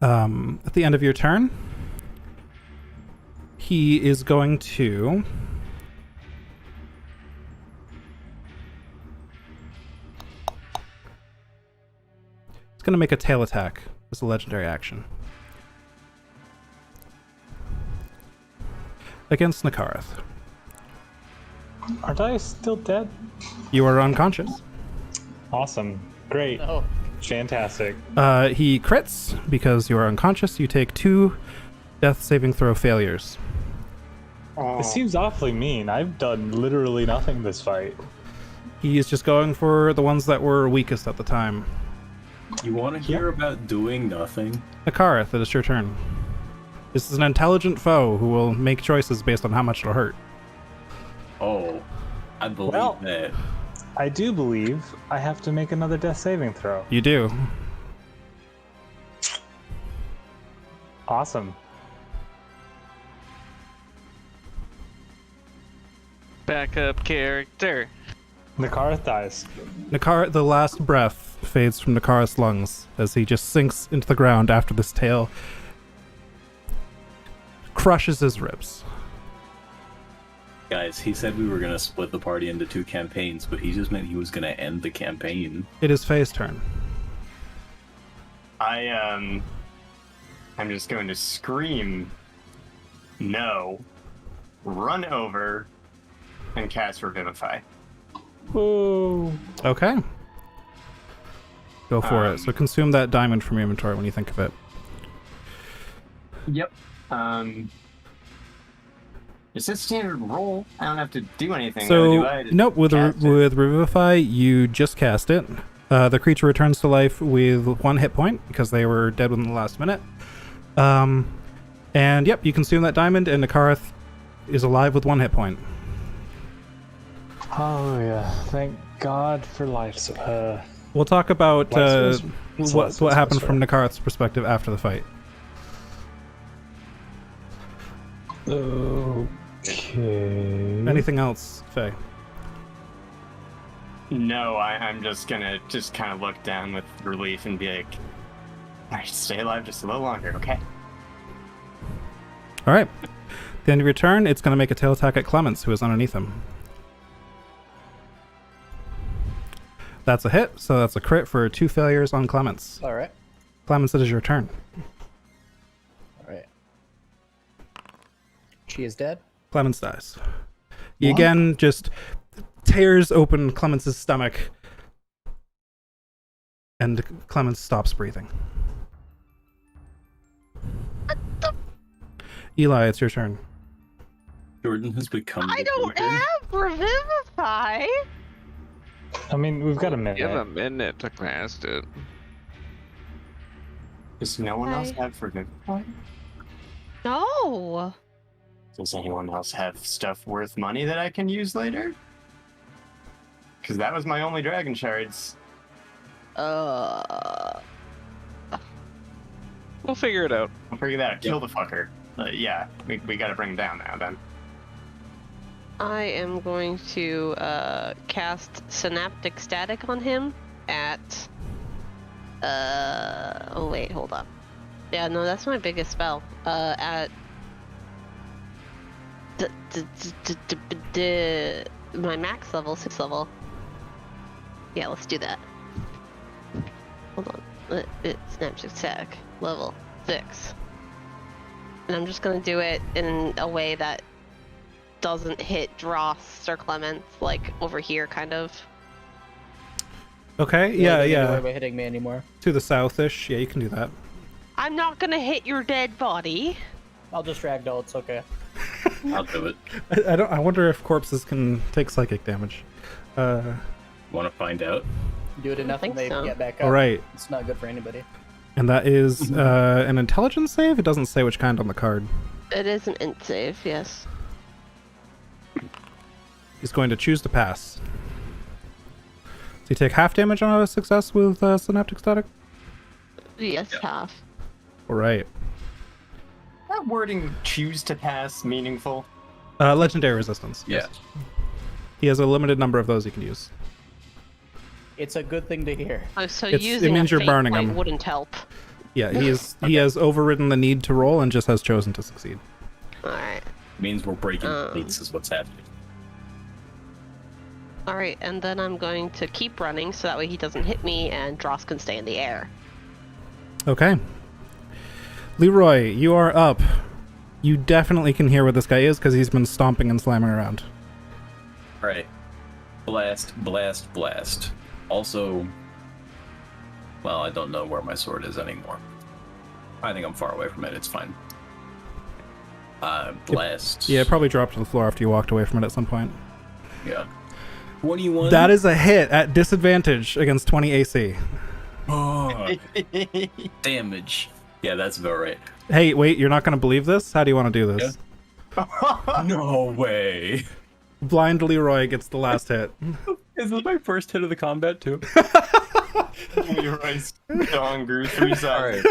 At the end of your turn, he is going to... He's going to make a tail attack as a legendary action. Against Nakarth.
Aren't I still dead?
You are unconscious.
Awesome. Great.
Oh.
Fantastic.
He crits because you are unconscious. You take 2 death saving throw failures.
This seems awfully mean. I've done literally nothing this fight.
He is just going for the ones that were weakest at the time.
You want to hear about doing nothing?
Nakarth, it is your turn. This is an intelligent foe who will make choices based on how much it'll hurt.
Oh, I believe that.
I do believe I have to make another death saving throw.
You do.
Awesome.
Backup character.
Nakarth dies.
The last breath fades from Nakarth's lungs as he just sinks into the ground after this tail crushes his ribs.
Guys, he said we were gonna split the party into 2 campaigns, but he just meant he was gonna end the campaign.
It is Faye's turn.
I'm just going to scream no, run over, and cast Revivify.
Okay. Go for it. So consume that diamond from your inventory when you think of it.
Yep. It's a standard roll. I don't have to do anything.
So,
do I?
nope, with Revivify, you just cast it. The creature returns to life with 1 hit point because they were dead within the last minute. And yep, you consume that diamond, and Nakarth is alive with 1 hit point.
Oh yeah, thank God for life.
We'll talk about what happened
sorry.
from Nakarth's perspective after the fight.
Okay.
Anything else, Faye?
No, I'm just gonna kind of look down with relief and be like, I should stay alive just a little longer, okay?
All right. At the end of your turn, it's going to make a tail attack at Clemens, who is underneath him. That's a hit, so that's a crit for 2 failures on Clemens.
All right.
Clemens, it is your turn.
All right. She is dead.
Clemens dies. He again just tears open Clemens' stomach, and Clemens stops breathing. Eli, it's your turn.
Jordan has become.
I
the
don't
Joker.
have Revivify.
I mean, we've got a minute.
You have a minute to cast it.
Does no one else
Hi.
have Revivify?
No.
Does anyone else have stuff worth money that I can use later? Because that was my only dragon shards.
We'll figure it out.
I'll figure that out. Kill the fucker. Yeah, we gotta bring him down now then.
I am going to cast Synaptic Static on him at. Oh wait, hold up. Yeah, no, that's my biggest spell. At. My max level, 6th level. Yeah, let's do that. Hold on. It's Synaptic Static, level 6. And I'm just gonna do it in a way that doesn't hit Dross or Clements, like over here, kind of.
Okay,
You
yeah,
don't get away
yeah.
by hitting me anymore.
To the southish. Yeah, you can do that.
I'm not gonna hit your dead body.
I'll just ragdoll. It's okay.
I'll do it.
I wonder if corpses can take psychic damage.
Want to find out?
Do it enough
think
and they
so.
get back up.
All right.
It's not good for anybody.
And that is an intelligence save? It doesn't say which kind on the card.
It is an int save, yes.
He's going to choose to pass. Does he take half damage on a success with Synaptic Static?
Yes, half.
All right.
That wording choose to pass meaningful.
Legendary resistance.
Yeah.
He has a limited number of those he can use.
It's a good thing to hear.
Oh, so
It
using
means
a
you're
fate
burning
point
him.
wouldn't help.
Yeah, he has overridden the need to roll and just has chosen to succeed.
Alright.
Means we're breaking plates is what's happening.
Alright, and then I'm going to keep running so that way he doesn't hit me and Dross can stay in the air.
Okay. Leroy, you are up. You definitely can hear what this guy is because he's been stomping and slamming around.
Alright. Blast, blast, blast. Also, well, I don't know where my sword is anymore. I think I'm far away from it. It's fine. Blast.
Yeah, it probably dropped to the floor after you walked away from it at some point.
Yeah. 21.
That is a hit at disadvantage against 20 AC.
Oh, damage. Yeah, that's about right.
Hey, wait, you're not going to believe this? How do you want to do this?
No way.
Blind Leroy gets the last hit.
Is this my first hit of the combat too?
Leroy's dong grew 3 sides.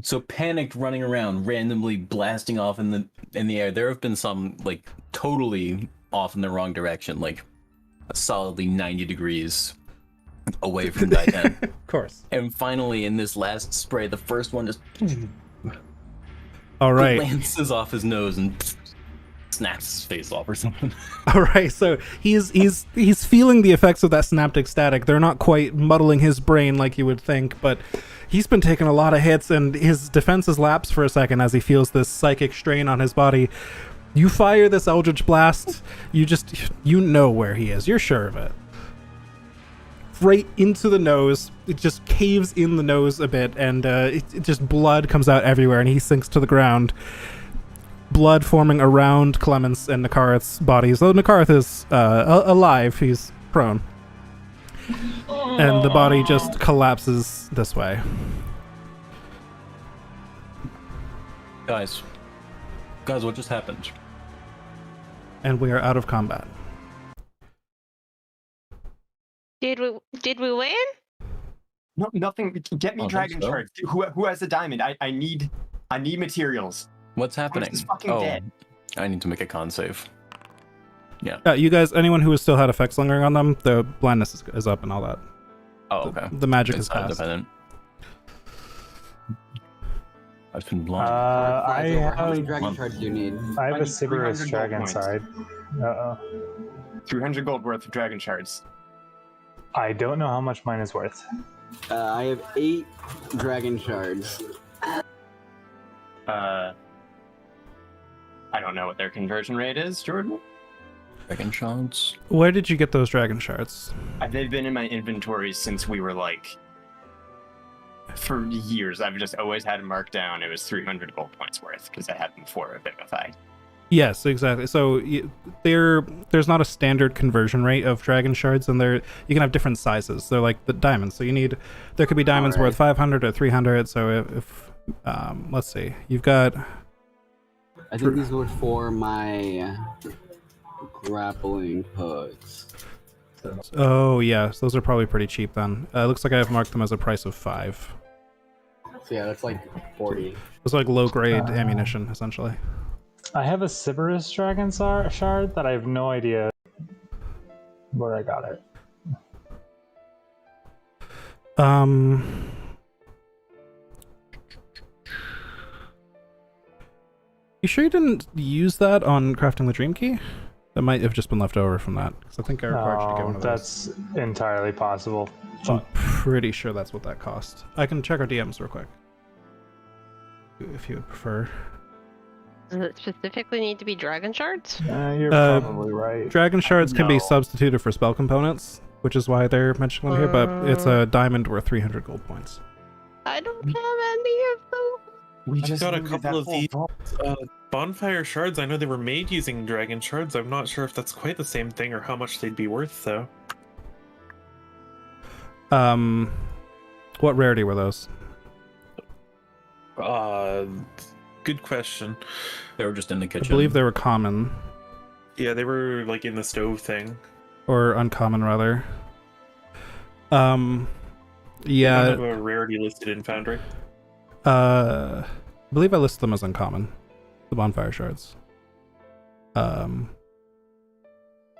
So panicked, running around, randomly blasting off in the air. There have been some like totally off in the wrong direction, like solidly 90 degrees away from die 10.
Of course.
And finally, in this last spray, the first one just
All right.
Lances off his nose and snaps his face off or something.
All right, so he's feeling the effects of that synaptic static. They're not quite muddling his brain like you would think, but he's been taking a lot of hits, and his defenses lapse for a second as he feels this psychic strain on his body. You fire this Eldritch Blast, you know where he is. You're sure of it. Right into the nose. It just caves in the nose a bit, and it just blood comes out everywhere, and he sinks to the ground. Blood forming around Clemens and Nakarth's bodies. Though Nakarth is alive, he's prone. And the body just collapses this way.
Guys, what just happened?
And we are out of combat.
Did we win?
No, nothing. Get me dragon
so.
shards. Who has a diamond? I need materials.
What's happening?
Just fucking dead.
I need to make a con save.
You guys, anyone who has still had effects lingering on them, the blindness is up and all that.
Oh, okay.
The magic is
It's not
passed.
independent. I've been blind.
How many dragon shards do you need?
I have
I
a
need
Sybaris
300
dragon
gold
side. Uh-oh.
300 gold worth of dragon shards.
I don't know how much mine is worth.
I have 8 dragon shards.
I don't know what their conversion rate is, Jordan.
Dragon shards.
Where did you get those dragon shards?
They've been in my inventory since we were for years. I've just always had them marked down. It was 300 gold points worth because I had them for Vivify.
Yes, exactly. So there's not a standard conversion rate of dragon shards, and you can have different sizes. They're like the diamonds. So there could be diamonds worth 500 or 300. So if let's see, you've got.
I think these were for my grappling hooks.
Oh yeah, so those are probably pretty cheap then. It looks like I've marked them as a price of 5.
So yeah, that's like 40.
It's like low grade ammunition essentially.
I have a Sybaris dragon shard that I have no idea where I got it.
You sure you didn't use that on crafting the dream key? That might have just been left over from that, because I think I required you to get one of those.
That's entirely possible.
I'm pretty sure that's what that cost. I can check our DMs real quick, if you would prefer.
Does it specifically need to be dragon shards?
You're probably right.
Dragon shards can be
No.
substituted for spell components, which is why they're mentioned on here, but it's a diamond worth 300 gold points.
I don't have any of them.
We
I've
just
got a
looted
couple
that
of these
whole vault.
bonfire shards. I know they were made using dragon shards. I'm not sure if that's quite the same thing or how much they'd be worth, though.
What rarity were those?
Good question.
They were just in the
I
kitchen.
believe they were common,
Yeah, they were like in the stove thing.
or uncommon rather.
I
Yeah,
have a rarity listed in Foundry.
I believe I listed them as uncommon, the bonfire shards. Right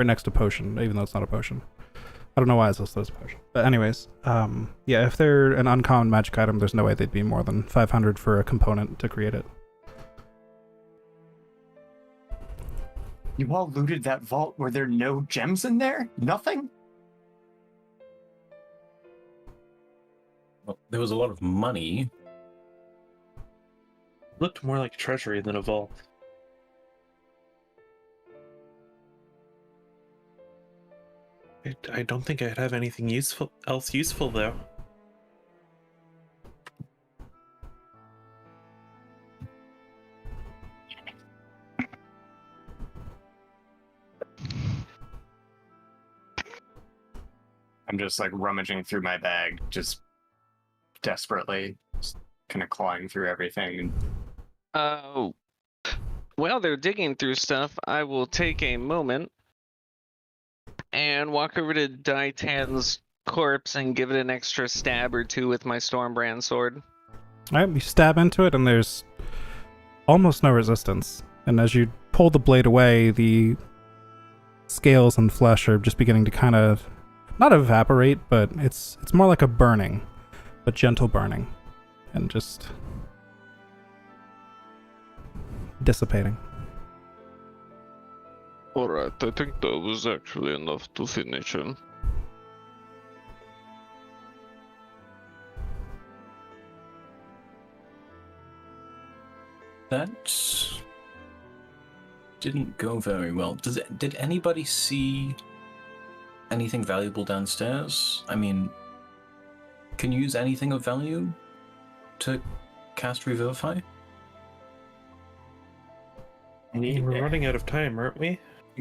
next to potion, even though it's not a potion. I don't know why it's listed as a potion. But anyways, yeah, if they're an uncommon magic item, there's no way they'd be more than 500 for a component to create it.
You all looted that vault. Were there no gems in there? Nothing?
Well, there was a lot of money.
Looked more like a treasury than a vault. I don't think I'd have anything else useful though.
I'm just like rummaging through my bag, just desperately, kind of clawing through everything.
While they're digging through stuff, I will take a moment and walk over to Daitan's corpse and give it an extra stab or two with my Stormbrand sword.
Alright, you stab into it and there's almost no resistance. And as you pull the blade away, the scales and flesh are just beginning to kind of, not evaporate, but it's more like a burning, a gentle burning. And just dissipating.
Alright, I think that was actually enough to finish him.
That didn't go very well. Did anybody see anything valuable downstairs? I mean, can you use anything of value to cast Revivify?
We're running out of time, aren't we?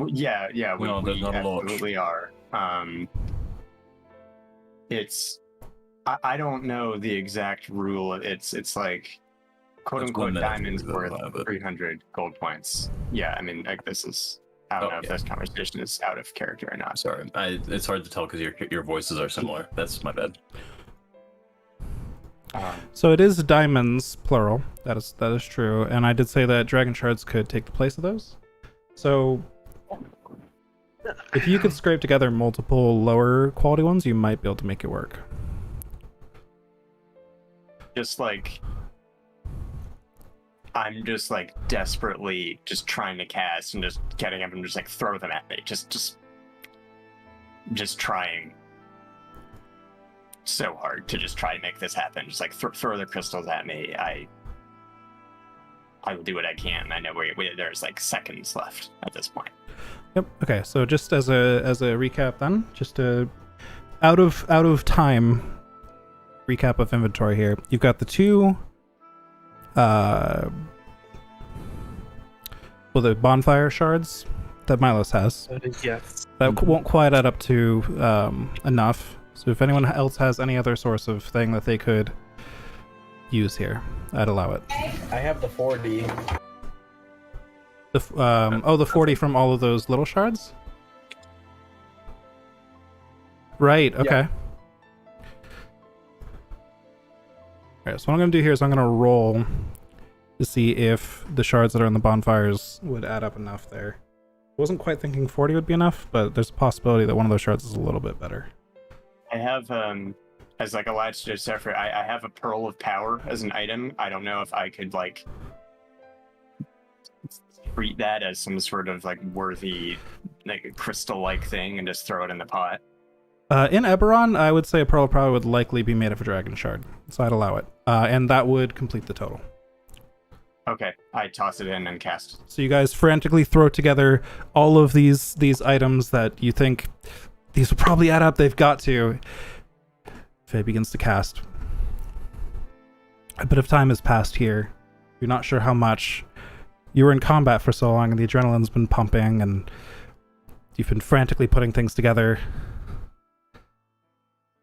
Yeah, we,
No, there's
we
not a lot.
absolutely are. I don't know the exact rule. It's like quote
That's
unquote
1 minute
diamonds
to
worth
Revivify, but-
300 gold points. Yeah, I mean, like, this is. I don't know if
yeah.
this conversation is out of character or not.
Sorry, it's hard to tell because your voices are similar. That's my bad.
So it is diamonds, plural. That is true. And I did say that dragon shards could take the place of those. So if you could scrape together multiple lower quality ones, you might be able to make it work.
Just like I'm just like desperately just trying to cast and just getting them and just like throw them at me. Just trying so hard to just try and make this happen. Just like throw the crystals at me. I will do what I can. I know there's like seconds left at this point.
Yep. Okay. So just as a recap, then, just a out of time recap of inventory here. You've got the two, the bonfire shards that Milos has.
Yes.
That won't quite add up to enough. So if anyone else has any other source of thing that they could use here, I'd allow it.
I have the 40.
The 40 from all of those little shards? Right, okay. Alright, so what I'm going to do here is I'm going to roll to see if the shards that are in the bonfires would add up enough there. I wasn't quite thinking 40 would be enough, but there's a possibility that one of those shards is a little bit better.
I have as like a last ditch effort, I have a pearl of power as an item. I don't know if I could like treat that as some sort of like worthy like a crystal-like thing and just throw it in the pot.
In Eberron, I would say a pearl of power would likely be made of a dragon shard, so I'd allow it. And that would complete the total.
Okay, I toss it in and cast.
So you guys frantically throw together all of these items that you think these will probably add up. They've got to. Faye begins to cast. A bit of time has passed here. You're not sure how much. You were in combat for so long, and the adrenaline's been pumping, and you've been frantically putting things together.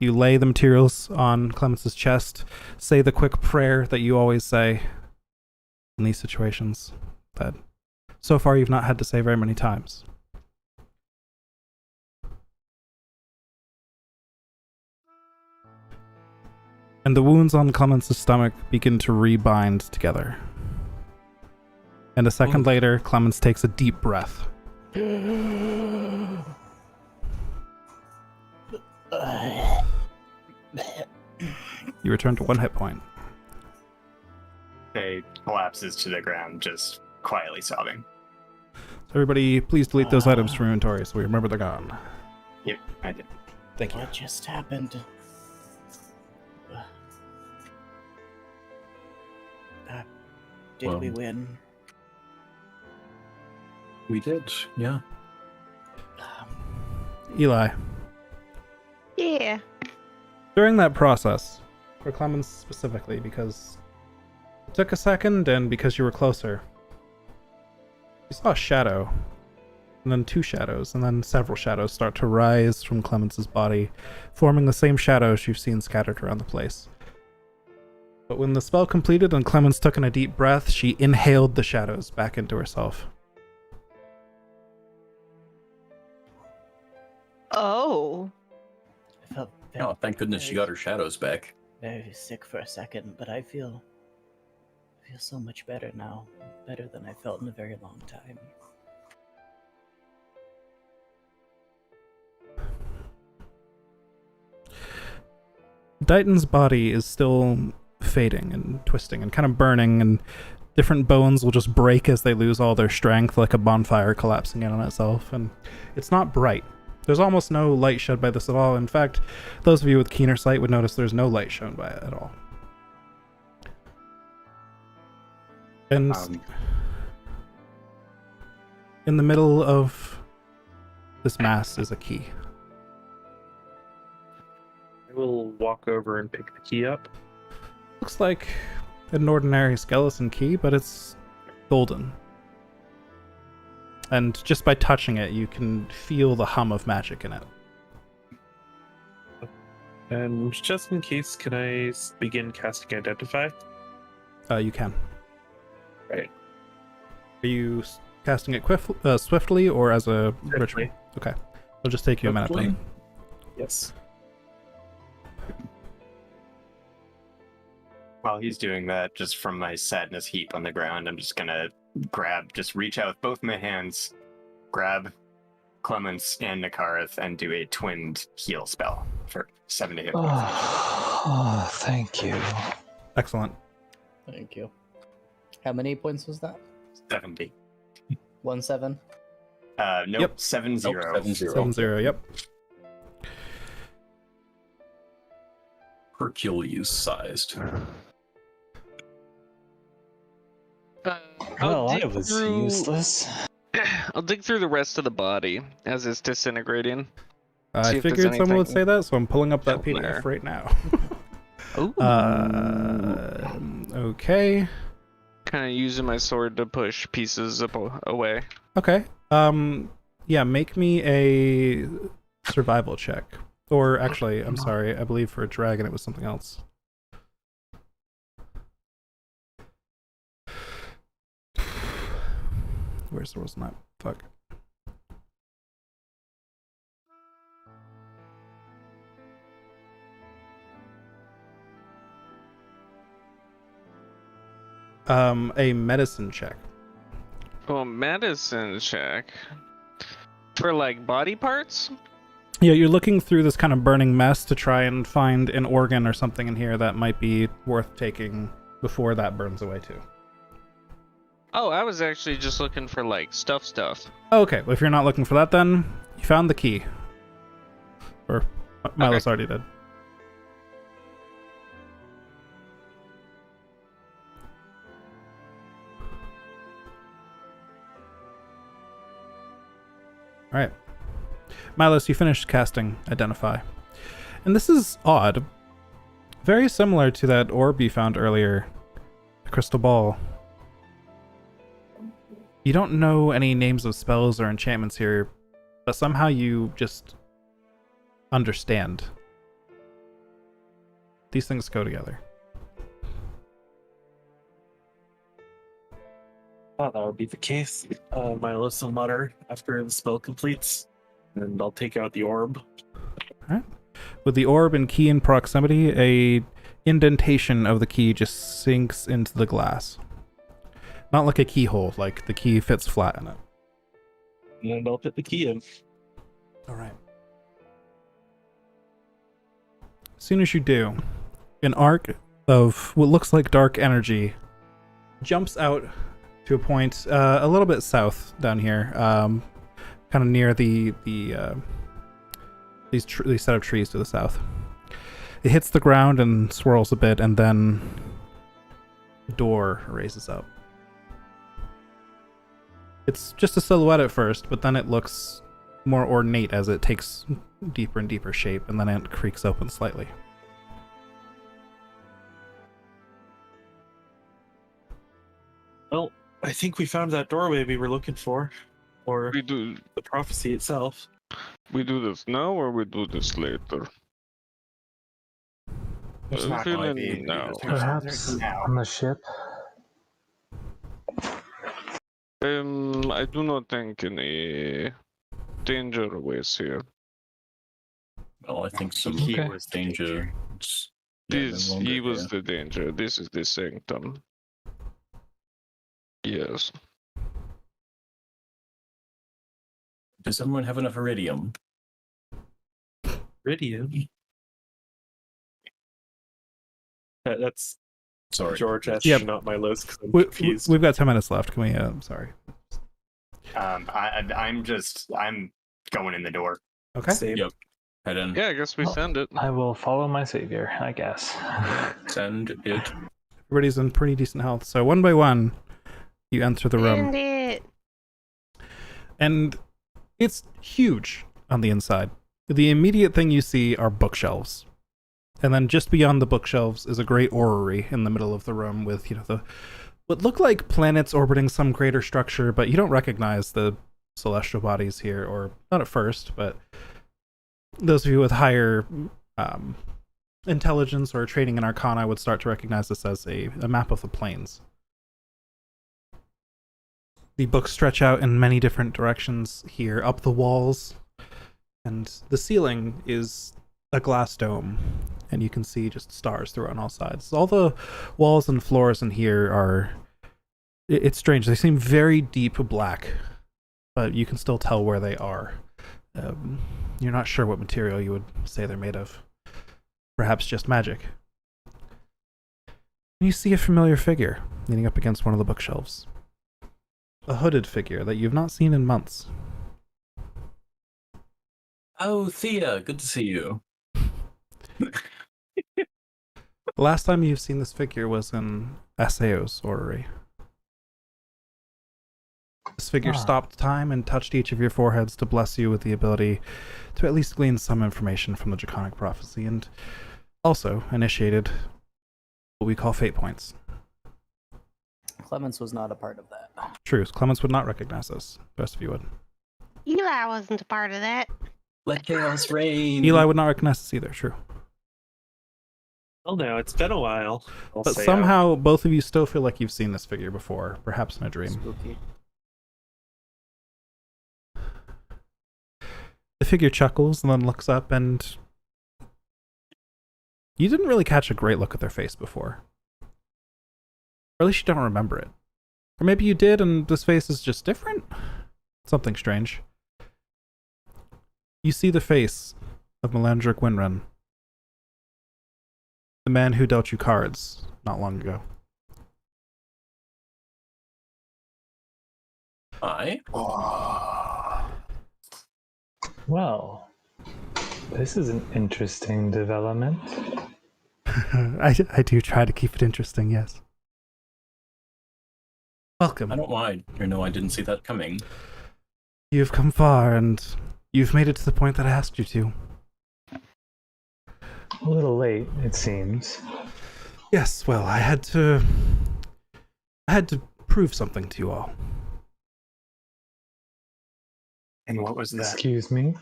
You lay the materials on Clemence's chest, say the quick prayer that you always say in these situations, that so far you've not had to say very many times. And the wounds on Clemence's stomach begin to rebind together. And a second later, Clemence takes a deep breath. You return to 1 hit point.
They collapses to the ground, just quietly sobbing.
So everybody, please delete those items from inventory so we remember they're gone.
Yep, I did.
Thank you.
What just happened? Did we win?
We did, yeah.
Eli,
Yeah.
during that process, for Clemens specifically, because it took a second and because you were closer, you saw a shadow, and then 2 shadows, and then several shadows start to rise from Clemence's body, forming the same shadows you've seen scattered around the place. But when the spell completed and Clemence took in a deep breath, she inhaled the shadows back into herself.
Oh.
I felt
Oh, thank goodness she got her shadows back.
very sick for a second, but I feel so much better now. Better than I felt in a very long time.
Dighton's body is still fading and twisting and kind of burning, and different bones will just break as they lose all their strength, like a bonfire collapsing in on itself. And it's not bright. There's almost no light shed by this at all. In fact, those of you with keener sight would notice there's no light shown by it at all. And in the middle of this mass is a key.
I will walk over and pick the key up.
Looks like an ordinary skeleton key, but it's golden. And just by touching it, you can feel the hum of magic in it.
And just in case, can I begin casting Identify?
You can.
Right.
Are you casting it swiftly or as a ritual? Okay. It'll just take you a minute then.
Yes.
While he's doing that, just from my sadness heap on the ground, I'm just gonna reach out with both my hands, grab Clemens and Nakareth, and do a twinned heal spell for 7 to hit points.
Oh, thank you.
Excellent.
Thank you. How many points was that?
70.
1-7?
Nope,
Yep.
7-0.
Nope, 7-0.
7-0, yep.
Hercules sized.
I'll
Well, I
dig
was
through-
useless.
I'll dig through the rest of the body as it's disintegrating.
I
See if there's
figured someone would
anything
say that, so I'm pulling up that
out
PDF
there.
right now.
Ooh.
Okay.
Kind of using my sword to push pieces away.
Okay. Yeah, make me a survival check. Or actually, I'm sorry, I believe for a dragon it was something else. Where's the rose map? Fuck. A medicine check.
Oh, medicine check. For like body parts?
Yeah, you're looking through this kind of burning mess to try and find an organ or something in here that might be worth taking before that burns away too.
Oh, I was actually just looking for like stuff.
Okay, well, if you're not looking for that, then you found the key. Or Milos already did. All right. Milos, you finished casting Identify. And this is odd. Very similar to that orb you found earlier, the crystal ball. You don't know any names of spells or enchantments here, but somehow you just understand. These things go together.
Thought that would be the case. Milos will mutter after the spell completes, and I'll take out the orb.
Alright. With the orb and key in proximity, a indentation of the key just sinks into the glass. Not like a keyhole, like the key fits flat in it.
And I'll fit the key in.
Alright. As soon as you do, an arc of what looks like dark energy jumps out to a point a little bit south down here, kind of near these set of trees to the south. It hits the ground and swirls a bit, and then the door raises up. It's just a silhouette at first, but then it looks more ornate as it takes deeper and deeper shape, and then it creaks open slightly.
Well, I think we found that doorway we were looking for, or
We do
the prophecy itself.
we do this now or we do this later?
There's
I'm
not going to
feeling
be
now.
Perhaps
now.
on the ship.
I do not think any danger awaits here.
Well, I think some
He
Okay.
was the
danger.
This he was the danger. This is the sanctum. Yes.
Does someone have enough iridium?
Iridium. That's
Sorry.
George asked
Yep.
you not Milos because I'm
We,
confused.
we've got 10 minutes left. Can we? I'm sorry.
I'm going in the door.
Okay.
Same.
Yep. Head in.
Yeah, I guess we send it.
I will follow my savior, I guess.
Send it.
Everybody's in pretty decent health. So one by one, you enter the room.
Send it.
And it's huge on the inside. The immediate thing you see are bookshelves. And then just beyond the bookshelves is a great orrery in the middle of the room with, what look like planets orbiting some greater structure, but you don't recognize the celestial bodies here, or not at first, but those of you with higher intelligence or training in Arcana would start to recognize this as a map of the planes. The books stretch out in many different directions here, up the walls, and the ceiling is a glass dome, and you can see just stars throughout on all sides. All the walls and floors in here are... It's strange. They seem very deep black, but you can still tell where they are. You're not sure what material you would say they're made of. Perhaps just magic. And you see a familiar figure leaning up against one of the bookshelves. A hooded figure that you've not seen in months.
Oh, Thea, good to see you.
The last time you've seen this figure was in Aseo's orrery. This figure stopped time and touched each of your foreheads to bless you with the ability to at least glean some information from the Draconic Prophecy, and also initiated what we call fate points.
Clemens was not a part of that.
True, Clemens would not recognize us. The rest of you would.
Eli wasn't a part of that.
Let chaos reign.
Eli would not recognize us either, true.
Well, now it's been a while.
But somehow both of you still feel like you've seen this figure before, perhaps in a dream.
Spooky.
The figure chuckles and then looks up, and you didn't really catch a great look at their face before. Or at least you don't remember it. Or maybe you did and this face is just different? Something strange. You see the face of Melandric Winrun, the man who dealt you cards not long ago.
Hi.
Well, this is an interesting development.
I do try to keep it interesting, yes. Welcome.
I don't mind. You know, I didn't see that coming.
You've come far, and you've made it to the point that I asked you to.
A little late, it seems.
Yes, well, I had to prove something to you all.
And what was that?
Excuse me?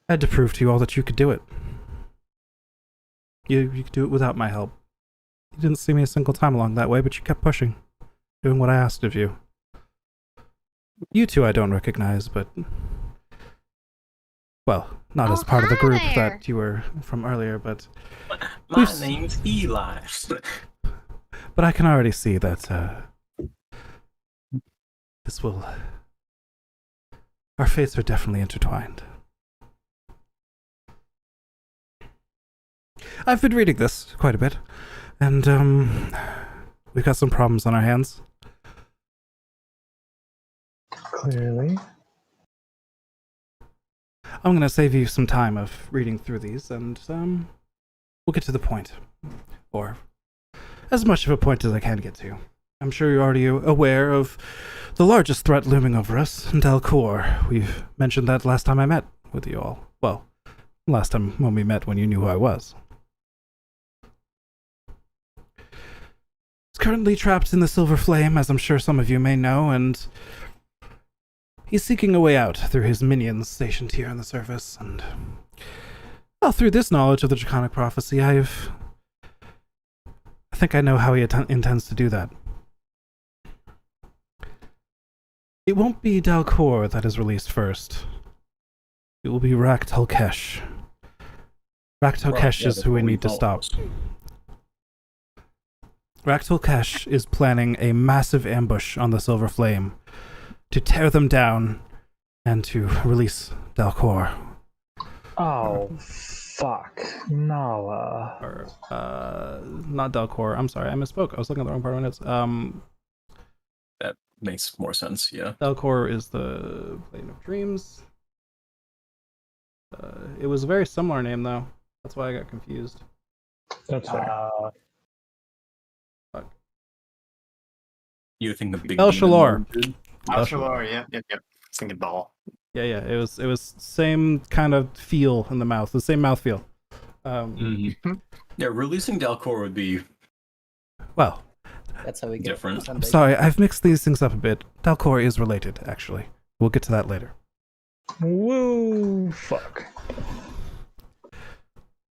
I had to prove to you all that you could do it. You could do it without my help. You didn't see me a single time along that way, but you kept pushing, doing what I asked of you. You two I don't recognize, but... Well, not as part of the group
there.
that you were from earlier, but...
My name's Eli.
But I can already see that, this will... Our fates are definitely intertwined. I've been reading this quite a bit, and, we've got some problems on our hands.
Clearly.
I'm gonna save you some time of reading through these, and, we'll get to the point. Or, as much of a point as I can get to. I'm sure you're already aware of the largest threat looming over us, Dalcor. We've mentioned that last time I met with you all. Well, last time when we met when you knew who I was. He's currently trapped in the Silver Flame, as I'm sure some of you may know, and he's seeking a way out through his minions stationed here on the surface, and... Well, through this knowledge of the Draconic Prophecy, I think I know how he intends to do that. It won't be Dalcor that is released first. It will be Raktalkesh. Raktalkesh is who we need to stop. Raktalkesh is planning a massive ambush on the Silver Flame to tear them down and to release Dalcor.
Oh, Fuck. Nala.
Or, not Delcor. I'm sorry, I misspoke. I was looking at the wrong part of my notes.
That makes more sense. Yeah.
Delcor is the Plane of Dreams. It was a very similar name, though. That's why I got confused.
That's fair.
Fuck.
You think the big
El
demon
Shalor.
one did?
Alshalor, yep. Thinking ball.
Yeah, it was same kind of feel in the mouth, the same mouth feel.
Yeah, releasing Dalcor would be
Well,
That's how we get
different.
I'm sorry, I've mixed these things up a bit. Dalcor is related, actually. We'll get to that later.
Woo! Fuck.
I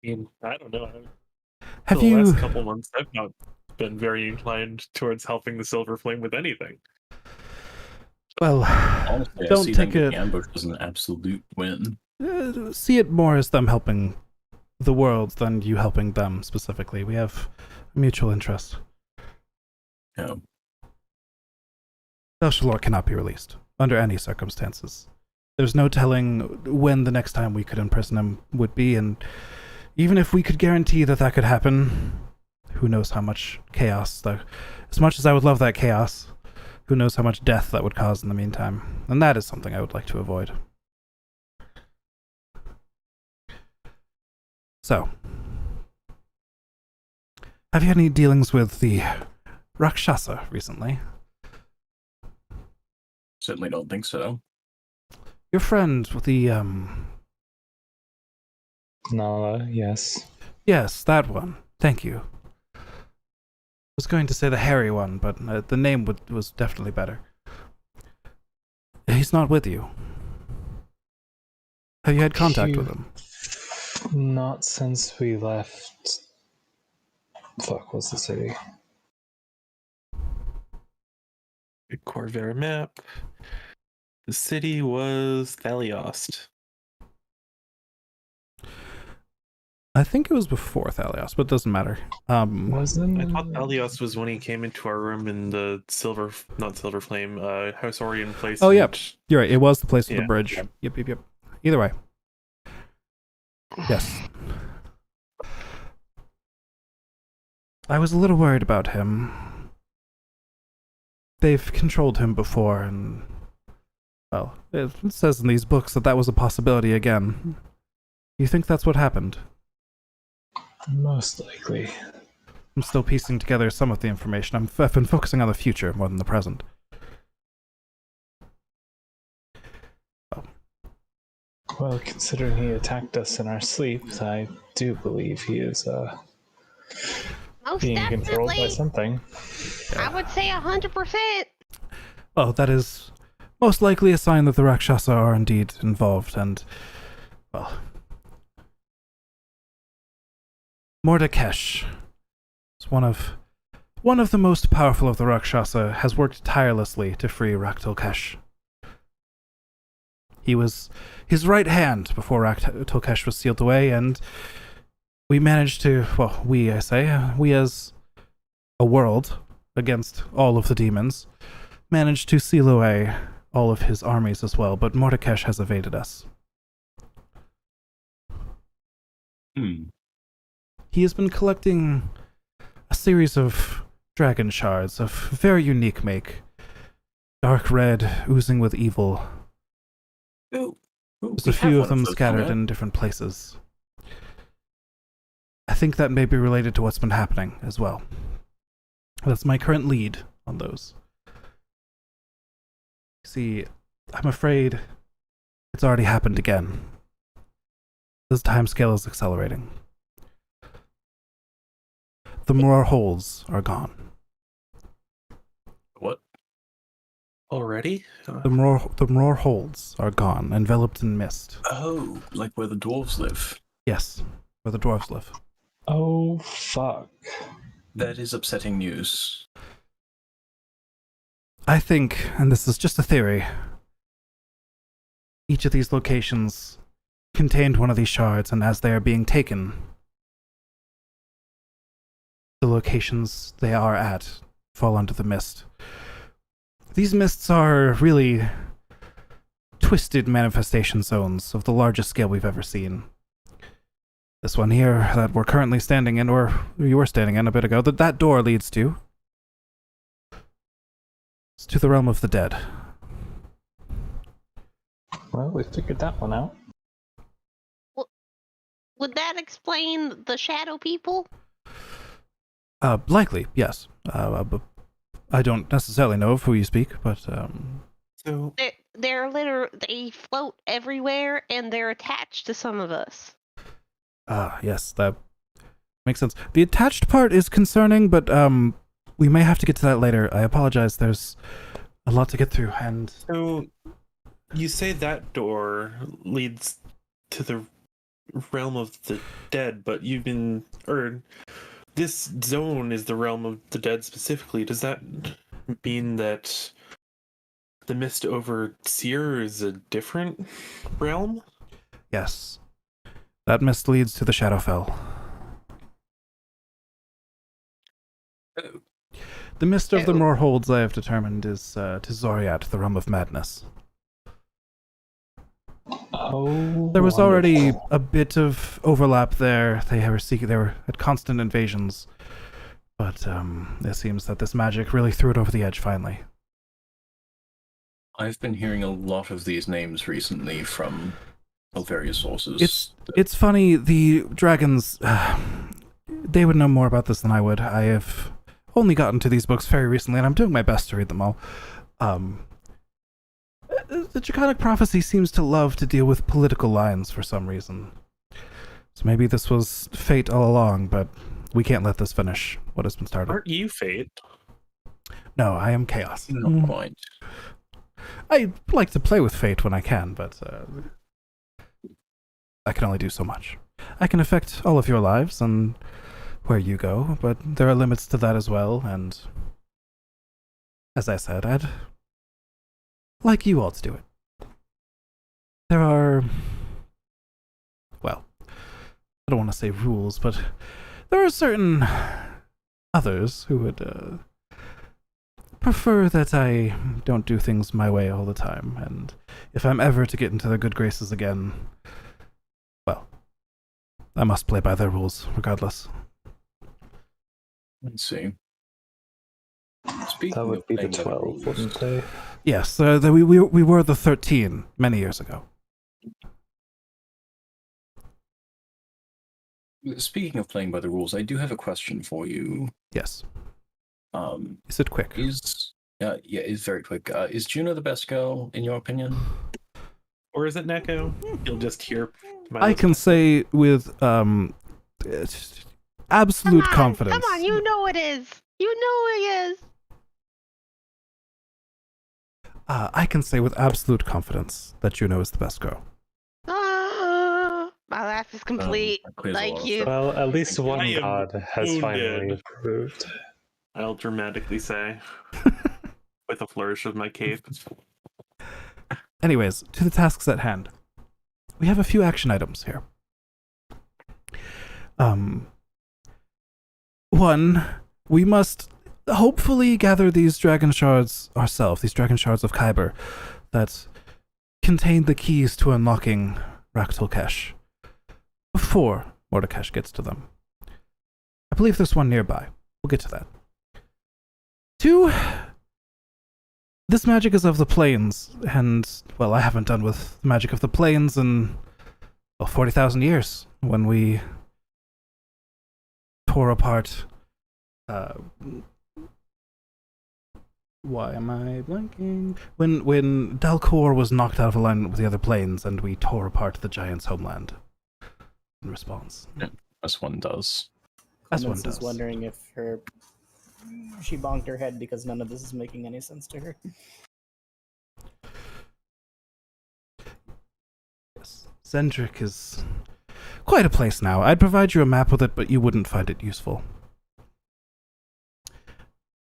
mean, I don't know.
Have
For the
you?
last couple months, I've not been very inclined towards helping the Silver Flame with anything.
Well,
Honestly,
don't
I see
take
them
it.
getting ambushed as an absolute win.
See it more as them helping the world than you helping them specifically. We have a mutual interest.
Yeah.
El Shalor cannot be released under any circumstances. There's no telling when the next time we could imprison him would be, and even if we could guarantee that that could happen, who knows how much chaos, as much as I would love that chaos, who knows how much death that would cause in the meantime. And that is something I would like to avoid. So, have you had any dealings with the Rakshasa recently?
Certainly don't think so.
Your friend with the,
Nala, yes.
Yes, that one. Thank you. I was going to say the hairy one, but the name was definitely better. He's not with you. Have you had contact with him?
Not since we left. Fuck, what's the city?
The Corvair map. The city was Thaliost.
I think it was before Thalios, but it doesn't matter.
Wasn't
I thought Thaliost was when he came into our room in the not Silver Flame, House Orion place.
Oh, yeah.
which-
You're right. It was the place with
Yeah,
the bridge.
yeah.
Yep. Either way. Yes. I was a little worried about him. They've controlled him before, and well, it says in these books that that was a possibility again. You think that's what happened?
most likely.
I'm still piecing together some of the information. I've been focusing on the future more than the present.
Well, considering he attacked us in our sleep, I do believe he is
Most
being controlled by
definitely.
something.
I would say 100%.
Well, that is most likely a sign that the Rakshasa are indeed involved, and, well, Mordakesh is one of the most powerful of the Rakshasa, has worked tirelessly to free Raktalkesh. He was his right hand before Raktalkesh was sealed away, and we managed to, well, we as a world, against all of the demons, managed to seal away all of his armies as well, but Mordakesh has evaded us. He has been collecting a series of dragon shards of very unique make. Dark red, oozing with evil. There's a few of them scattered in different places. I think that may be related to what's been happening as well. That's my current lead on those. See, I'm afraid it's already happened again. This timescale is accelerating. The Mror holes are gone.
What?
Already?
The Mror holes are gone, enveloped in mist.
Oh, like where the dwarves live.
Yes, where the dwarves live.
Oh, fuck.
That is upsetting news.
I think, and this is just a theory, each of these locations contained one of these shards, and as they are being taken, the locations they are at fall under the mist. These mists are really twisted manifestation zones of the largest scale we've ever seen. This one here that we're currently standing in, or you were standing in a bit ago, that door leads to. It's to the realm of the dead.
Well, we figured that one out.
Would that explain the shadow people?
Likely, yes. But I don't necessarily know of who you speak, but
So
They float everywhere, and they're attached to some of us.
yes, that makes sense. The attached part is concerning, but we may have to get to that later. I apologize. There's a lot to get through, and
So, you say that door leads to the realm of the dead, but this zone is the realm of the dead specifically. Does that mean that the Mist Overseer is a different realm?
yes, that mist leads to the Shadowfell. The mist of the Moorholds, I have determined, is to Zoriat, the realm of madness.
Oh,
There was already
wonderful.
a bit of overlap there. They were at constant invasions, but it seems that this magic really threw it over the edge finally.
I've been hearing a lot of these names recently from various sources.
It's funny, the dragons, they would know more about this than I would. I have only gotten to these books very recently, and I'm doing my best to read them all. The Draconic Prophecy seems to love to deal with political lines for some reason. So maybe this was fate all along, but we can't let this finish what has been started.
Aren't you Fate?
No, I am Chaos.
Not quite.
I like to play with fate when I can, but I can only do so much. I can affect all of your lives and where you go, but there are limits to that as well, and as I said, I'd like you all to do it. There are, well, I don't want to say rules, but there are certain others who would prefer that I don't do things my way all the time, and if I'm ever to get into their good graces again, well, I must play by their rules regardless.
Let's see. Speaking
That would
of
be the
playing by
12,
rules,
wouldn't they?
Yes, we were the 13 many years ago.
Speaking of playing by the rules, I do have a question for you.
Yes.
Um,
Is it quick?
It's very quick. Is Juno the best girl in your opinion?
Or is it Neko? You'll just hear my
I can say with absolute confidence.
Come on, you know it is. You know he is.
I can say with absolute confidence that Juno is the best girl.
My life is complete. Thank you.
Well, at least one
I am
god has
wounded.
finally approved.
I'll dramatically say, with a flourish of my cape.
Anyways, to the tasks at hand. We have a few action items here. One, we must hopefully gather these dragon shards ourselves, these dragon shards of Kyber, that contain the keys to unlocking Raktal Kesh, before Mordekash gets to them. I believe there's one nearby. We'll get to that. Two, this magic is of the plains, and, well, I haven't done with the magic of the plains in, well, 40,000 years, when we tore apart, why am I blanking? When Dalcor was knocked out of alignment with the other planes, and we tore apart the giant's homeland in response.
Yeah, as one does.
As one
Clemens
does.
is wondering if she bonked her head because none of this is making any sense to her.
Yes. Zendrick is quite a place now. I'd provide you a map with it, but you wouldn't find it useful.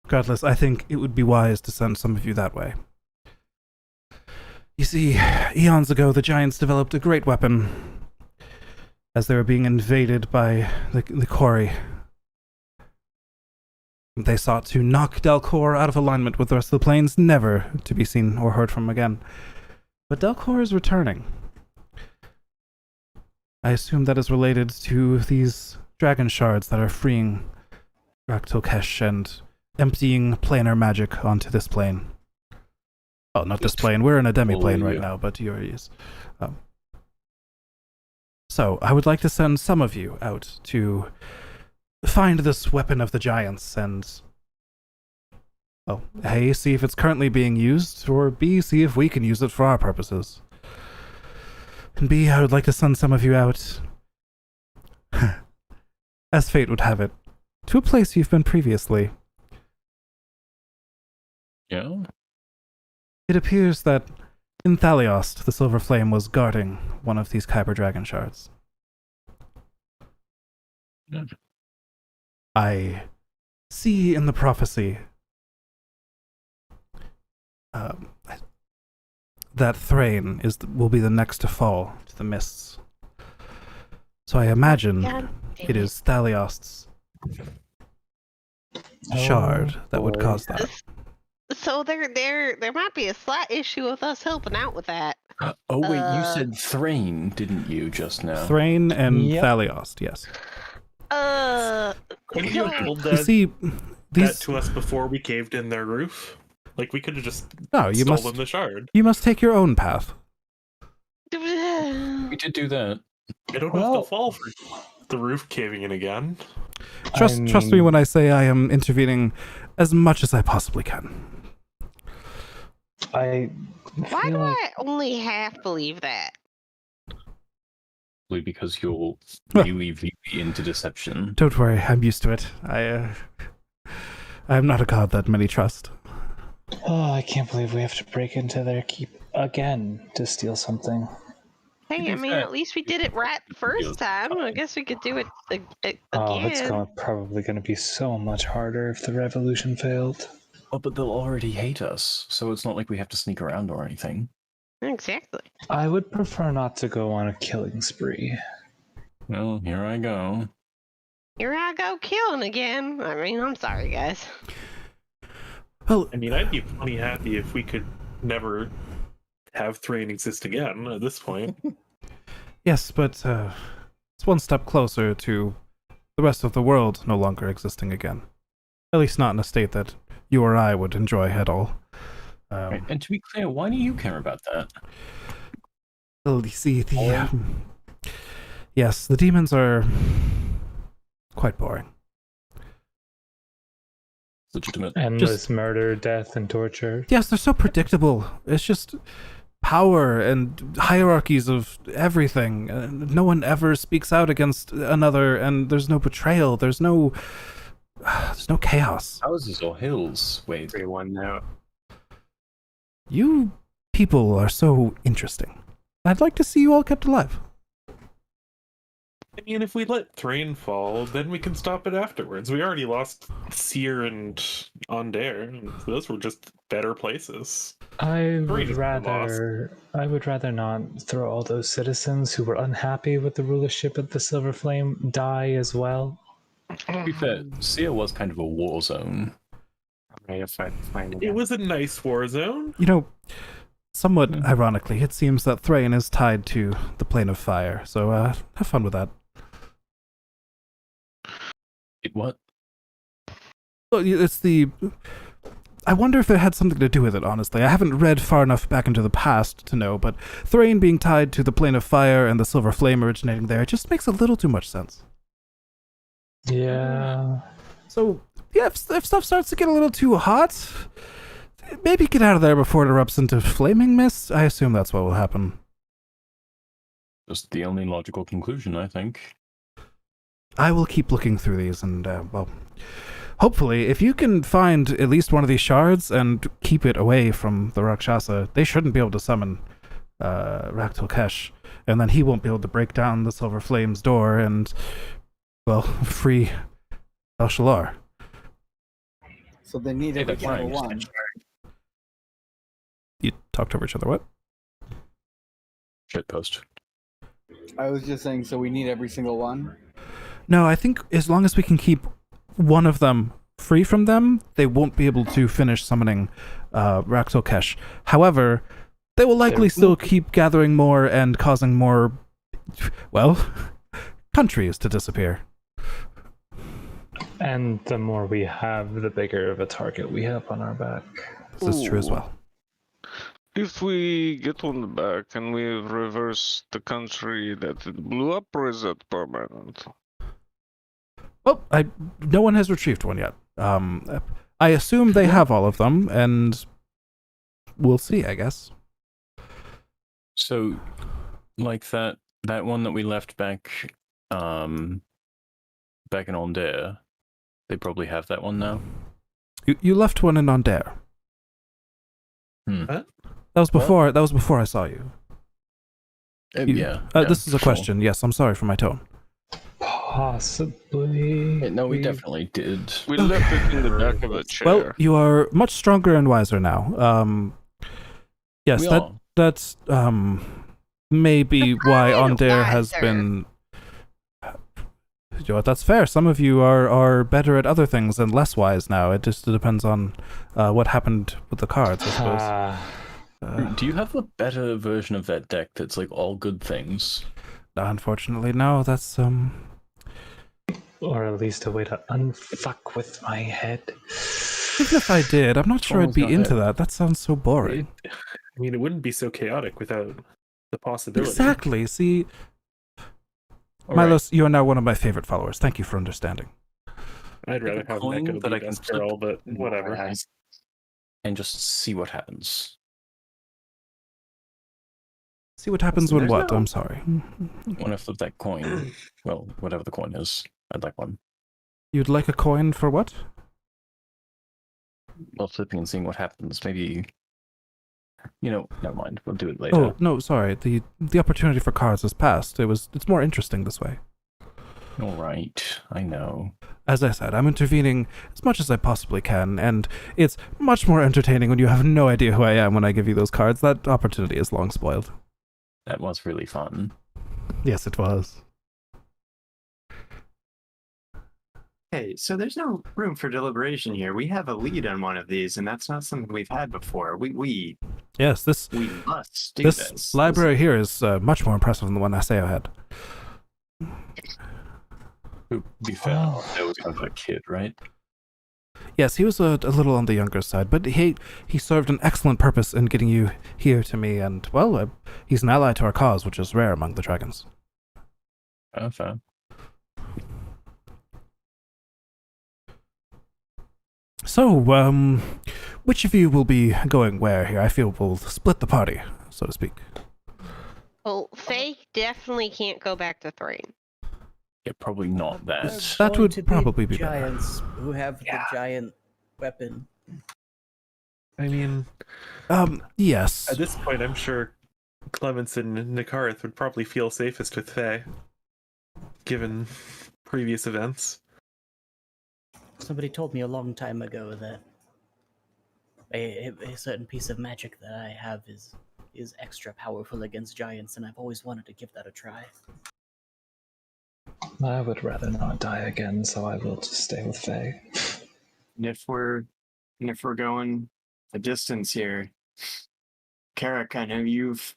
Regardless, I think it would be wise to send some of you that way. You see, eons ago, the Giants developed a great weapon as they were being invaded by the Quarry. They sought to knock Dalcor out of alignment with the rest of the planes, never to be seen or heard from again. But Dalcor is returning. I assume that is related to these dragon shards that are freeing Raktokesh and emptying planar magic onto this plane. Oh, not this plane. We're in a demi-plane right now, but you're yes. So, I would like to send some of you out to find this weapon of the giants and, well, A, see if it's currently being used, or B, see if we can use it for our purposes. And B, I would like to send some of you out, as fate would have it, to a place you've been previously.
Yeah?
It appears that in Thaliost, the Silver Flame was guarding one of these Kyber Dragon Shards.
Yeah.
I see in the prophecy that Thrain will be the next to fall to the mists. So I imagine it is Thaliost's shard that would cause that.
So there might be a slight issue with us helping out with that.
Oh wait, you said Thrain, didn't you, just now?
Thrain and Thaliost, yes.
Couldn't you have told
You see,
that to us before we caved in their roof? Like, we could have just
you
stolen the shard.
You must take your own path.
We did do that.
I don't know if they'll fall for the roof caving in again.
Trust me when I say I am intervening as much as I possibly can.
Why do I only half believe that?
Because you'll really lead into deception.
Don't worry, I'm used to it. I'm not a god that many trust.
Oh, I can't believe we have to break into their keep again to steal something.
Hey, I mean, at least we did it right the first time. I guess we could do it again.
Oh, it's probably going to be so much harder if the revolution failed.
Oh, but they'll already hate us, so it's not like we have to sneak around or anything.
Exactly.
I would prefer not to go on a killing spree.
Well, here I go.
Here I go killing again. I mean, I'm sorry, guys.
Well,
I mean, I'd be plenty happy if we could never have Thrain exist again at this point.
Yes, but it's one step closer to the rest of the world no longer existing again. At least not in a state that you or I would enjoy at all.
Right. And to be clear, why do you care about that?
Well, you see, yes, the demons are quite boring.
Legitimate.
Endless murder, death, and torture.
Yes, they're so predictable. It's just power and hierarchies of everything. No one ever speaks out against another, and there's no betrayal. There's no chaos.
Houses or hills? Wait.
3-1 now.
You people are so interesting. I'd like to see you all kept alive.
I mean, if we let Thrain fall, then we can stop it afterwards. We already lost Seer and Ondair. Those were just better places.
I would rather not throw all those citizens who were unhappy with the rulership of the Silver Flame die as well.
To be fair, Seer was kind of a war zone.
It was a nice war zone.
You know, somewhat ironically, it seems that Thrain is tied to the plane of fire, so have fun with that.
What?
Well, I wonder if it had something to do with it, honestly. I haven't read far enough back into the past to know, but Thrain being tied to the plane of fire and the Silver Flame originating there just makes a little too much sense.
Yeah.
So, yeah, if stuff starts to get a little too hot, maybe get out of there before it erupts into flaming mist. I assume that's what will happen.
Just the only logical conclusion, I think.
I will keep looking through these, and, well, hopefully, if you can find at least one of these shards and keep it away from the Rakshasa, they shouldn't be able to summon Raktokesh, and then he won't be able to break down the Silver Flame's door and, well, free Belshazzar.
So they need every single one.
You talked over each other, what?
Shitpost.
I was just saying, so we need every single one?
No, I think as long as we can keep one of them free from them, they won't be able to finish summoning Raktokesh. However, they will likely still keep gathering more and causing more well, country is to disappear.
And the more we have, the bigger of a target we have on our back.
This is true as
Ooh.
well.
If we get one back and we reverse the country that it blew up, or is that permanent?
Well, no one has retrieved one yet. I assume they have all of them, and we'll see, I guess.
So, like that one that we left back back in Ondare, they probably have that one now.
You left one in Ondare.
Huh?
That was before. That was before I saw you.
Yeah.
This is a
sure.
question. Yes, I'm sorry for my tone.
Possibly.
No, we definitely did.
We left it in the back of a chair.
Well, you are much stronger and wiser now. Yes,
We are.
that's maybe why Ondare has
wiser.
been. You know, that's fair. Some of you are better at other things and less wise now. It just depends on what happened with the cards, I suppose.
Do you have a better version of that deck that's like all good things?
Unfortunately, no. That's
Or at least a way to unfuck with my head.
Even if I did, I'm not sure I'd
Almost
be
got
into
there.
that. That sounds so boring.
I mean, it wouldn't be so chaotic without the possibility.
Exactly. See,
All right.
Milos, you are now one of my favorite followers. Thank you for understanding.
I'd rather have
Coin
Neko
that
be
I can
best
flip
girl, but whatever.
And just see what happens.
See what happens when
There's
what?
no-
I'm sorry.
When I flip that coin, well, whatever the coin is, I'd like one.
You'd like a coin for what?
Well, flipping and seeing what happens. Maybe, never mind. We'll do it later.
Oh no, sorry. The opportunity for cards has passed. It's more interesting this way.
All right, I know.
As I said, I'm intervening as much as I possibly can, and it's much more entertaining when you have no idea who I am when I give you those cards. That opportunity is long spoiled.
That was really fun.
Yes, it was.
Hey, so there's no room for deliberation here. We have a lead on one of these, and that's not something we've had before. We
Yes, this
must do
this
this.
library here is much more impressive than the one Aseo had.
To be fair, that was kind of a kid, right?
Yes, he was a little on the younger side, but he served an excellent purpose in getting you here to me, and, well, he's an ally to our cause, which is rare among the dragons.
Fair.
So, which of you will be going where here? I feel we'll split the party, so to speak.
Well, Faye definitely can't go back to Thrain.
Yeah, probably not that.
There's
That
going
would
to
probably be better.
giants who have the giant weapon.
I mean,
Yes.
at this point, I'm sure Clemens and Nikarth would probably feel safest with Faye, given previous events.
Somebody told me a long time ago that a certain piece of magic that I have is extra powerful against giants, and I've always wanted to give that a try.
I would rather not die again, so I will just stay with Faye.
And if we're going a distance here, Carrick, I know you've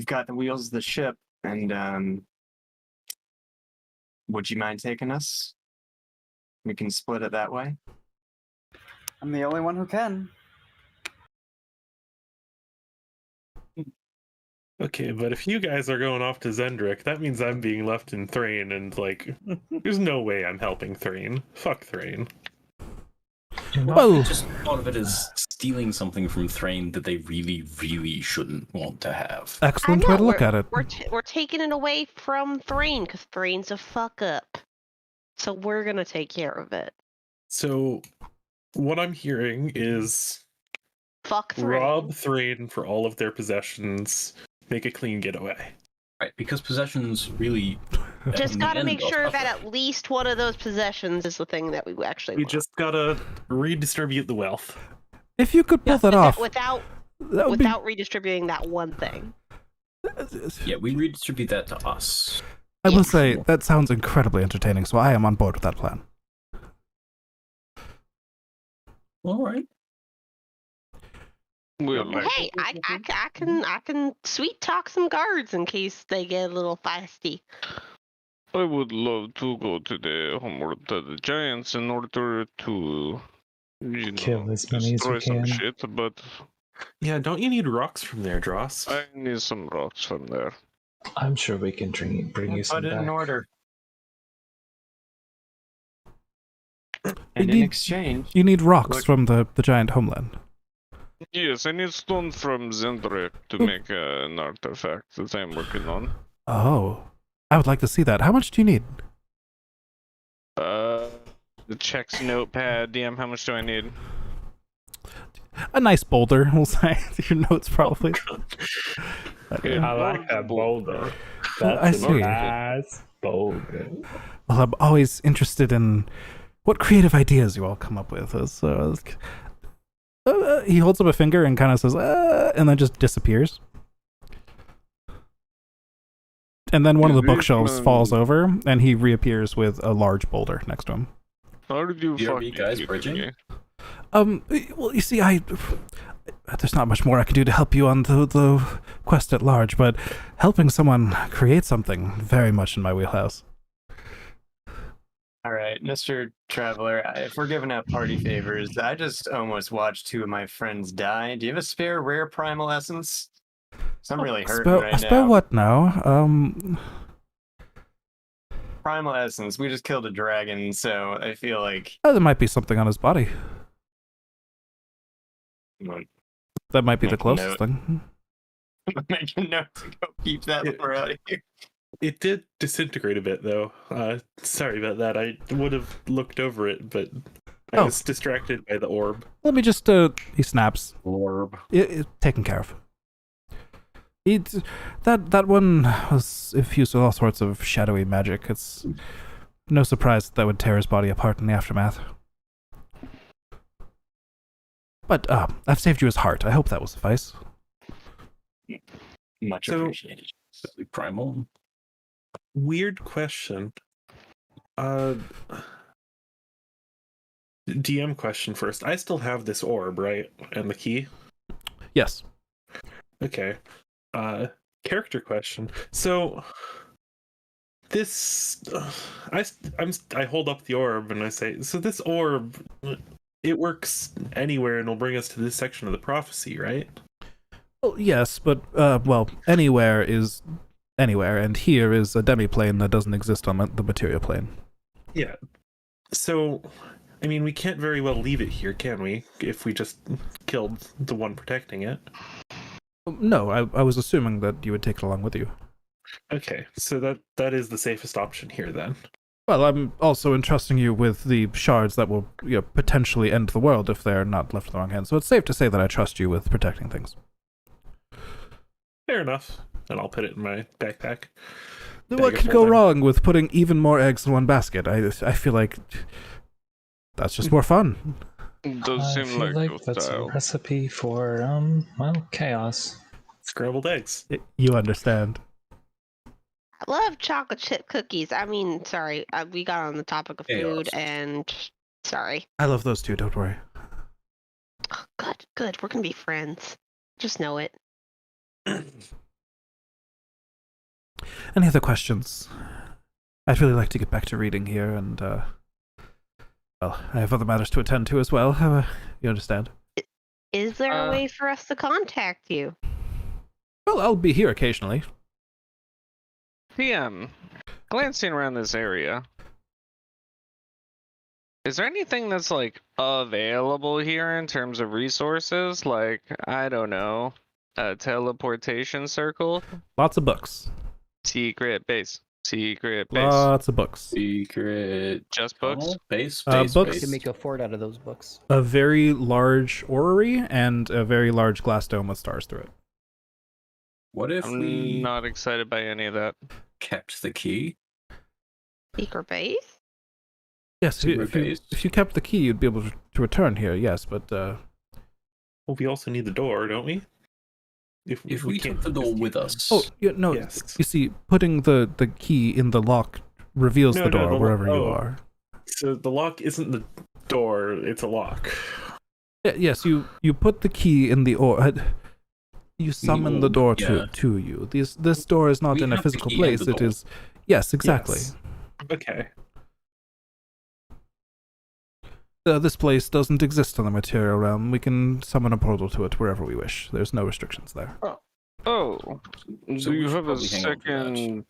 got the wheels of the ship, and would you mind taking us? We can split it that way.
I'm the only one who can.
Okay, but if you guys are going off to Zendrick, that means I'm being left in Thrain, and, there's no way I'm helping Thrain. Fuck Thrain.
Well,
Just thought of it as stealing something from Thrain that they really, really shouldn't want to have.
excellent way to look at it.
We're taking it away from Thrain because Thrain's a fuck up. So we're gonna take care of it.
So, what I'm hearing is
Fuck Thrain.
rob Thrain for all of their possessions, make a clean getaway.
Right, because possessions really...
Just
in the
gotta
end,
make
they'll
sure that
suffer.
at least one of those possessions is the thing that we actually
We
want.
just gotta redistribute the wealth.
If you could pull that off,
without
that would
redistributing that one thing.
Yeah, we redistribute that to us.
I will say, that sounds incredibly entertaining, so I am on board with that plan.
All right.
Well,
Hey, I can sweet talk some guards in case they get a little feisty.
I would love to go to the homeworld to the giants in order to,
Kill as many as
destroy
we
some
can.
shit, but
Yeah, don't you need rocks from there, Dross?
I need some rocks from there.
I'm sure we can bring you some
Put it in
back.
order.
You
And in
need-
exchange,
You need rocks
Look-
from the giant homeland.
Yes, I need stone from Zendrek to make an artifact that I'm working on.
Oh, I would like to see that. How much do you need?
The checks notepad. DM, how much do I need?
A nice boulder, we'll say. Your notes probably.
Okay,
I like that boulder. That's
I
a
see.
nice boulder.
Well, I'm always interested in what creative ideas you all come up with. So he holds up a finger and kind of says, and then just disappears. And then one of the bookshelves falls over, and he reappears with a large boulder next to him.
How did you
BRB
fucking
guys
get
bridging?
me?
Well, you see, there's not much more I can do to help you on the quest at large, but helping someone create something very much in my wheelhouse.
all right, Mr. Traveler, if we're giving out party favors, I just almost watched 2 of my friends die. Do you have a spare rare primal essence? 'Cause I'm really hurting right
I spell
now.
what now?
Primal essence. We just killed a dragon, so I feel like
There might be something on his body. That might be the
Make a
closest
note.
thing.
make a note to go keep that before out of here.
It did disintegrate a bit, though. Sorry about that. I would have looked over it, but I
Oh.
was distracted by the orb.
Let me just, he snaps.
Orb.
Taken care of. That one was infused with all sorts of shadowy magic. It's no surprise that would tear his body apart in the aftermath. But I've saved you his heart. I hope that will suffice.
Much
So-
appreciated.
Primal.
Weird question. DM question first. I still have this orb, right? And the key?
Yes.
Okay. Character question. So this I hold up the orb and I say, so this orb, it works anywhere and will bring us to this section of the prophecy, right?
Well, yes, but well, anywhere is anywhere, and here is a demi-plane that doesn't exist on the material plane.
Yeah. So, I mean, we can't very well leave it here, can we? If we just killed the one protecting it.
No, I was assuming that you would take it along with you.
Okay, so that is the safest option here then.
Well, I'm also entrusting you with the shards that will potentially end the world if they're not left in the wrong hands. So it's safe to say that I trust you with protecting things.
Fair enough. And I'll put it in my backpack.
What
of
could go
holding.
wrong with putting even more eggs in one basket? I feel like that's just more fun.
Does
I
seem
feel
like,
like
your
that's a
style.
recipe for chaos.
Scrambled eggs.
You understand.
I love chocolate chip cookies. I mean, sorry, we got on the topic of food,
Chaos.
and sorry.
I love those too, don't worry.
Oh, good. We're gonna be friends. Just know it.
Any other questions? I'd really like to get back to reading here, and, well, I have other matters to attend to as well. You understand?
Is there a way for us to contact you?
Well, I'll be here occasionally.
PM, glancing around this area, is there anything that's like available here in terms of resources? Like, I don't know, a teleportation circle?
Lots of books.
Secret base.
Lots of books.
Secret.
Just books?
tunnel? Base.
Books?
You
Base.
can make a fort out of those books.
A very large orrery and a very large glass dome with stars through it.
What if
I'm
we
not excited by any of that.
kept the key?
Secret base?
Yes,
Secret base.
if you kept the key, you'd be able to return here, yes, but,
Well, we also need the door, don't we?
If we took the door with us.
Oh, yeah, no,
Yes.
you see, putting the key in the lock reveals
No,
the
no,
door
the
wherever you
oh.
are.
So the lock isn't the door, it's a lock.
Yes, you put the key in the or. You summon the door
yeah.
to you. This door is not
We
in a
have the
physical
key and
place.
the
It
door.
is. Yes, exactly.
Yes. Okay.
This place doesn't exist in the material realm. We can summon a portal to it wherever we wish. There's no restrictions there.
Oh,
So
do
we
you
should
have a
probably hang on to that.
second?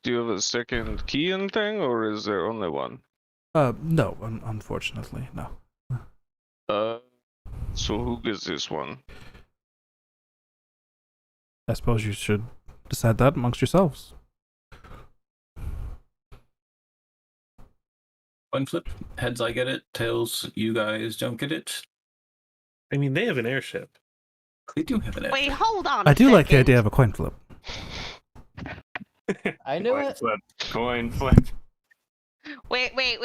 Do you have a second key and thing, or is there only one?
No, unfortunately, no.
So who gets this one?
I suppose you should decide that amongst yourselves.
Coin flip. Heads, I get it. Tails, you guys don't get it.
I mean, they have an airship.
They do have an edge.
Wait, hold on.
I do like the idea of a coin flip.
I knew it.
Coin flip.
Wait.
Wait.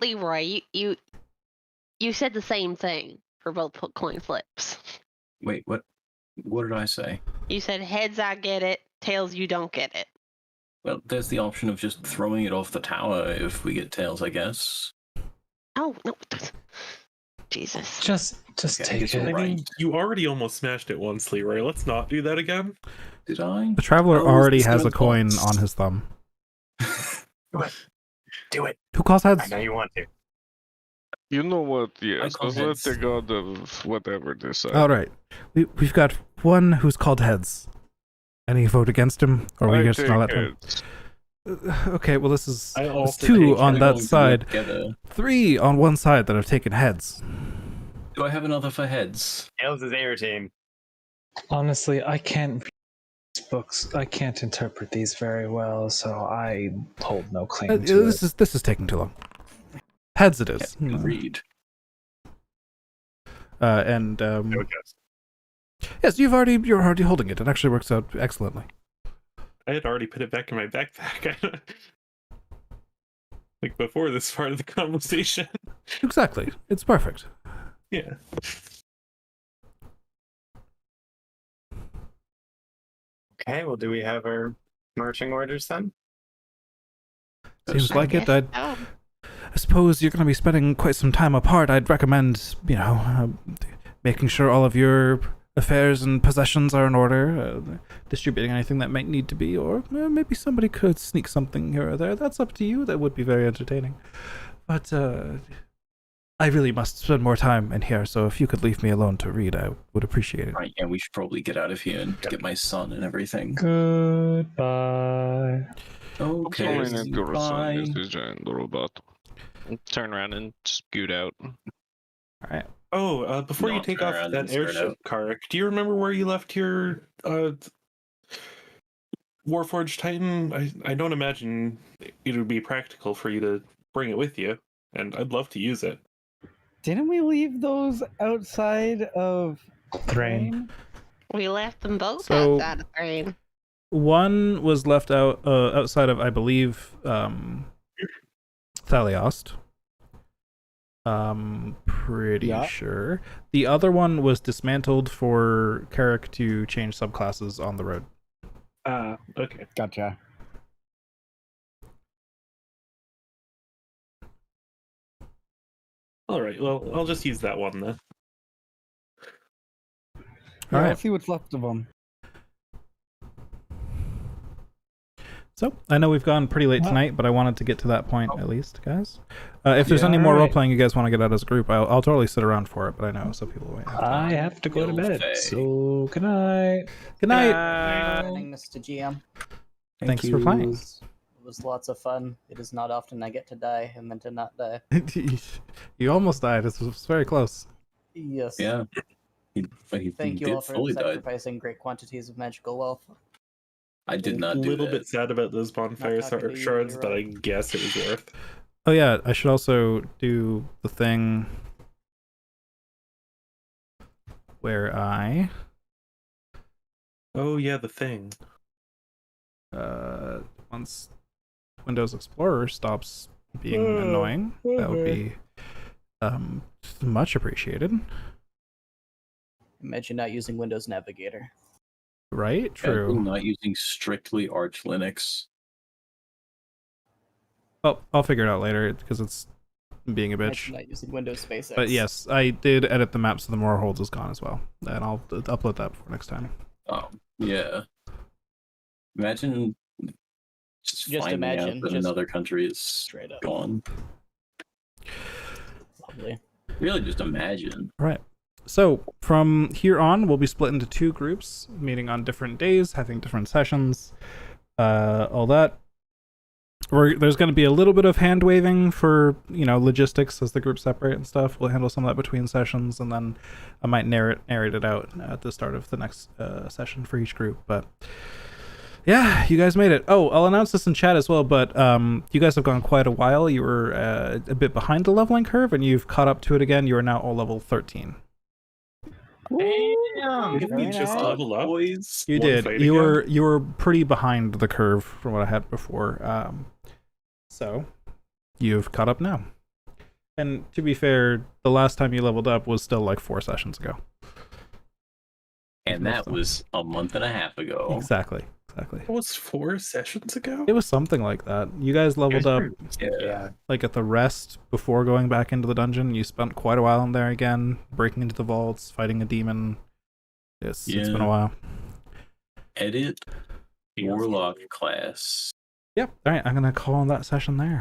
Leroy, you said the same thing for both coin flips.
Wait, what? What did I say?
You said heads, I get it. Tails, you don't get it.
Well, there's the option of just throwing it off the tower if we get tails, I guess.
Oh no. Jesus.
Just
Okay, I
take
guess you're
it.
I mean,
right.
you already almost smashed it once, Leroy. Let's not do that again.
Did I?
The traveler
Oh,
already
it's
has a
seventh
coin
box.
on his thumb.
Do it.
Who calls
I
heads?
know you want to.
You know what? Yes,
call
let the
heads.
god of whatever decide.
All right. We've got one who's called heads. Any vote against him, or we
I
just
take
not let him?
heads.
Okay, well this is
I
there's
also
two
take
on
heads.
that
Going to
side,
work together.
3 on one side that have taken heads.
Do I have another for heads?
Tails is air team.
Honestly, I can't read these books. I can't interpret these very well, so I hold no claim to it.
This is taking too long. Heads it is.
Yeah, read.
And
No guess.
yes, you're already holding it. It actually works out excellently.
I had already put it back in my backpack. Like before this part of the conversation.
Exactly. It's perfect.
Yeah.
Okay, well, do we have our marching orders then?
Seems like it.
Yes.
I suppose you're going to be spending quite some time apart. I'd recommend, making sure all of your affairs and possessions are in order, distributing anything that might need to be, or maybe somebody could sneak something here or there. That's up to you. That would be very entertaining. But I really must spend more time in here, so if you could leave me alone to read, I would appreciate it.
Right, yeah, we should probably get out of here and get my son and everything.
Goodbye.
Okay.
Only need to
bye.
resign this giant robot. Turn around and scoot out.
All right.
Oh, before you
Not
take
turn
off
around
that
and start
airship,
out.
Karik, do you remember where you left your Warforged Titan? I don't imagine it would be practical for you to bring it with you, and I'd love to use it.
Didn't we leave those outside of
Thrain.
We left them both
So-
outside of Thrain.
One was left out outside of, I believe, Thaliost. Pretty
Yeah.
sure. The other one was dismantled for Carrick to change subclasses on the road.
Okay.
Gotcha.
All right. Well, I'll just use that one then.
Yeah,
All right.
Let's see what's left of them.
So, I know we've gone pretty late
Well-
tonight, but I wanted to get to that point at least, guys. If there's any
Yeah,
more
alright.
role-playing you guys want to get out as a group, I'll totally sit around for it, but I know some people won't have time.
I have to go to bed,
Faye.
so good night.
Good night!
Running this to GM.
Thanks for playing.
It was lots of fun. It is not often I get to die and then to not die.
You almost died. It was very close.
Yes.
Yeah. He
Thank you
did
all for
fully died.
sacrificing great quantities of magical wealth.
I did
A
not do
little
that.
bit sad about those bonfire
Not talking to you,
shards,
you're
but I
right.
guess it was worth.
Oh yeah, I should also do the thing where I
Oh yeah, the thing.
once Windows Explorer stops being annoying, that would be much appreciated.
Imagine not using Windows Navigator.
Right?
Yeah, we're
True.
not using strictly Arch Linux.
I'll figure it out later because it's being a bitch.
Not using Windows SpaceX.
But yes, I did edit the map so the more holds is gone as well, and I'll upload that for next time.
Yeah. Imagine just finding
imagine,
out that
just
another country is
straight up
gone.
Lovely.
Really, just imagine.
Right. So from here on, we'll be split into 2 groups, meeting on different days, having different sessions, all that. There's going to be a little bit of hand waving for, logistics as the groups separate and stuff. We'll handle some of that between sessions, and then I might narrate it out at the start of the next session for each group. But yeah, you guys made it. Oh, I'll announce this in chat as well, but you guys have gone quite a while. You were a bit behind the leveling curve, and you've caught up to it again. You are now all level 13.
Damn! Didn't we just level up?
Boys.
You did. You were pretty behind the curve from what I had before. So you've caught up now. And to be fair, the last time you leveled up was still like 4 sessions ago.
And that was a month and a half ago.
Exactly.
That was 4 sessions ago?
It was something like that. You guys leveled up like at the rest before going back into the dungeon. You spent quite a while in there again, breaking into the vaults, fighting a demon. It's been a while.
Edit Warlock class.
Yep. All right, I'm going to call on that session there.